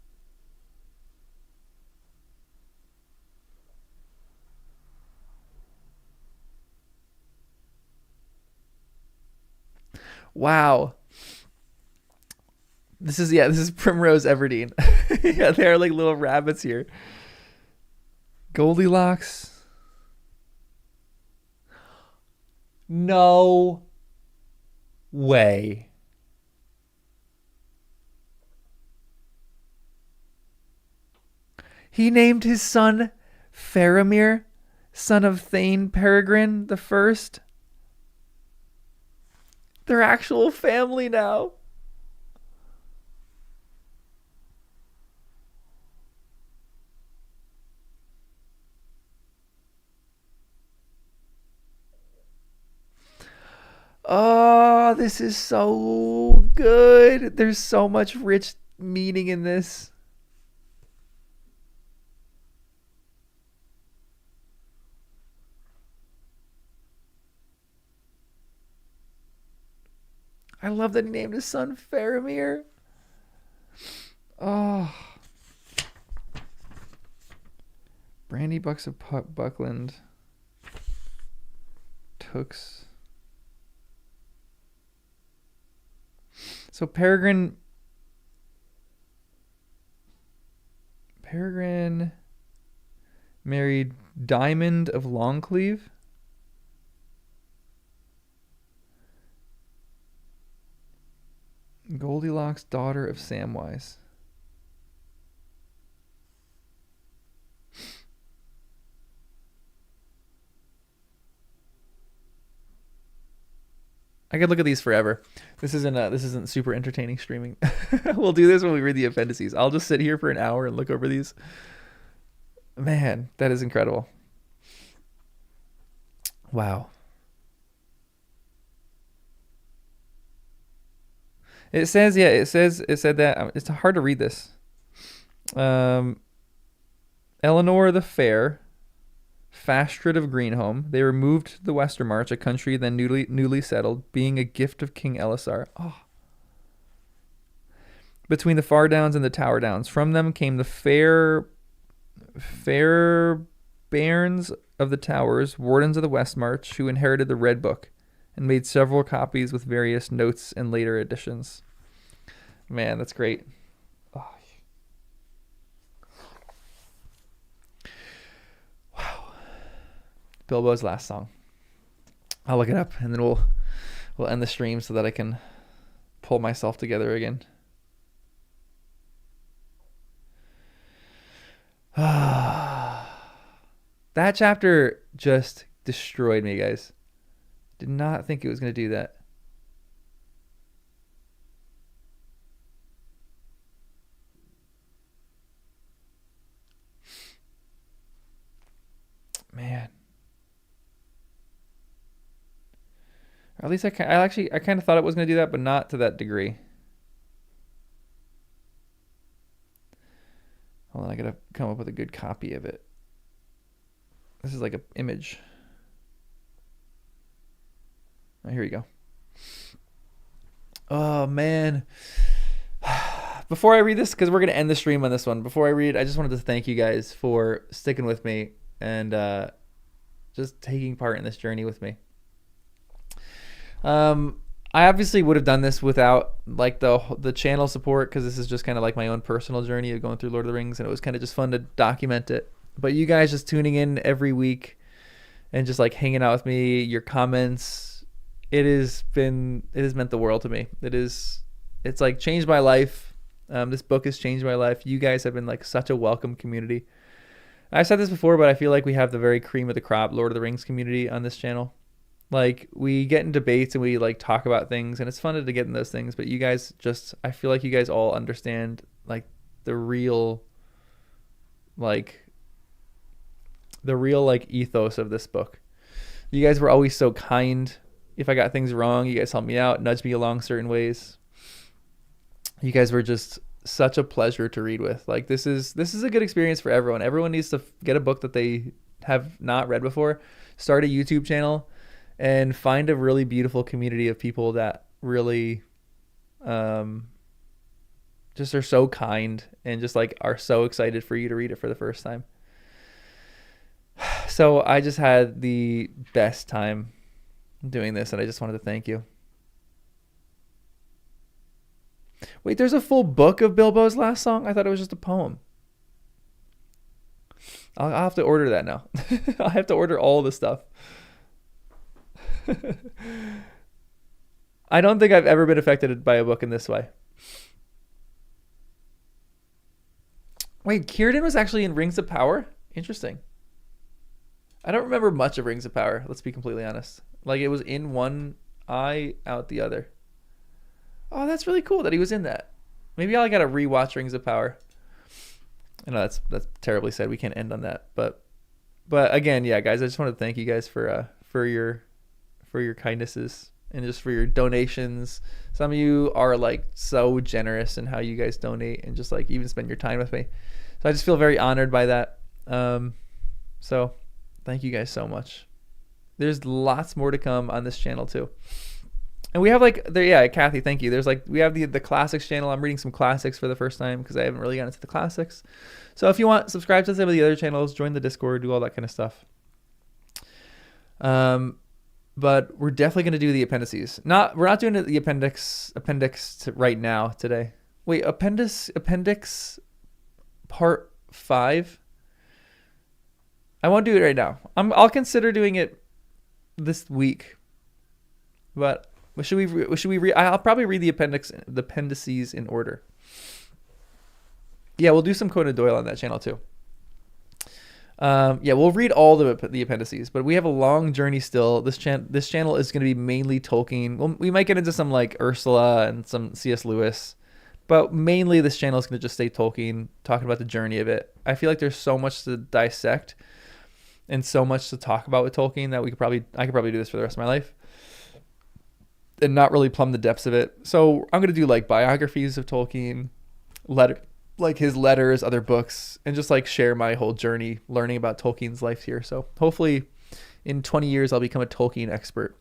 Wow. This is Primrose Everdeen. Yeah, they are like little rabbits here. Goldilocks. No way. He named his son Faramir, son of Thane Peregrine the First. They're actual family now. Oh, this is so good. There's so much rich meaning in this. I love that he named his son Faramir. Oh. Brandy Bucks of Buckland. Tooks. So Peregrine married Diamond of Longcleave. Goldilocks, daughter of Samwise. I could look at these forever. This isn't super entertaining streaming. We'll do this when we read the appendices. I'll just sit here for an hour and look over these. Man, that is incredible. Wow. It said that it's hard to read this. Eleanor the Fair, Fastred of Greenhome. They removed to the Westermarch, a country then newly settled, being a gift of King Elisar. Oh. Between the Far Downs and the Tower Downs. From them came the fair bairns of the Towers, wardens of the Westmarch, who inherited the Red Book and made several copies with various notes and later additions. Man, that's great. Oh. Wow. Bilbo's last song. I'll look it up and then we'll end the stream so that I can pull myself together again. That chapter just destroyed me, guys. Did not think it was going to do that. Man. Or at least I kind of thought it was going to do that, but not to that degree. Hold on, I got to come up with a good copy of it. This is like an image. Oh, here you go. Oh, man. Before I read this, because we're going to end the stream on this one. Before I read, I just wanted to thank you guys for sticking with me and just taking part in this journey with me. I obviously would have done this without like the channel support, because this is just kind of like my own personal journey of going through Lord of the Rings, and it was kind of just fun to document it. But you guys just tuning in every week and just like hanging out with me, your comments, it has meant the world to me. It's like changed my life. This book has changed my life. You guys have been like such a welcome community. I've said this before, but I feel like we have the very cream of the crop Lord of the Rings community on this channel. Like, we get in debates and we like talk about things, and it's fun to get in those things, but you guys just, I feel like you guys all understand like the real ethos of this book. You guys were always so kind. If I got things wrong, you guys helped me out, nudged me along certain ways. You guys were just such a pleasure to read with. Like, this is a good experience for everyone. Everyone needs to get a book that they have not read before. Start a YouTube channel and find a really beautiful community of people that really just are so kind and just like are so excited for you to read it for the first time. So I just had the best time doing this, and I just wanted to thank you. Wait, there's a full book of Bilbo's last song? I thought it was just a poem. I'll have to order that now. I have to order all the stuff. I don't think I've ever been affected by a book in this way. Wait, Círdan was actually in Rings of Power? Interesting. I don't remember much of Rings of Power, let's be completely honest. Like, it was in one eye, out the other. Oh, that's really cool that he was in that. Maybe I gotta rewatch Rings of Power. I know that's terribly said. We can't end on that, but again, yeah, guys, I just want to thank you guys for your kindnesses and just for your donations. Some of you are like so generous in how you guys donate and just like even spend your time with me. So I just feel very honored by that. So thank you guys so much. There's lots more to come on this channel too. And we have like there, yeah, Kathy, thank you. There's like we have the classics channel. I'm reading some classics for the first time because I haven't really gotten into the classics. So if you want, subscribe to some of the other channels, join the Discord, do all that kind of stuff. But we're definitely going to do the appendices. We're not doing the appendix right now today. Wait, appendix part 5. I won't do it right now. I'll consider doing it this week. But should we read? I'll probably read the appendices in order. Yeah, we'll do some Conan Doyle on that channel too. Yeah, we'll read all the appendices, but we have a long journey still. This channel is going to be mainly Tolkien. Well, we might get into some like Ursula and some C.S. Lewis, but mainly this channel is going to just stay Tolkien, talking about the journey of it. I feel like there's so much to dissect and so much to talk about with Tolkien that I could probably do this for the rest of my life and not really plumb the depths of it. So I'm going to do like biographies of Tolkien, like his letters, other books, and just like share my whole journey learning about Tolkien's life here. So hopefully in 20 years I'll become a Tolkien expert.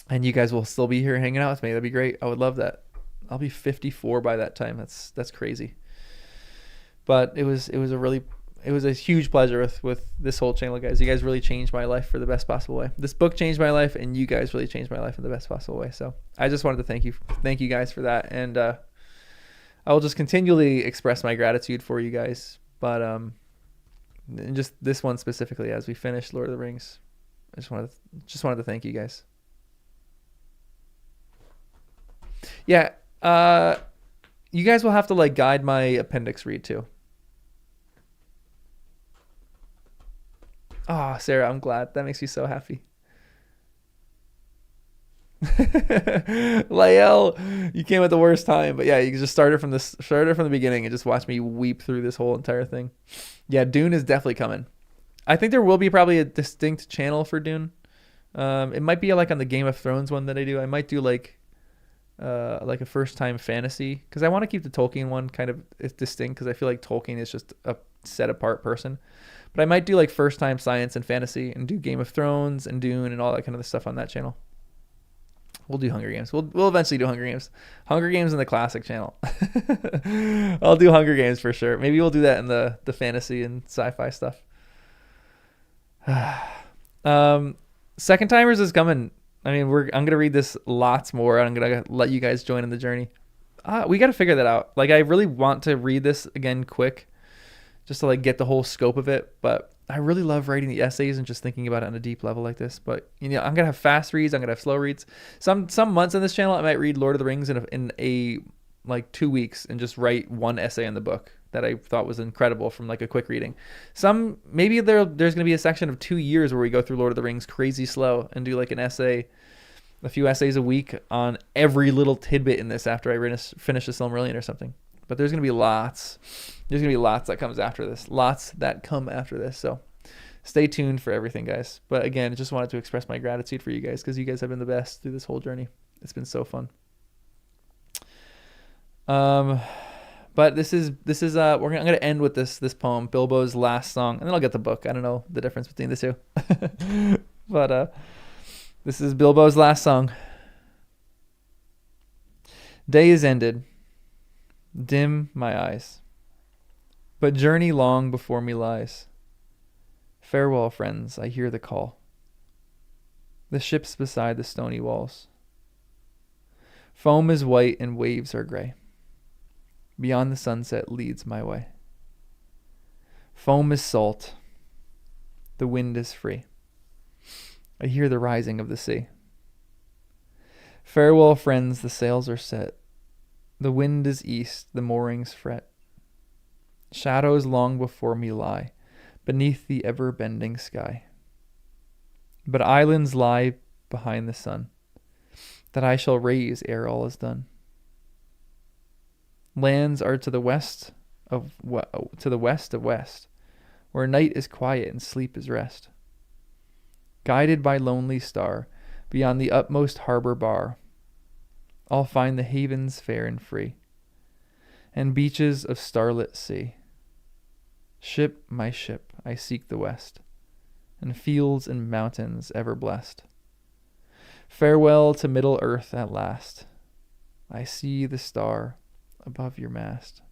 and you guys will still be here hanging out with me. That'd be great. I would love that. I'll be 54 by that time. That's crazy. But it was a huge pleasure with this whole channel, guys. You guys really changed my life for the best possible way. This book changed my life, and you guys really changed my life in the best possible way. So I just wanted to thank you guys for that, and I will just continually express my gratitude for you guys. But and just this one specifically, as we finish Lord of the Rings, I just wanted to thank you guys. Yeah, you guys will have to like guide my appendix read too. Oh, Sarah, I'm glad. That makes me so happy. Lael, you came at the worst time, but yeah, you can just start it from the beginning and just watch me weep through this whole entire thing. Yeah, Dune is definitely coming. I think there will be probably a distinct channel for Dune. It might be like on the Game of Thrones one that I do. I might do like a first time fantasy because I want to keep the Tolkien one kind of distinct because I feel like Tolkien is just a set apart person. But I might do like first time science and fantasy and do Game of Thrones and Dune and all that kind of stuff on that channel. We'll do Hunger Games. We'll eventually do Hunger Games. Hunger Games in the classic channel. I'll do Hunger Games for sure. Maybe we'll do that in the fantasy and sci-fi stuff. Second Timers is coming. I mean, I'm gonna read this lots more. I'm gonna let you guys join in the journey. We got to figure that out. Like, I really want to read this again quick, just to like get the whole scope of it. But I really love writing the essays and just thinking about it on a deep level like this. But I'm gonna have fast reads. I'm gonna have slow reads. Some months on this channel, I might read Lord of the Rings in a like 2 weeks and just write one essay in the book that I thought was incredible from like a quick reading. Maybe there's gonna be a section of 2 years where we go through Lord of the Rings crazy slow and do like an essay, a few essays a week on every little tidbit in this after I finish the Silmarillion or something. But there's gonna be lots. There's gonna be lots that comes after this. Lots that come after this. So stay tuned for everything, guys. But again, I just wanted to express my gratitude for you guys because you guys have been the best through this whole journey. It's been so fun. But this is I'm gonna end with this poem, Bilbo's last song, and then I'll get the book. I don't know the difference between the two. But this is Bilbo's last song. Day is ended, dim my eyes, but journey long before me lies. Farewell, friends, I hear the call. The ships beside the stony walls. Foam is white and waves are gray. Beyond the sunset leads my way. Foam is salt. The wind is free. I hear the rising of the sea. Farewell, friends, the sails are set. The wind is east, the moorings fret. Shadows long before me lie, beneath the ever-bending sky. But islands lie behind the sun, that I shall raise ere all is done. Lands are to the west of west, where night is quiet and sleep is rest. Guided by lonely star, beyond the utmost harbor bar, I'll find the havens fair and free, and beaches of starlit sea. Ship, my ship, I seek the west, and fields and mountains ever blessed. Farewell to Middle Earth at last. I see the star above your mast.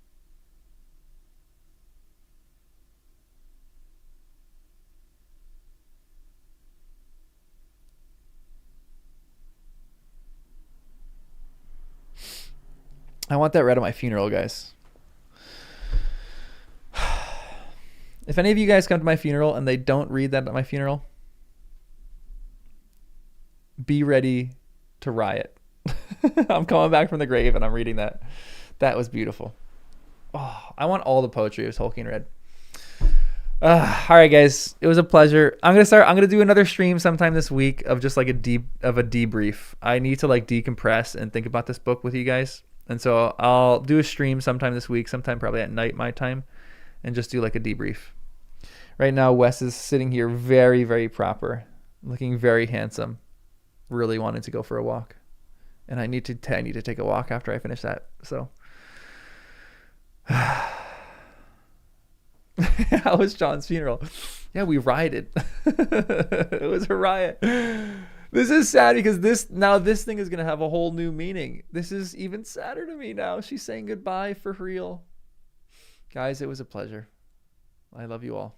I want that read at my funeral, guys. If any of you guys come to my funeral and they don't read that at my funeral, be ready to riot. I'm coming back from the grave and I'm reading that. That was beautiful. Oh, I want all the poetry of Tolkien read. All right, guys, it was a pleasure. I'm gonna do another stream sometime this week of just like a debrief. I need to like decompress and think about this book with you guys. And so I'll do a stream sometime this week, sometime probably at night my time, and just do like a debrief. Right now, Wes is sitting here very, very proper, looking very handsome, really wanting to go for a walk. And I need to take a walk after I finish that. So how was John's funeral? Yeah, we rioted. It was a riot. This is sad because this thing is going to have a whole new meaning. This is even sadder to me now. She's saying goodbye for real. Guys, it was a pleasure. I love you all.